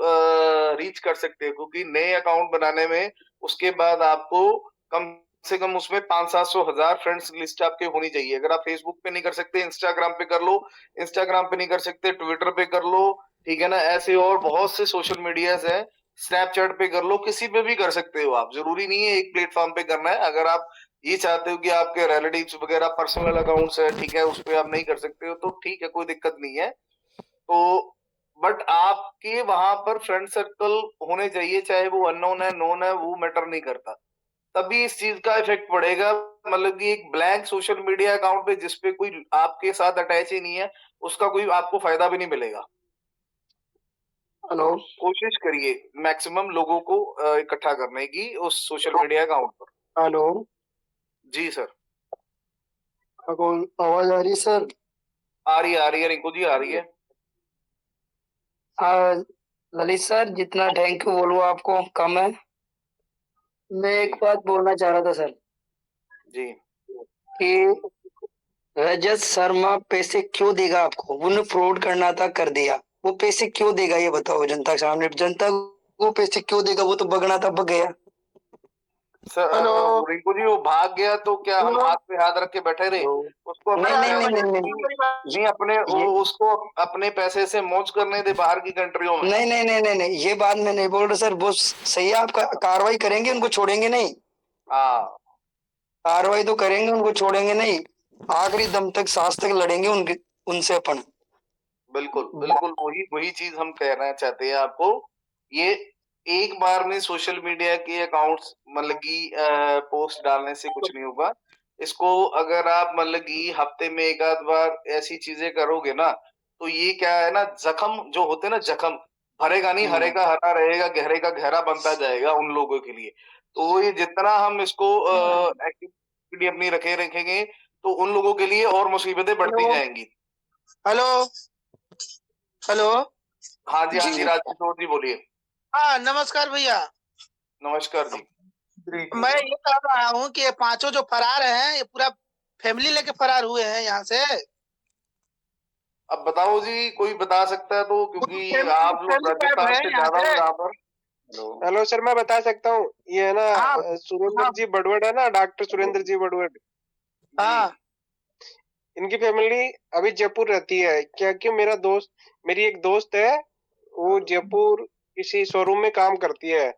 Speaker 21: रीच कर सकते हो, क्योंकि नए अकाउंट बनाने में उसके बाद आपको कम से कम उसमें 500-700 फ्रेंड्स लिस्ट आपके होनी चाहिए। अगर आप फेसबुक पे नहीं कर सकते, इंस्टाग्राम पे कर लो, इंस्टाग्राम पे नहीं कर सकते, ट्विटर पे कर लो, ठीक है ना। ऐसे और बहुत से सोशल मीडियाज हैं, स्नैपचैट पे कर लो, किसी पे भी कर सकते हो आप, जरूरी नहीं है एक प्लेटफॉर्म पे करना है। अगर आप ये चाहते हो कि आपके रिलेटिव्स वगैरह पर्सनल अकाउंट्स है, ठीक है, उस पे आप नहीं कर सकते हो तो ठीक है, कोई दिक्कत नहीं है। तो बट आपके वहां पर फ्रेंड सर्कल होने चाहिए, चाहे वो अननोन है नोन है, वो मैटर नहीं करता, तभी इस चीज का इफेक्ट पड़ेगा। मतलब कि एक ब्लैंक सोशल मीडिया अकाउंट पे जिसपे कोई आपके साथ अटैच ही नहीं है, उसका कोई आपको फायदा भी नहीं मिलेगा।
Speaker 12: हेलो,
Speaker 21: कोशिश करिए मैक्सिमम लोगों को इकट्ठा करने की उस सोशल मीडिया अकाउंट पर।
Speaker 12: हेलो
Speaker 21: जी सर,
Speaker 12: आवाज आ रही है सर?
Speaker 21: आ रही है रिंकू जी, आ रही है।
Speaker 12: ललित सर, जितना थैंक यू बोलूँ आपको कम है। मैं एक बात बोलना चाह रहा था सर
Speaker 21: जी
Speaker 12: कि रजत शर्मा पैसे क्यों देगा आपको? उन्होंने फ्रॉड करना था, कर दिया। वो पैसे क्यों देगा ये बताओ जनता के सामने। जनता को पैसे क्यों देगा? वो तो भगना था, भग गया।
Speaker 21: सर रिंकू जी, वो भाग गया तो क्या हम हाथ पे हाथ रख के बैठे रहे? उसको नहीं अपने उसको अपने पैसे से मौज करने दे बाहर की कंट्रियों में।
Speaker 12: नहीं, ये बात मैं नहीं बोल रहा सर। वो सही है, आपका कार्रवाई करेंगे, उनको छोड़ेंगे नहीं।
Speaker 21: हाँ,
Speaker 12: कार्रवाई तो करेंगे, उनको छोड़ेंगे नहीं। आखिरी दम तक, सांस तक लड़ेंगे उनसे अपन।
Speaker 21: बिल्कुल बिल्कुल, वही चीज हम कहना चाहते हैं आपको। ये एक बार में सोशल मीडिया के अकाउंट्स मतलब की पोस्ट डालने से कुछ नहीं होगा। इसको अगर आप मतलब की हफ्ते में एक आध बार ऐसी चीजें करोगे ना, तो ये क्या है ना, जख्म जो होते हैं ना, जख्म भरेगा नहीं, हरे का हरा रहेगा, गहरे का गहरा बनता जाएगा उन लोगों के लिए। तो ये जितना हम इसको एक्टिविटी अपनी रखेंगे तो उन लोगों के लिए और मुसीबतें बढ़ती जाएंगी।
Speaker 8: हेलो हेलो,
Speaker 21: हाँ जी राजकिशोर जी बोलिए।
Speaker 8: हाँ नमस्कार भैया।
Speaker 21: नमस्कार जी।
Speaker 8: मैं ये कह रहा हूँ कि ये पांचों जो फरार हैं, ये पूरा फैमिली लेके फरार हुए हैं यहाँ से।
Speaker 21: अब बताओ जी, कोई बता सकता है तो, क्योंकि आप लोग राजस्थान से ज्यादा हो यहाँ पर।
Speaker 22: हेलो सर, मैं बता सकता हूँ। ये है ना सुरेंद्र जी बड़वड़ है ना, डॉक्टर सुरेंद्र जी बड़वड़।
Speaker 8: हाँ,
Speaker 22: इनकी फैमिली अभी जयपुर रहती है। क्योंकि मेरी एक दोस्त है, वो जयपुर किसी शोरूम में काम करती है।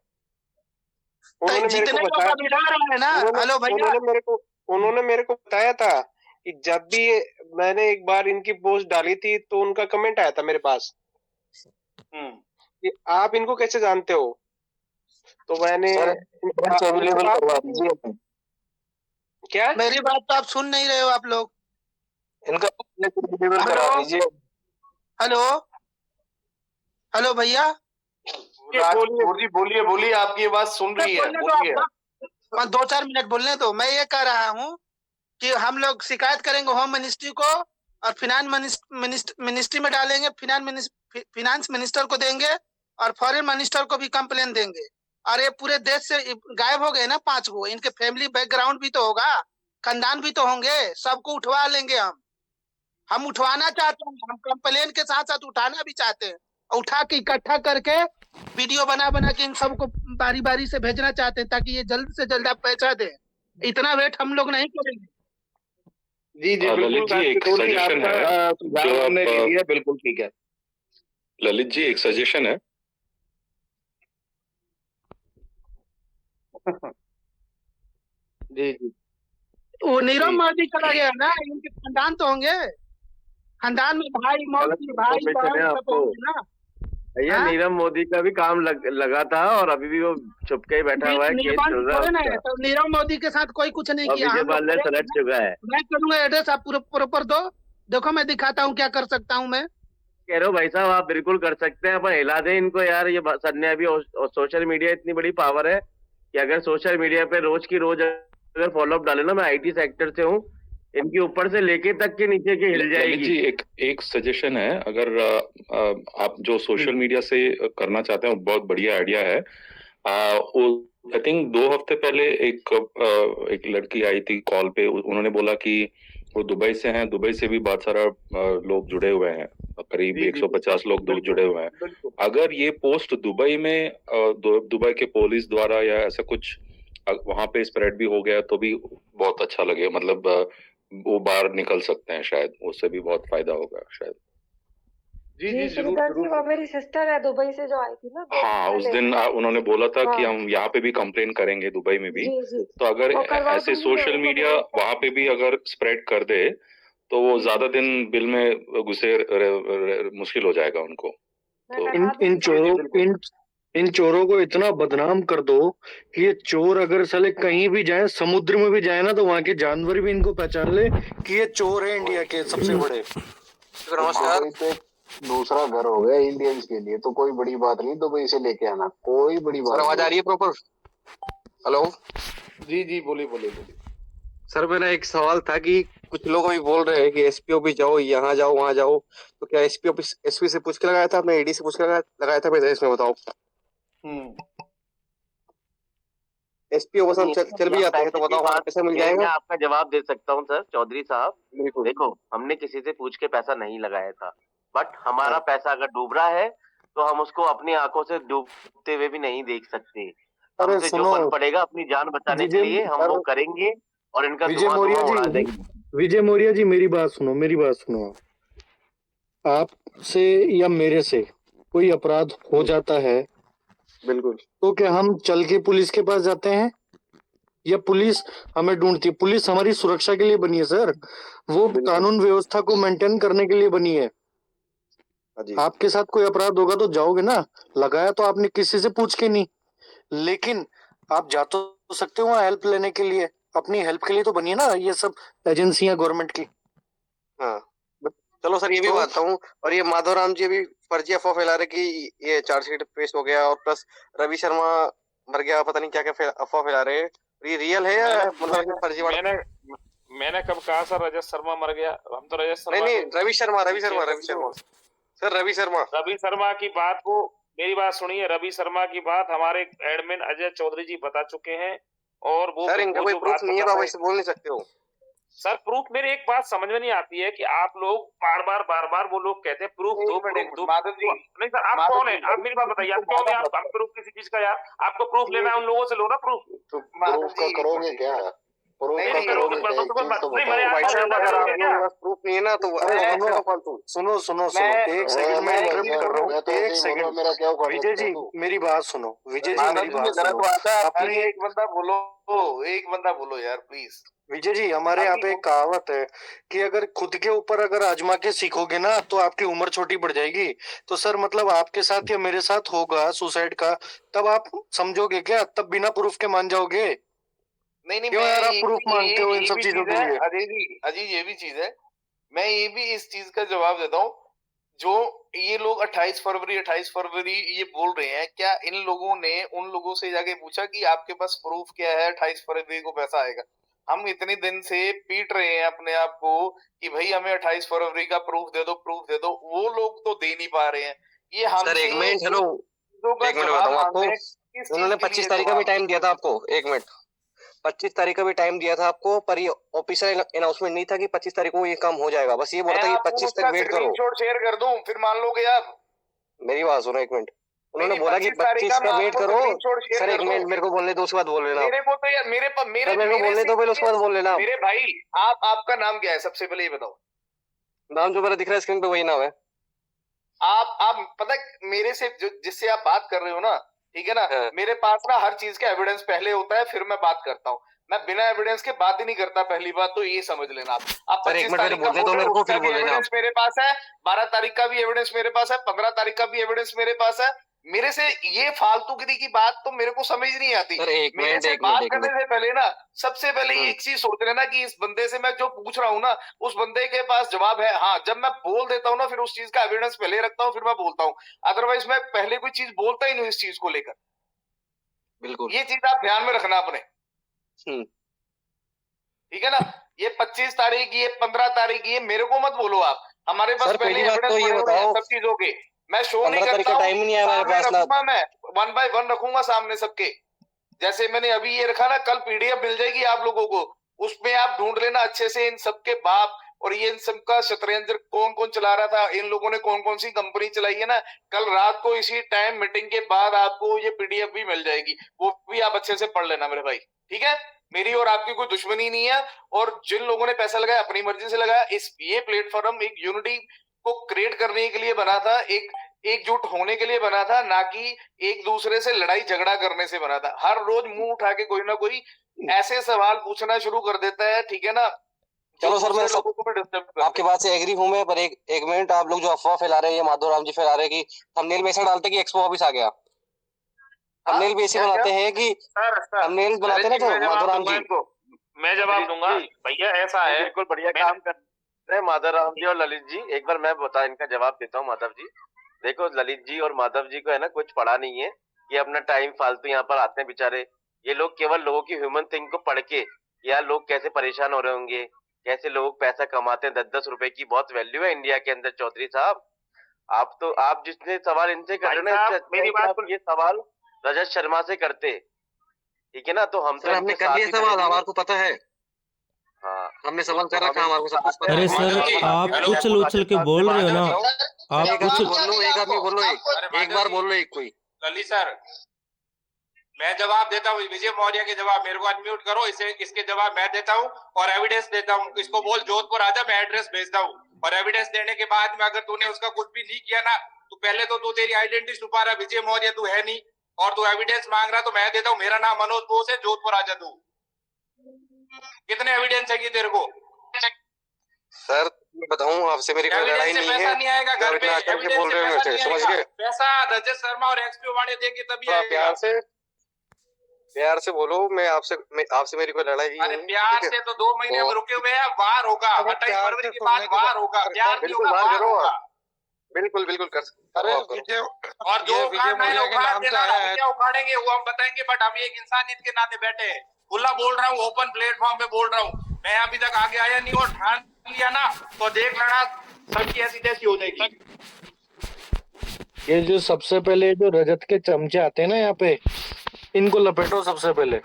Speaker 22: उन्होंने मेरे को बताया था कि जब भी मैंने एक बार इनकी पोस्ट डाली थी तो उनका कमेंट आया था मेरे पास कि आप इनको कैसे जानते हो। तो मैंने
Speaker 8: क्या, मेरी बात तो आप सुन नहीं रहे हो आप लोग।
Speaker 22: इनका करा दीजिए।
Speaker 8: हेलो हेलो भैया,
Speaker 21: बोलिए, आपकी आवाज सुन रही है, बोलिए।
Speaker 8: 2-4 मिनट बोलने दो। मैं ये कह रहा हूँ कि हम लोग शिकायत करेंगे होम मिनिस्ट्री को, और फिनांस मिनिस्ट्री में डालेंगे, फिनांस मिनिस्टर को देंगे, और फॉरेन मिनिस्टर को भी कंप्लेन देंगे। और ये पूरे देश से गायब हो गए ना 5 गो। इनके फैमिली बैकग्राउंड भी तो होगा, खानदान भी तो होंगे, सबको उठवा लेंगे हम उठवाना चाहते हैं। हम कंप्लेन के साथ साथ उठाना भी चाहते हैं, उठा के इकट्ठा करके वीडियो बना के इन सबको बारी बारी से भेजना चाहते हैं, ताकि ये जल्द से जल्द आप पैसा दें। इतना वेट हम लोग नहीं करेंगे।
Speaker 21: जी
Speaker 23: ललित जी एक सजेशन है जो
Speaker 21: हमने ले लिया, बिल्कुल ठीक है।
Speaker 23: ललित जी एक सजेशन है।
Speaker 21: जी
Speaker 8: वो नीरव मोदी चला गया ना, इनके खानदान तो होंगे, खानदान में भाई मौसी भाई बहन सब होंगे ना।
Speaker 24: भैया नीरव मोदी का भी काम लगा था और अभी भी वो छुप के ही बैठा हुआ है, केस चल रहा है।
Speaker 8: तो नीरव मोदी के साथ कोई कुछ नहीं किया।
Speaker 24: सलट चुका है।
Speaker 8: मैं करूंगा एड्रेस, आप प्रॉपर दो, देखो मैं दिखाता हूँ क्या कर सकता हूँ। मैं
Speaker 24: कह रहा हूँ भाई साहब, आप बिल्कुल कर सकते हैं, पर हिला दें इनको यार। ये सर ने अभी सोशल मीडिया इतनी बड़ी पावर है कि अगर सोशल मीडिया पे रोज की रोज अगर फॉलोअप डाले ना, मैं IT सेक्टर से हूँ, इनकी ऊपर से लेके तक के नीचे की हिल जाएगी।
Speaker 23: जी एक सजेशन है, अगर आप जो सोशल मीडिया से करना चाहते हैं, बहुत बढ़िया आइडिया है। आई थिंक 2 हफ्ते पहले एक लड़की आई थी कॉल पे, उन्होंने बोला कि वो दुबई से हैं, दुबई से भी बहुत सारा लोग जुड़े हुए हैं, करीब 150 लोग जुड़े हुए हैं। अगर ये पोस्ट दुबई में दुबई के पुलिस द्वारा या ऐसा कुछ वहां पे स्प्रेड भी हो गया तो भी बहुत अच्छा लगे, मतलब वो बाहर निकल सकते हैं, शायद उससे भी बहुत फायदा होगा शायद।
Speaker 2: जी श्रीधर जी, वो मेरी सिस्टर है दुबई से जो आई थी ना।
Speaker 23: हाँ, उस दिन उन्होंने बोला था कि हम यहाँ पे भी कंप्लेन करेंगे दुबई में भी। तो अगर ऐसे सोशल मीडिया वहां पे भी अगर स्प्रेड कर दे तो वो ज्यादा दिन बिल में घुसे मुश्किल हो जाएगा उनको। तो
Speaker 15: इन चोरों को इतना बदनाम कर दो कि ये चोर अगर साले कहीं भी जाए, समुद्र में भी जाए ना, तो वहाँ के जानवर भी इनको पहचान ले कि ये चोर है इंडिया के सबसे बड़े।
Speaker 16: नमस्कार। दूसरा घर हो गया इंडियंस के लिए, तो कोई बड़ी बात नहीं दुबई से लेके आना, कोई बड़ी बात।
Speaker 4: आवाज आ रही है प्रॉपर? हेलो
Speaker 18: जी बोलिए बोलिए।
Speaker 4: सर, मेरा एक सवाल था कि कुछ लोग अभी बोल रहे हैं कि एसपी ऑफिस जाओ, यहाँ जाओ वहाँ जाओ, तो क्या एसपी ऑफिस एसपी से पूछ के लगाया था आपने, एडी से पूछ के लगाया था पैसा? इसमें बताओ। एसपी ऑफिस हम चल भी जाते हैं तो बताओ हमारा पैसा मिल जाएगा?
Speaker 24: मैं आपका जवाब दे सकता हूँ सर चौधरी साहब। देखो, हमने किसी से पूछ के पैसा नहीं लगाया था, बट हमारा पैसा अगर डूब रहा है तो हम उसको अपनी आंखों से डूबते हुए भी नहीं देख सकते। हमसे जो बन पड़ेगा अपनी जान बचाने के लिए हम वो करेंगे और इनका धुआं उड़ा देंगे।
Speaker 15: विजय मौर्य जी, मेरी बात सुनो। आपसे या मेरे से कोई अपराध हो जाता है,
Speaker 4: बिल्कुल,
Speaker 15: तो क्या हम चल के पुलिस के पास जाते हैं या पुलिस हमें ढूंढती है? पुलिस हमारी सुरक्षा के लिए बनी है सर, वो कानून व्यवस्था को मेंटेन करने के लिए बनी है। आपके साथ कोई अपराध होगा तो जाओगे ना, लगाया तो आपने किसी से पूछ के नहीं, लेकिन आप जा तो सकते हो वहाँ हेल्प लेने के लिए, अपनी हेल्प के लिए तो बनी है ना ये सब एजेंसियां गवर्नमेंट की।
Speaker 4: हाँ चलो सर, ये भी बात हूँ। और ये माधवराम जी भी फर्जी अफवाह फैला रहे कि ये चार्जशीट पेश हो गया, और प्लस रवि शर्मा मर गया, पता नहीं क्या क्या अफवाह फैला रहे हैं। ये रियल है या मतलब फर्जी?
Speaker 1: मैंने कब कहा सर रजत शर्मा मर गया? हम तो रजत शर्मा
Speaker 4: नहीं, रवि शर्मा सर, रवि शर्मा
Speaker 1: की बात को, मेरी बात सुनिए, रवि शर्मा की बात हमारे एडमिन अजय चौधरी जी बता चुके हैं, और वो
Speaker 4: सर इनका कोई प्रूफ नहीं है तो आप ऐसे बोल नहीं सकते हो
Speaker 1: सर। प्रूफ, मेरी एक बात समझ में नहीं आती है कि आप लोग बार बार वो लोग कहते हैं प्रूफ दो। नहीं सर, आप कौन है? आप मेरी बात बताइए, आप कौन है? आप प्रूफ किसी चीज का? यार आपको प्रूफ लेना है, उन लोगों से लो ना प्रूफ।
Speaker 16: प्रूफ का करोगे क्या?
Speaker 4: प्रूफ नहीं है ना तो
Speaker 15: सुनो एक सेकंड में इंटरप्ट कर रहा हूँ, एक सेकंड। विजय जी मेरी बात सुनो,
Speaker 18: एक बंदा बोलो यार प्लीज।
Speaker 15: विजय जी, हमारे यहाँ पे एक कहावत है कि अगर खुद के ऊपर अगर आजमा के सीखोगे ना तो आपकी उम्र छोटी पड़ जाएगी। तो सर मतलब आपके साथ या मेरे साथ होगा सुसाइड का, तब आप समझोगे क्या? तब बिना प्रूफ के मान जाओगे?
Speaker 18: नहीं
Speaker 15: क्यों यार आप प्रूफ मांगते हो इन सब चीजों के लिए?
Speaker 18: अजय ये भी चीज है, मैं ये भी इस चीज का जवाब देता हूँ। जो ये लोग 28 फरवरी ये बोल रहे हैं, क्या इन लोगों ने उन लोगों से जाके पूछा कि आपके पास प्रूफ क्या है 28 फरवरी को पैसा आएगा? हम इतने दिन से पीट रहे हैं अपने आप को कि भाई हमें 28 फरवरी का प्रूफ दे दो, वो लोग तो दे नहीं पा रहे हैं। ये हम
Speaker 4: सर एक मिनट, हेलो एक मिनट बताऊं आपको, उन्होंने 25 तारीख का भी टाइम दिया था आपको। एक मिनट, 25 तारीख का भी टाइम दिया था आपको, पर ये ऑफिशियल अनाउंसमेंट नहीं था कि 25 तारीख को ये काम हो जाएगा। बस ये बोला था कि 25 तक वेट करो।
Speaker 18: शेयर कर दूं फिर मान लोगे आप?
Speaker 4: मेरी बात सुनो एक मिनट, उन्होंने बोला कि 25 का वेट करो। सर एक मिनट मेरे को बोलने दो, उसके बाद बोल लेना।
Speaker 18: मेरे को तो यार मेरे
Speaker 4: को बोलने दो, पहले उसके बाद बोल लेना।
Speaker 18: मेरे भाई आपका नाम क्या है सबसे पहले ये बताओ?
Speaker 4: नाम जो मेरा दिख रहा है स्क्रीन पे वही नाम है।
Speaker 18: आप पता मेरे से जिससे आप बात कर रहे हो ना, ठीक है ना, मेरे पास ना हर चीज का एविडेंस पहले होता है, फिर मैं बात करता हूँ। मैं बिना एविडेंस के बात ही नहीं करता, पहली बात तो ये समझ लेना आप। 25 तारीख का एविडेंस मेरे पास है, 12 तारीख का भी एविडेंस मेरे पास है, 15 तारीख का भी एविडेंस मेरे पास है। मेरे से ये फालतूगिरी की बात तो मेरे को समझ नहीं आती। मेरे से बात करने से पहले ना सबसे पहले एक चीज सोच लेना कि इस बंदे से मैं जो पूछ रहा हूँ ना, उस बंदे के पास जवाब है। हाँ, जब मैं बोल देता हूँ ना, फिर उस चीज का एविडेंस पहले रखता हूँ, फिर मैं बोलता हूँ। अदरवाइज मैं पहले कोई चीज बोलता ही नहीं इस चीज को लेकर।
Speaker 4: बिल्कुल,
Speaker 18: ये चीज आप ध्यान में रखना अपने, ठीक है ना? ये 25 तारीख, ये 15 तारीख, ये मेरे को मत बोलो आप। हमारे पास पहले एविडेंस
Speaker 4: तो ये बताओ
Speaker 18: सब चीजों के। मैं शो नहीं करता हूँ,
Speaker 4: टाइम नहीं है मेरे पास ना।
Speaker 18: मैं 1 by 1 रखूंगा सामने सबके। जैसे मैंने अभी ये रखा ना, कल पीडीएफ मिल जाएगी आप लोगों को उसमें आप ढूंढ लेना अच्छे से इन सबके बाप और ये इन सबका षड्यंत्र कौन कौन चला रहा था, इन लोगों ने कौन कौन सी कंपनी चलाई है ना। कल रात को इसी टाइम मीटिंग के बाद आपको ये पीडीएफ भी मिल जाएगी, वो भी आप अच्छे से पढ़ लेना मेरे भाई, ठीक है। मेरी और आपकी कोई दुश्मनी नहीं है, और जिन लोगों ने पैसा लगाया अपनी मर्जी से लगाया। ये प्लेटफॉर्म एक यूनिटी को क्रिएट करने के लिए बना था, एक एकजुट होने के लिए बना था, ना कि एक दूसरे से लड़ाई झगड़ा करने से बना था। हर रोज मुंह उठा के कोई ना कोई ऐसे सवाल पूछना शुरू कर देता है, ठीक है ना।
Speaker 4: चलो सर, मैं सब आपके बात से एग्री हूँ मैं, पर एक मिनट, आप लोग जो अफवाह फैला रहे हैं, ये माधवराम जी फैला रहे हैं कि थंबनेल में ऐसा डालते कि एक्सपो ऑफिस आ गया। थंबनेल भी ऐसे बनाते हैं कि थंबनेल बनाते हैं ना, तो माधवराम जी
Speaker 1: मैं जवाब दूंगा भैया, ऐसा है।
Speaker 3: बिल्कुल बढ़िया काम कर रहे हैं माधवराम जी और ललित जी। एक बार मैं बता इनका जवाब देता हूँ। माधव जी देखो, ललित जी और माधव जी को है ना कुछ पढ़ा नहीं है, ये अपना टाइम फालतू यहाँ पर आते हैं बेचारे। ये लोग केवल लोगों की ह्यूमन थिंग को पढ़ के, यार लोग कैसे परेशान हो रहे होंगे, कैसे लोग पैसा कमाते हैं, 10-10 रुपए की बहुत वैल्यू है इंडिया के अंदर। चौधरी साहब, आप जितने सवाल इनसे कर रहे हैं, मेरी बात ये सवाल रजत शर्मा से करते, ठीक है ना। तो हम
Speaker 4: सर हमने कर लिया सवाल, हमारे को पता है।
Speaker 3: हाँ,
Speaker 4: हमने सवाल कर रखा, हमारे को सब कुछ पता है।
Speaker 5: अरे सर आप उछल उछल के बोल रहे हो ना, आप
Speaker 4: एक आदमी बोल लो, एक आदमी बोल लो, एक बार बोल लो, एक कोई।
Speaker 19: ललित सर, मैं जवाब देता हूँ विजय मौर्य के जवाब, मेरे को अनम्यूट करो, इसके जवाब मैं देता हूँ और एविडेंस देता हूँ। इसको बोल जोधपुर आजा, मैं एड्रेस भेजता हूँ, और एविडेंस देने के बाद में अगर तूने उसका कुछ भी नहीं किया ना, तो पहले तो तू तेरी आइडेंटिटी छुपा रहा, विजय मौर्य तू है नहीं, और तू एविडेंस मांग रहा, तो मैं देता हूँ। मेरा नाम मनोज बोस है, जोधपुर आजा तू। कितने एविडेंस चाहिए तेरे को?
Speaker 4: सर मैं बताऊं आपसे, मेरी कोई लड़ाई नहीं है,
Speaker 19: नहीं आएगा घर पे,
Speaker 4: आकर के बोल रहे हो मुझे, समझ गए?
Speaker 19: पैसा रजत शर्मा और एक्सपी वाले देंगे तभी आएगा।
Speaker 4: प्यार से बोलो, आपसे मेरी कोई लड़ाई नहीं है।
Speaker 19: अरे प्यार से तो 2 महीने में रुके हुए हैं, वार होगा 28 फरवरी के बाद, वार होगा, प्यार नहीं होगा, वार होगा।
Speaker 4: बिल्कुल बिल्कुल कर सकते।
Speaker 19: अरे और जो उखाड़ना है उखाड़ देना, क्या उखाड़ेंगे वो हम बताएंगे, बट हम एक इंसानियत के नाते बैठे हैं। खुला बोल रहा हूँ, ओपन प्लेटफॉर्म पे बोल रहा हूँ, मैं अभी तक आगे आया नहीं, और ठान लिया ना तो देख लेना सबकी ऐसी तैसी हो जाएगी।
Speaker 15: ये जो सबसे पहले जो रजत के चमचे आते हैं ना यहाँ पे, इनको लपेटो सबसे पहले।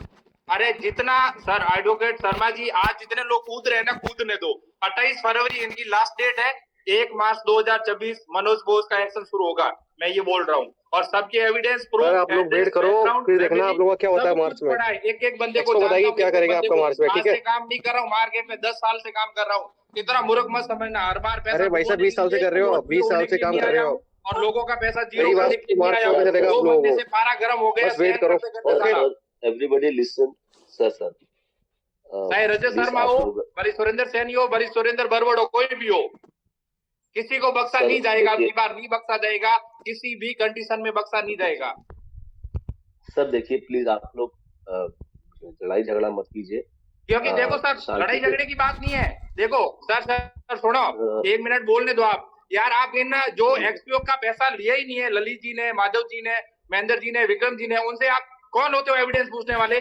Speaker 19: अरे जितना सर एडवोकेट शर्मा जी, आज जितने लोग कूद रहे हैं ना, कूदने दो। 28 फरवरी इनकी लास्ट डेट है, 1 मार्च 2024 मनोज बोस का एक्शन शुरू होगा, मैं ये बोल रहा हूँ। और सबके एविडेंस प्रूफ,
Speaker 4: आप लोग वेट करो, फिर देखना आप लोगों का क्या होता है मार्च में।
Speaker 19: एक एक बंदे को
Speaker 4: बताइए क्या करेंगे आपका मार्च में, ठीक है।
Speaker 19: काम नहीं कर रहा हूँ, मार्केट में 10 साल से काम कर रहा हूँ, इतना मूर्ख मत समझना। हर बार पैसा,
Speaker 4: अरे भाई साहब 20 साल से कर रहे हो, 20 साल से काम कर रहे हो,
Speaker 19: और लोगों का पैसा
Speaker 4: मेरी बात मार्च में चलेगा आप लोगों को,
Speaker 19: पारा गर्म हो गया,
Speaker 4: बस वेट करो।
Speaker 9: एवरीबॉडी लिसन सर
Speaker 19: चाहे रजत शर्मा हो, बड़ी सुरेंद्र सैनी हो, बड़ी सुरेंद्र बरवड़ हो, कोई भी हो, किसी को बख्शा नहीं जाएगा, अगली बार नहीं बख्शा जाएगा, किसी भी कंडीशन में बख्शा नहीं जाएगा।
Speaker 9: सर देखिए प्लीज आप लोग लड़ाई झगड़ा मत कीजिए,
Speaker 19: क्योंकि देखो सर लड़ाई झगड़े की बात नहीं है। देखो सर सुनो, 1 मिनट बोलने दो आप यार। आप इन जो एक्सपीओ का पैसा लिया ही नहीं है, ललित जी ने, माधव जी ने, महेंद्र जी ने, विक्रम जी ने, उनसे आप कौन होते हो एविडेंस पूछने वाले?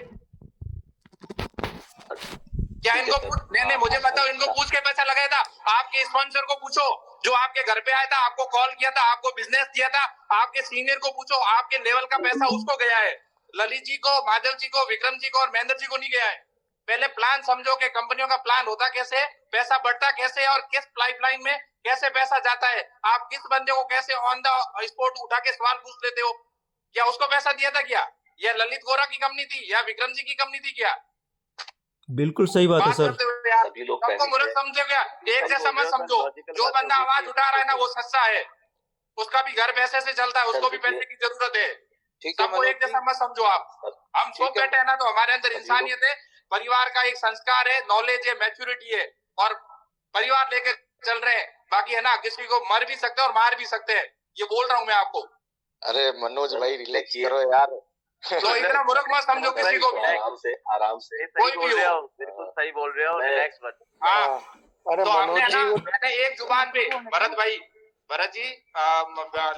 Speaker 19: क्या इनको नहीं, मुझे बताओ, इनको पूछ के पैसा लगाया था? आपके स्पॉन्सर को पूछो जो आपके घर पे आया था, आपको कॉल किया था, आपको बिजनेस दिया था, आपके सीनियर को पूछो, आपके लेवल का पैसा उसको गया है। ललित जी को, माधव जी को, विक्रम जी को और महेंद्र जी को नहीं गया है। पहले प्लान समझो कि कंपनियों का प्लान होता कैसे, पैसा बढ़ता कैसे, और किस पाइपलाइन में कैसे पैसा जाता है। आप किस बंदे को कैसे ऑन द स्पॉट उठा के सवाल पूछ लेते हो? क्या उसको पैसा दिया था क्या? या ललित गोरा की कंपनी थी, या विक्रम जी की कंपनी थी क्या?
Speaker 5: बिल्कुल सही बात है सर।
Speaker 19: सबको मूर्ख समझो क्या? एक जैसा मत समझो। जो बंदा आवाज उठा रहा है ना वो सच्चा है, उसका भी घर पैसे से चलता है, उसको भी पैसे की जरूरत है। सबको एक जैसा मत समझो आप। हम सब बैठे हैं ना, तो हमारे अंदर इंसानियत है, परिवार का एक संस्कार है, नॉलेज है, मैच्योरिटी है, और परिवार लेकर चल रहे हैं। बाकी है ना, किसी को मर भी सकते हैं और मार भी सकते हैं, ये बोल रहा हूँ मैं आपको।
Speaker 3: अरे मनोज भाई रिलैक्स करो यार,
Speaker 19: तो इतना मूर्ख मत समझो किसी को भी।
Speaker 3: आराम से
Speaker 19: कोई भी हो,
Speaker 3: बिल्कुल सही बोल रहे हो, रिलैक्स मत।
Speaker 19: हाँ,
Speaker 15: अरे
Speaker 19: तो हमने
Speaker 15: मनोज
Speaker 19: ना,
Speaker 15: जी,
Speaker 19: मैंने एक जुबान पे, भरत जी,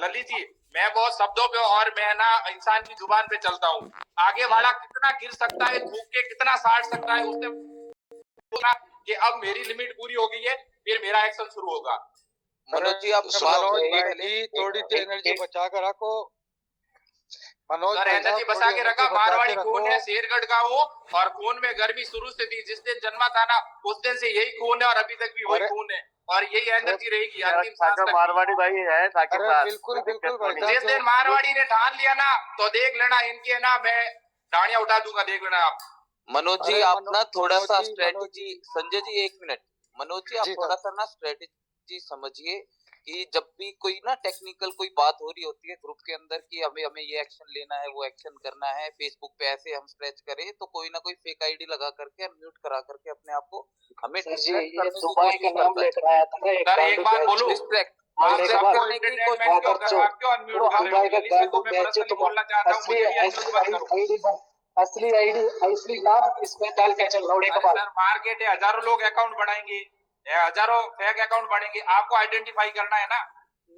Speaker 19: ललित जी, मैं बहुत शब्दों पे और मैं ना इंसान की जुबान पे चलता हूँ। आगे वाला कितना गिर सकता है, थूक के कितना साट सकता है, उसने बोला कि अब मेरी लिमिट पूरी हो गई है, फिर मेरा एक्शन शुरू होगा।
Speaker 3: मनोज जी आप
Speaker 22: मनोज भाई थोड़ी सी एनर्जी बचा कर रखो।
Speaker 18: सर एनर्जी बचा के रखा। मारवाड़ी खून है, शेरगढ़ का हूँ और खून में गर्मी शुरू से थी। जिस दिन जन्मा था ना उस दिन से यही खून है और अभी तक भी वही खून है और यही एनर्जी रहेगी अंतिम सांस तक।
Speaker 3: मारवाड़ी भाई है साकिब साहब।
Speaker 18: बिल्कुल जिस दिन मारवाड़ी ने ठान लिया ना तो देख लेना इनके ना मैं दाढ़ियां उठा दूंगा, देख लेना आप।
Speaker 7: मनोज जी आप ना थोड़ा सा स्ट्रेटेजी, संजय जी एक मिनट, मनोज जी आप थोड़ा सा ना स्ट्रेटेजी समझिए कि जब भी कोई ना टेक्निकल कोई बात हो रही होती है ग्रुप के अंदर कि हमें ये एक्शन लेना है, वो एक्शन करना है, फेसबुक पे ऐसे हम स्ट्रेच करें तो कोई ना कोई फेक आईडी लगा करके म्यूट करा करके अपने आप को हमें डिस्ट्रैक्ट करने की कोशिश करता है।
Speaker 18: सर एक बात बोलूं,
Speaker 22: असली आईडी असली नाम इसमें डाल के चल लौड़े के बाद
Speaker 18: सर मार्केट है, हजारों लोग अकाउंट बढ़ाएंगे, हजारों फेक अकाउंट बढ़ेंगे, आपको आइडेंटिफाई करना है ना।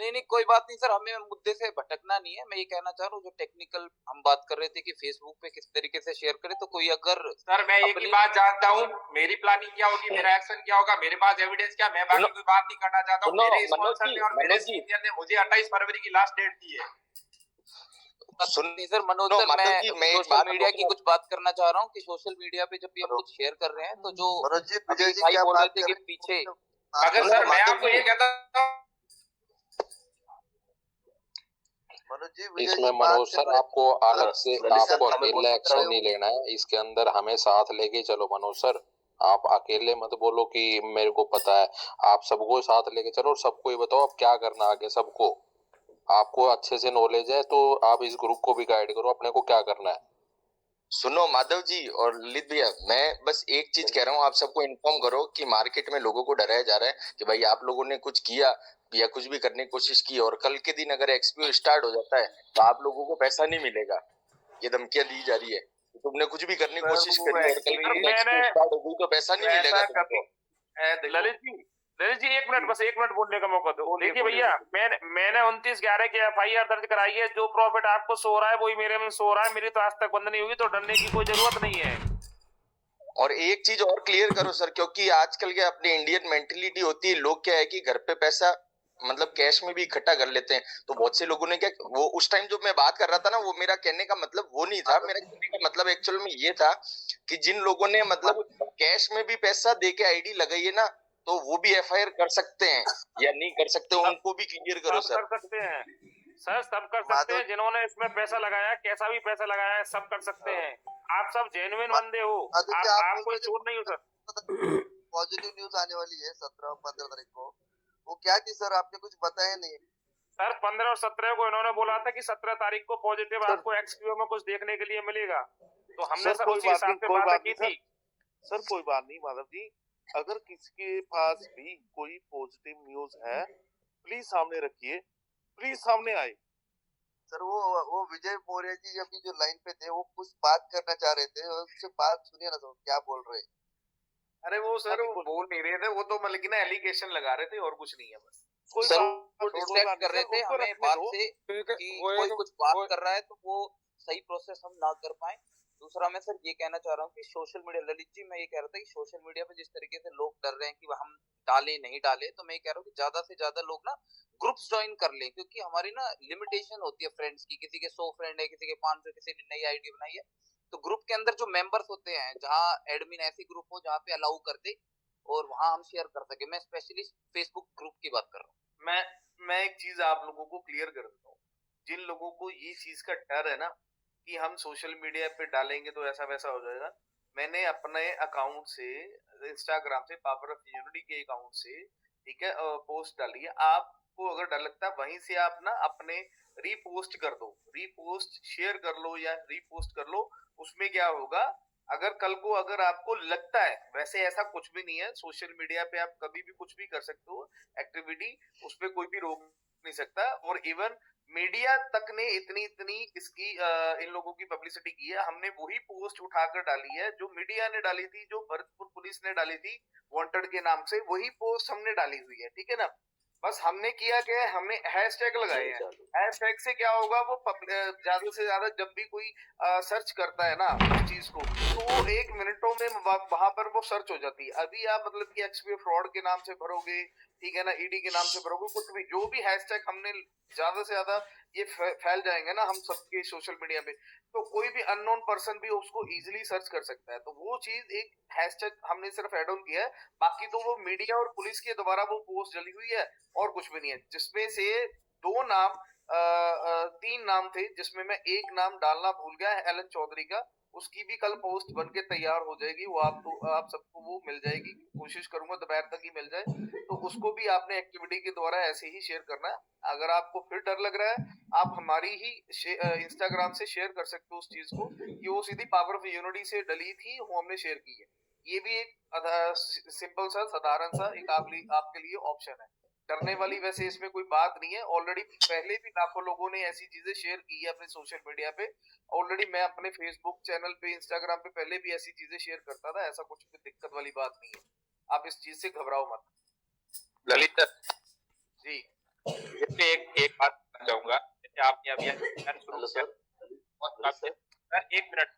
Speaker 7: नहीं कोई बात नहीं सर, हमें मुद्दे से भटकना नहीं है। मैं ये कहना चाह रहा हूँ जो टेक्निकल हम बात कर रहे थे कि फेसबुक पे किस तरीके से शेयर करें, तो कोई अगर
Speaker 18: सर मैं एक ही बात जानता हूँ, मेरी प्लानिंग क्या होगी, मेरा एक्शन क्या होगा, मेरे पास एविडेंस क्या, मैं बाकी कोई बात नहीं करना चाहता हूँ। मेरे स्पॉन्सर ने और मेरे सीनियर ने मुझे 28 फरवरी की लास्ट डेट दी है।
Speaker 7: सुनिए सर मनोज सर, मैं सोशल मीडिया की कुछ बात करना चाह रहा हूँ कि सोशल मीडिया पे जब भी हम कुछ शेयर कर रहे हैं तो जो भाई बोल रहे थे कि पीछे,
Speaker 18: अगर सर मैं आपको ये कहता हूँ
Speaker 11: इसमें मनोज सर आपको अलग से आपको अकेले एक्शन नहीं लेना है, इसके अंदर हमें साथ लेके चलो। मनोज सर आप अकेले मत बोलो कि मेरे को पता है, आप सबको साथ लेके चलो और सबको ही बताओ अब क्या करना आगे। सबको आपको अच्छे से नॉलेज है तो आप इस ग्रुप को भी गाइड करो अपने को क्या करना है।
Speaker 13: सुनो माधव जी और ललित भैया, मैं बस एक चीज कह रहा हूँ, आप सबको इन्फॉर्म करो कि मार्केट में लोगों को डराया जा रहा है कि भाई आप लोगों ने कुछ किया या कुछ भी करने की कोशिश की और कल के दिन अगर एक्सपीओ स्टार्ट हो जाता है तो आप लोगों को पैसा नहीं मिलेगा। ये धमकियां दी जा रही है, तुमने कुछ भी करने की कोशिश करी और कल के दिन एक्सपीओ स्टार्ट हो गई तो पैसा नहीं मिलेगा।
Speaker 1: ललित जी एक मिनट, बस एक मिनट बोलने का मौका दो। देखिए भैया मैंने 29/11 की FIR दर्ज कराई है। जो प्रॉफिट आपको सो रहा है वही मेरे में सो रहा है, मेरी तो आज तक बंद नहीं हुई, तो डरने की कोई जरूरत नहीं है।
Speaker 13: और एक चीज और क्लियर करो सर, क्योंकि आजकल के अपनी इंडियन मेंटेलिटी होती है, लोग क्या है कि घर पे पैसा मतलब कैश में भी इकट्ठा कर लेते हैं। तो बहुत से लोगों ने क्या, वो उस टाइम जो मैं बात कर रहा था ना, वो मेरा कहने का मतलब वो नहीं था। मेरा कहने का मतलब एक्चुअल में ये था कि जिन लोगों ने मतलब कैश में भी पैसा दे के आईडी लगाई है ना, तो वो भी FIR कर सकते हैं या नहीं कर सकते, उनको भी क्लियर करो सर।
Speaker 1: कर सकते हैं सर, सब कर सकते हैं। जिन्होंने इसमें पैसा लगाया, कैसा भी पैसा लगाया है, सब कर सकते हैं। आप सब जेन्युइन बंदे हो, आप कोई चोर नहीं हो सर।
Speaker 17: पॉजिटिव न्यूज आने वाली है 17-15 तारीख को, वो क्या थी सर, आपने कुछ बताया नहीं
Speaker 1: सर। 15 और 17 को इन्होंने बोला था कि 17 तारीख को पॉजिटिव आपको XPO में कुछ देखने के लिए मिलेगा, तो हमने सब उसी हिसाब से बात की थी।
Speaker 25: सर कोई बात नहीं माधव जी, अगर किसी के पास भी कोई पॉजिटिव न्यूज है प्लीज सामने रखिए, प्लीज सामने आए।
Speaker 17: सर वो विजय मौर्य जी अभी जो लाइन पे थे वो कुछ बात करना चाह रहे थे, उससे बात सुनिए ना, तो क्या बोल रहे हैं।
Speaker 18: अरे वो सर वो बोल नहीं रहे थे, वो तो मतलब कि ना एलिगेशन लगा रहे थे और कुछ नहीं है बस।
Speaker 7: सर वो डिस्ट्रैक्ट कर रहे थे हमें बात से कि कोई कुछ बात कर रहा है तो वो सही प्रोसेस हम ना कर पाए। दूसरा मैं सर ये कहना चाह रहा हूँ कि सोशल मीडिया, ललित जी मैं ये कह रहा था कि सोशल मीडिया पे जिस तरीके से लोग डर रहे हैं कि हम डालें नहीं डालें, तो मैं ये कह रहा हूँ कि ज्यादा से ज्यादा लोग ना ग्रुप्स ज्वाइन कर लें, क्योंकि हमारी ना लिमिटेशन होती है फ्रेंड्स की। किसी के 100 फ्रेंड है, किसी के 500, किसी ने नई आईडी बनाई है, तो ग्रुप के अंदर जो मेंबर्स होते हैं, जहाँ एडमिन ऐसी ग्रुप हो जहाँ पे अलाउ कर दे और वहाँ हम शेयर कर सके। मैं स्पेशली फेसबुक ग्रुप की बात कर रहा हूँ।
Speaker 18: मैं एक चीज आप लोगों को क्लियर कर देता हूँ, जिन लोगों को ये चीज का डर है ना कि हम सोशल मीडिया पे डालेंगे तो ऐसा वैसा हो जाएगा, मैंने अपने अकाउंट से, इंस्टाग्राम से, पावर ऑफ यूनिटी के अकाउंट से, ठीक है, पोस्ट डाली है। आपको अगर डर लगता है वहीं से आप ना अपने रीपोस्ट कर दो, रीपोस्ट शेयर कर लो या रीपोस्ट कर लो। उसमें क्या होगा, अगर कल को अगर आपको लगता है, वैसे ऐसा कुछ भी नहीं है, सोशल मीडिया पे आप कभी भी कुछ भी कर सकते हो एक्टिविटी, उस पर कोई भी रोक नहीं सकता। और इवन मीडिया तक ने इतनी इसकी इन लोगों की पब्लिसिटी की है, हमने वही पोस्ट उठाकर डाली है जो मीडिया ने डाली थी, जो भरतपुर पुलिस ने डाली थी वांटेड के नाम से, वही पोस्ट हमने डाली हुई है, ठीक है ना। बस हमने किया क्या है, हमने हैशटैग लगाए हैं। हैशटैग से क्या होगा, वो ज्यादा से ज्यादा जब भी कोई सर्च करता है ना उस चीज को, तो वो 1 मिनटों में वहां पर वो सर्च हो जाती है। अभी आप मतलब कि XPO फ्रॉड के नाम से भरोगे, ठीक है ना, ईडी के नाम से भरोगे कुछ भी, जो भी हैशटैग हमने ज्यादा से ज्यादा ये फैल जाएंगे ना हम सबके सोशल मीडिया पे, तो कोई भी अननोन पर्सन भी उसको इजीली सर्च कर सकता है। तो वो चीज एक हैशटैग हमने सिर्फ ऐड ऑन किया है, बाकी तो वो मीडिया और पुलिस के द्वारा वो पोस्ट डली हुई है और कुछ भी नहीं है। जिसमें से 2 नाम 3 नाम थे, जिसमें मैं एक नाम डालना भूल गया, एलन चौधरी का। उसकी भी कल पोस्ट बन के तैयार हो जाएगी, वो आप सबको वो मिल जाएगी, कोशिश करूंगा दोपहर तक ही मिल जाए। तो उसको भी आपने एक्टिविटी के द्वारा ऐसे ही शेयर करना है। अगर आपको फिर डर लग रहा है, आप हमारी ही इंस्टाग्राम से शेयर कर सकते हो उस चीज को, कि वो सीधी पावर ऑफ यूनिटी से डली थी, वो हमने शेयर की है। ये भी एक सिंपल सा साधारण सा एक आपके लिए ऑप्शन है। डरने वाली वैसे इसमें कोई बात नहीं है। ऑलरेडी पहले भी लाखों लोगों ने ऐसी चीजें शेयर की है अपने सोशल मीडिया पे। ऑलरेडी मैं अपने फेसबुक चैनल पे, इंस्टाग्राम पे पहले भी ऐसी चीजें शेयर करता था। ऐसा कुछ भी दिक्कत वाली बात नहीं है, आप इस चीज से घबराओ मत।
Speaker 11: ललित सर
Speaker 18: जी,
Speaker 11: जैसे एक बात कहना चाहूंगा, जैसे आपने अभी शुरू किया sir, 1 minute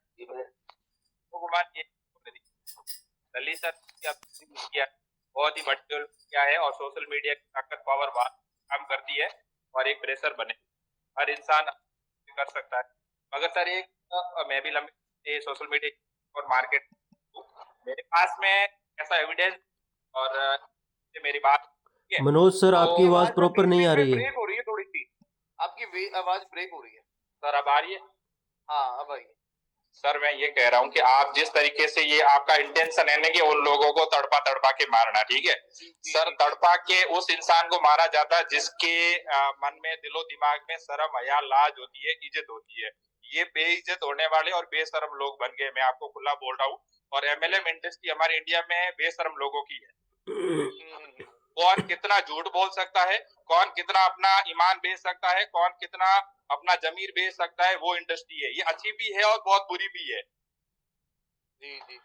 Speaker 11: Kumar ji, Lalit sir किया बहुत ही मटेरियल क्या है, और सोशल मीडिया की ताकत पावर काम करती है, और एक प्रेशर बने हर इंसान कर सकता है। मगर सर एक मैं भी लंबे सोशल मीडिया और मार्केट, मेरे पास में ऐसा एविडेंस और मेरी बात
Speaker 5: मनोज सर,
Speaker 11: तो
Speaker 5: आपकी आवाज प्रॉपर नहीं आ रही है।
Speaker 18: ब्रेक हो रही है थोड़ी सी, आपकी आवाज ब्रेक हो रही है
Speaker 11: सर। अब आ रही है?
Speaker 18: हाँ अब आई है।
Speaker 11: सर मैं ये कह रहा हूँ कि आप जिस तरीके से, ये आपका इंटेंशन है ना कि उन लोगों को तड़पा के मारना, ठीक है सर, तड़पा के उस इंसान को मारा जाता है जिसके मन में, दिलो दिमाग में शर्म, हया, लाज होती है, इज्जत होती है। ये बेइज्जत होने वाले और बेशरम लोग बन गए, मैं आपको खुला बोल रहा हूँ। और एमएलएम इंडस्ट्री हमारे इंडिया में बेशरम लोगों की है। कौन कितना झूठ बोल सकता है, कौन कितना अपना ईमान बेच सकता है, कौन कितना अपना जमीर बेच सकता है, वो इंडस्ट्री है। ये अच्छी भी है और बहुत बुरी भी है।
Speaker 18: जी।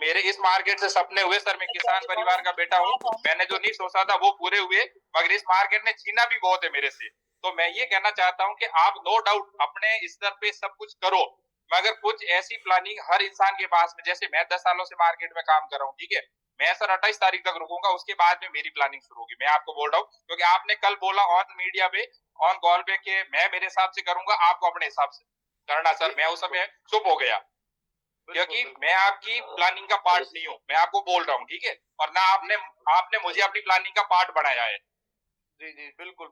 Speaker 11: मेरे इस मार्केट से सपने हुए सर, मैं किसान परिवार का बेटा हूँ, मैंने जो नहीं सोचा था वो पूरे हुए, मगर इस मार्केट ने छीना भी बहुत है मेरे से। तो मैं ये कहना चाहता हूँ कि आप नो डाउट अपने स्तर पे सब कुछ करो, मगर कुछ ऐसी प्लानिंग हर इंसान के पास में, जैसे मैं 10 सालों से मार्केट में काम कर रहा हूँ, ठीक है, मैं सर 28 तारीख तक रुकूंगा, उसके बाद में मेरी प्लानिंग शुरू होगी। मैं आपको बोल रहा हूँ, क्योंकि आपने कल बोला ऑन मीडिया पे, ऑन कॉल पे, कि मैं मेरे हिसाब से करूंगा, आपको अपने हिसाब से करना। सर मैं उस समय चुप हो गया, क्योंकि मैं आपकी प्लानिंग का पार्ट नहीं हूँ, मैं आपको बोल रहा हूँ, ठीक है, और ना आपने मुझे अपनी प्लानिंग का पार्ट बनाया है।
Speaker 18: जी बिल्कुल,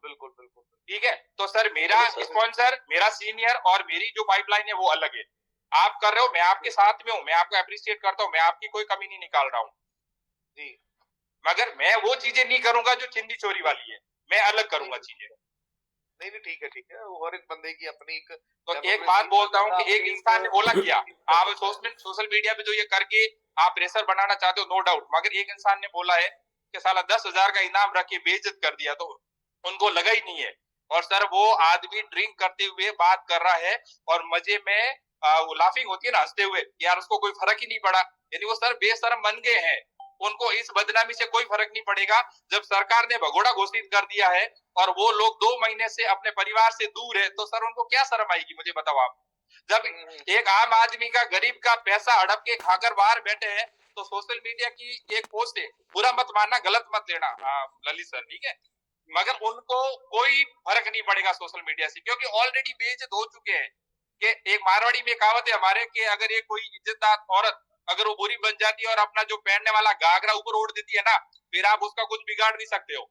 Speaker 11: ठीक है। तो सर मेरा स्पॉन्सर, मेरा सीनियर और मेरी जो पाइपलाइन है वो अलग है। आप कर रहे हो, मैं आपके साथ में हूँ, मैं आपको अप्रिशिएट करता हूँ, मैं आपकी कोई कमी नहीं निकाल रहा हूँ
Speaker 18: जी,
Speaker 11: मगर मैं वो चीजें नहीं करूंगा जो चिंदी चोरी वाली है, मैं अलग करूंगा चीजें।
Speaker 18: नहीं ठीक है, वो हर एक बंदे की अपनी एक।
Speaker 11: तो एक बात बोलता हूँ कि एक इंसान ने बोला किया, आप सोशल मीडिया पे जो ये करके आप प्रेशर बनाना चाहते हो, नो डाउट, मगर एक इंसान ने बोला है कि साला 10,000 का इनाम रख के बेइज्जत कर दिया, तो उनको लगा ही नहीं है। और सर वो आदमी ड्रिंक करते हुए बात कर रहा है और मजे में वो लाफिंग होती है ना, हंसते हुए, यार उसको कोई फर्क ही नहीं पड़ा। यानी वो सर बेशरम बन गए हैं, उनको इस बदनामी से कोई फर्क नहीं पड़ेगा। जब सरकार ने भगोड़ा घोषित कर दिया है और वो लोग 2 महीने से अपने परिवार से दूर है, तो सर उनको क्या शर्म आएगी, मुझे बताओ आप। जब एक आम आदमी का, गरीब का पैसा हड़प के खाकर बाहर बैठे हैं, तो सोशल मीडिया की एक पोस्ट है, बुरा मत मानना, गलत मत लेना ललित सर, ठीक है, मगर उनको कोई फर्क नहीं पड़ेगा सोशल मीडिया से, क्योंकि ऑलरेडी बेइज्जत हो चुके हैं। कि एक मारवाड़ी में कहावत है हमारे कि अगर ये कोई इज्जतदार औरत अगर वो बुरी बन जाती है और अपना जो पहनने वाला घाघरा ऊपर ओढ़ देती है ना, फिर आप उसका कुछ बिगाड़ नहीं सकते हो।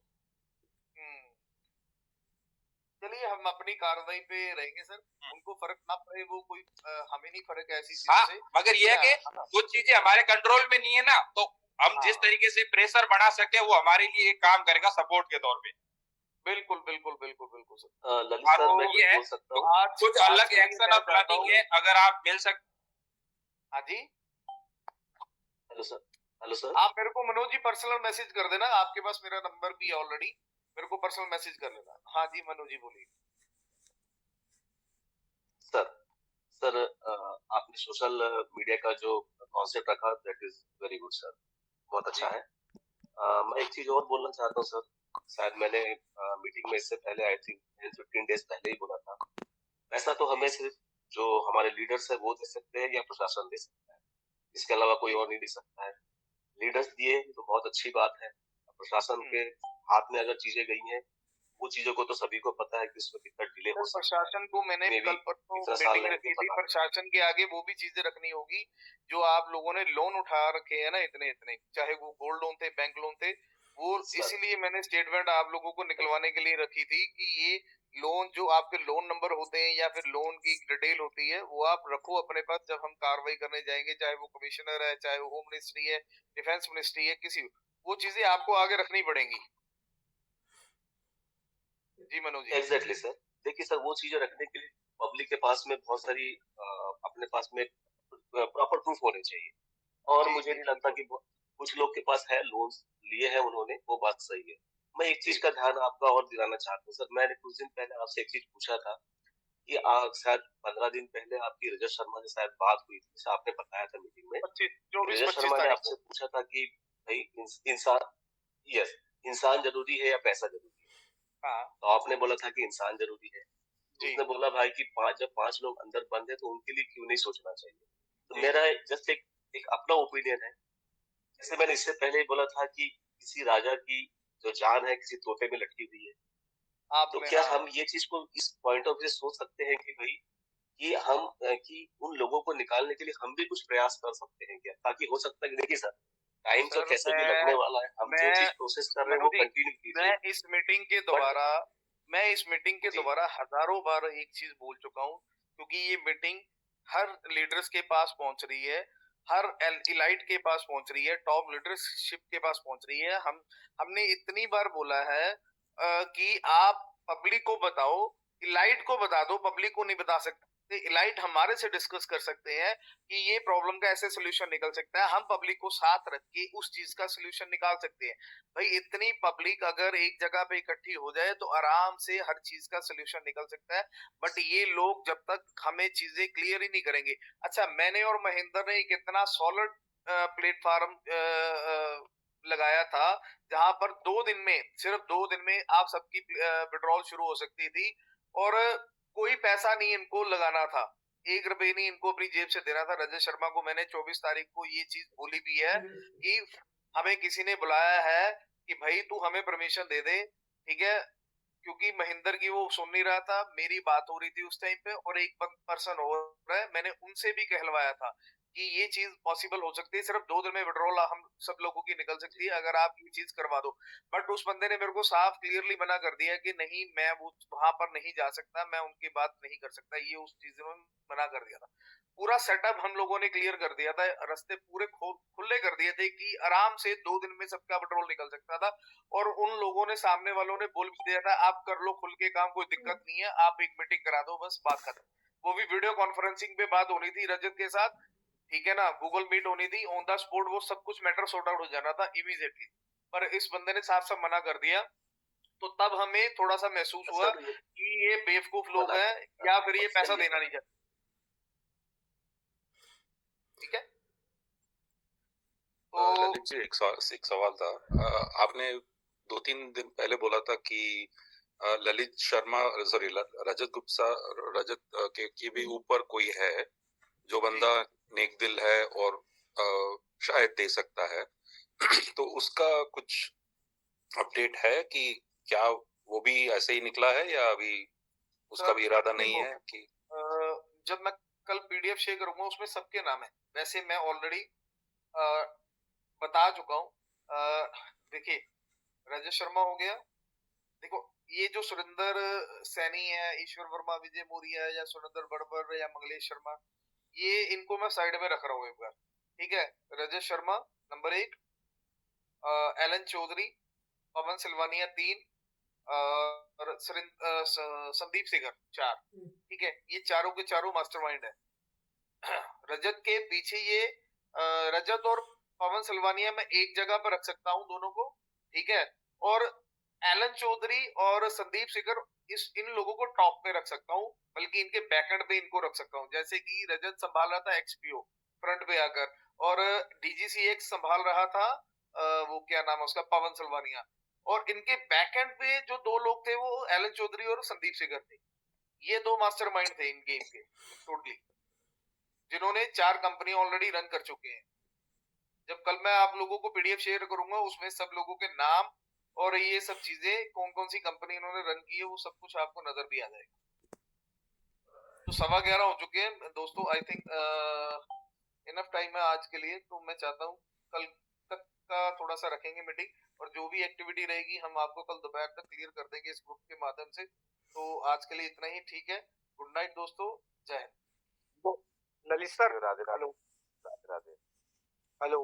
Speaker 18: चलिए हम अपनी कार्रवाई पे रहेंगे सर, उनको फर्क ना पड़े, वो कोई हमें नहीं फर्क है ऐसी चीजों से।
Speaker 11: मगर ये है कि कुछ चीजें हमारे कंट्रोल में नहीं है ना, तो हम जिस तरीके से प्रेशर बढ़ा सकते हैं वो हमारे लिए एक काम करेगा सपोर्ट के तौर पे।
Speaker 18: बिल्कुल सर।
Speaker 11: ललित सर मैं कुछ बोल सकता हूँ, कुछ अलग एक्शन और प्लानिंग है, अगर आप मिल सकते।
Speaker 18: हाँ जी,
Speaker 11: हेलो सर,
Speaker 18: आप मेरे को मनोज जी पर्सनल मैसेज कर देना, आपके पास मेरा नंबर भी है ऑलरेडी, मेरे को पर्सनल मैसेज कर लेना। हाँ जी मनोज जी बोलिए।
Speaker 9: सर आपने सोशल मीडिया का जो कॉन्सेप्ट रखा, that is very good sir, बहुत अच्छा है। मैं एक चीज और बोलना चाहता हूँ सर, शायद मैंने मीटिंग में इससे पहले, आई थिंक 15 डेज पहले ही बोला था, पैसा तो हमें सिर्फ जो हमारे लीडर्स है वो दे सकते हैं या प्रशासन दे सकता है, इसके अलावा कोई और नहीं दे सकता है। लीडर्स दिए तो बहुत अच्छी बात है, प्रशासन के हाथ में अगर चीजें गई हैं, वो चीजों को तो सभी को पता है कि उसमें कितना डिले हो सकता है।
Speaker 18: प्रशासन को मैंने
Speaker 9: Maybe
Speaker 18: कल परसों
Speaker 9: इतना साल
Speaker 18: मीटिंग
Speaker 9: नहीं
Speaker 18: रखी
Speaker 9: तो
Speaker 18: थी,
Speaker 9: पता
Speaker 18: प्रशासन के आगे वो भी चीजें रखनी होगी जो आप लोगों ने लोन उठा रखे हैं ना, इतने इतने, चाहे वो गोल्ड लोन थे, बैंक लोन थे, वो इसीलिए मैंने स्टेटमेंट आप लोगों को निकलवाने के लिए रखी थी कि ये लोन जो आपके लोन नंबर होते हैं या फिर लोन की डिटेल होती है वो आप रखो अपने पास, जब हम कार्रवाई करने जाएंगे, चाहे वो कमिश्नर है, चाहे वो होम मिनिस्ट्री है, डिफेंस मिनिस्ट्री है, किसी, वो चीजें आपको आगे रखनी पड़ेंगी। जी मनोज जी।
Speaker 9: Exactly sir. देखिए सर, वो चीजें रखने के लिए पब्लिक के पास में बहुत सारी अपने पास में प्रॉपर प्रूफ होने चाहिए, और मुझे नहीं लगता कि कुछ लोग के पास है, लोन्स लिए हैं उन्होंने, वो बात सही है। मैं एक चीज का ध्यान आपका और दिलाना चाहता हूँ सर। मैंने कुछ दिन पहले आपसे एक चीज पूछा था कि शायद 15 दिन पहले आपकी रजत शर्मा से शायद बात हुई थी, जैसे आपने बताया था मीटिंग में।
Speaker 18: 24-25
Speaker 9: रजत शर्मा ने
Speaker 18: तारीख
Speaker 9: आपसे पूछा था कि भाई इंसान, यस, इंसान जरूरी है या पैसा जरूरी है?
Speaker 18: हाँ।
Speaker 9: तो आपने बोला था कि इंसान जरूरी है। तो उसने बोला भाई कि जब 5 लोग अंदर बंद है तो उनके लिए क्यों नहीं सोचना चाहिए। तो मेरा जस्ट एक अपना ओपिनियन है। जैसे मैंने इससे पहले ही बोला था कि किसी राजा की जो जान है किसी तोते में लटकी हुई है। तो क्या हम ये चीज को इस पॉइंट ऑफ व्यू से सोच सकते हैं कि भाई कि हम कि उन लोगों को निकालने के लिए हम भी कुछ प्रयास कर सकते हैं क्या, ताकि हो सकता है कि देखिए सर, टाइम तो कैसे भी लगने वाला है, हम जो चीज प्रोसेस कर रहे हैं वो कंटिन्यू कीजिए।
Speaker 18: मैं इस मीटिंग के द्वारा हजारों बार एक चीज बोल चुका हूँ, क्योंकि ये मीटिंग हर लीडर्स के पास पहुंच रही है, हर इलाइट के पास पहुंच रही है, टॉप लीडरशिप के पास पहुंच रही है। हमने इतनी बार बोला है कि आप पब्लिक को बताओ, इलाइट को बता दो, पब्लिक को नहीं बता सकते। इलाइट हमारे से डिस्कस कर सकते हैं कि ये प्रॉब्लम का ऐसे सोल्यूशन निकल सकता है, हम पब्लिक को साथ रख के उस चीज का सोल्यूशन निकाल सकते हैं। भाई इतनी पब्लिक अगर एक जगह पे इकट्ठी हो जाए तो आराम से हर चीज का सोल्यूशन निकल सकता है। बट ये लोग जब तक हमें चीजें क्लियर ही नहीं करेंगे। अच्छा, मैंने और महेंद्र ने एक इतना सॉलिड प्लेटफॉर्म लगाया था जहां पर 2 दिन में, सिर्फ 2 दिन में आप सबकी विड्रॉल शुरू हो सकती थी, और कोई पैसा नहीं इनको लगाना था, 1 रुपए नहीं इनको अपनी जेब से देना था। रजत शर्मा को मैंने 24 तारीख को ये चीज बोली भी है कि हमें किसी ने बुलाया है कि भाई तू हमें परमिशन दे दे, ठीक है, क्योंकि महेंद्र की वो सुन नहीं रहा था, मेरी बात हो रही थी उस टाइम पे, और एक पर्सन हो रहा है, मैंने उनसे भी कहलवाया था कि ये चीज पॉसिबल हो सकती है, सिर्फ 2 दिन में विड्रॉल हम सब लोगों की निकल सकती है अगर आप ये चीज करवा दो। बट उस बंदे ने मेरे को साफ क्लियरली मना कर दिया कि नहीं, मैं वो वहां पर नहीं जा सकता, मैं उनकी बात नहीं कर सकता, ये उस चीज में मना कर दिया था। पूरा सेटअप हम लोगों ने क्लियर कर दिया था, रास्ते पूरे खुले कर दिए थे कि आराम से 2 दिन में सबका पेट्रोल निकल सकता था, और उन लोगों ने, सामने वालों ने बोल भी दिया था आप कर लो खुल के काम, कोई दिक्कत नहीं है, आप एक मीटिंग करा दो, बस बात खत्म। वो भी वीडियो कॉन्फ्रेंसिंग पे बात होनी थी रजत के साथ, ठीक है ना, गूगल मीट होनी थी, ऑन द स्पॉट वो सब कुछ मैटर सॉर्ट आउट हो जाना था इमीडिएटली। पर इस बंदे ने साफ साफ मना कर दिया, तो तब हमें थोड़ा सा महसूस हुआ कि ये बेवकूफ लोग हैं या फिर ये पैसा देना नहीं चाहते। ठीक है,
Speaker 6: ललित जी एक सवाल था। आपने 2-3 दिन पहले बोला था कि ललित शर्मा, सॉरी, रजत के भी ऊपर कोई है जो बंदा नेक दिल है और शायद दे सकता है। तो उसका कुछ अपडेट है कि क्या वो भी ऐसे ही निकला है या अभी उसका भी इरादा नहीं है कि?
Speaker 18: जब मैं कल पीडीएफ शेयर करूंगा उसमें सबके नाम है, वैसे मैं ऑलरेडी बता चुका हूँ। देखिए, रजत शर्मा हो गया, देखो ये जो सुरेंद्र सैनी है, ईश्वर वर्मा, विजय मौर्य या सुरेंद्र बड़बर या मंगलेश शर्मा, ये इनको मैं साइड में रख रहा हूँ एक बार, ठीक है। रजत शर्मा नंबर 1, एलन चौधरी, पवन सिलवानिया 3, और संदीप सिगर 4, ठीक है। ये चारों के चारों मास्टरमाइंड है। रजत के पीछे ये रजत और पवन सिलवानिया मैं एक जगह पर रख सकता हूँ दोनों को, ठीक है, और एलन चौधरी और संदीप सिगर इन लोगों को टॉप पे रख सकता हूँ, बल्कि इनके बैकएंड पे इनको रख सकता हूँ। जैसे कि रजत संभाल रहा था एक्सपीओ फ्रंट पे आकर, और डीजीसीएक्स संभाल रहा था वो क्या नाम है उसका, पवन सिलवानिया, और इनके बैकएंड पे जो 2 लोग थे वो एलन चौधरी और संदीप सिगर थे। ये 2 मास्टरमाइंड थे इन गेम के टोटली, जिन्होंने 4 कंपनी ऑलरेडी रन कर चुके हैं। जब कल मैं आप लोगों को पीडीएफ शेयर करूंगा उसमें सब लोगों के नाम और ये सब चीजें कौन कौन सी कंपनी इन्होंने रन की है वो सब कुछ आपको नजर भी आ जाएगा। तो 11:15 हो चुके हैं दोस्तों। आई थिंक इनफ टाइम है आज के लिए। तो मैं चाहता हूँ कल तक का थोड़ा सा रखेंगे मीटिंग, और जो भी एक्टिविटी रहेगी हम आपको कल दोपहर तक क्लियर कर देंगे इस ग्रुप के माध्यम से। तो आज के लिए इतना ही, ठीक है। गुड नाइट दोस्तों, जय Hind.
Speaker 22: Lalit sir,
Speaker 3: Radhe
Speaker 22: hello
Speaker 3: Radhe Radhe.
Speaker 22: Hello.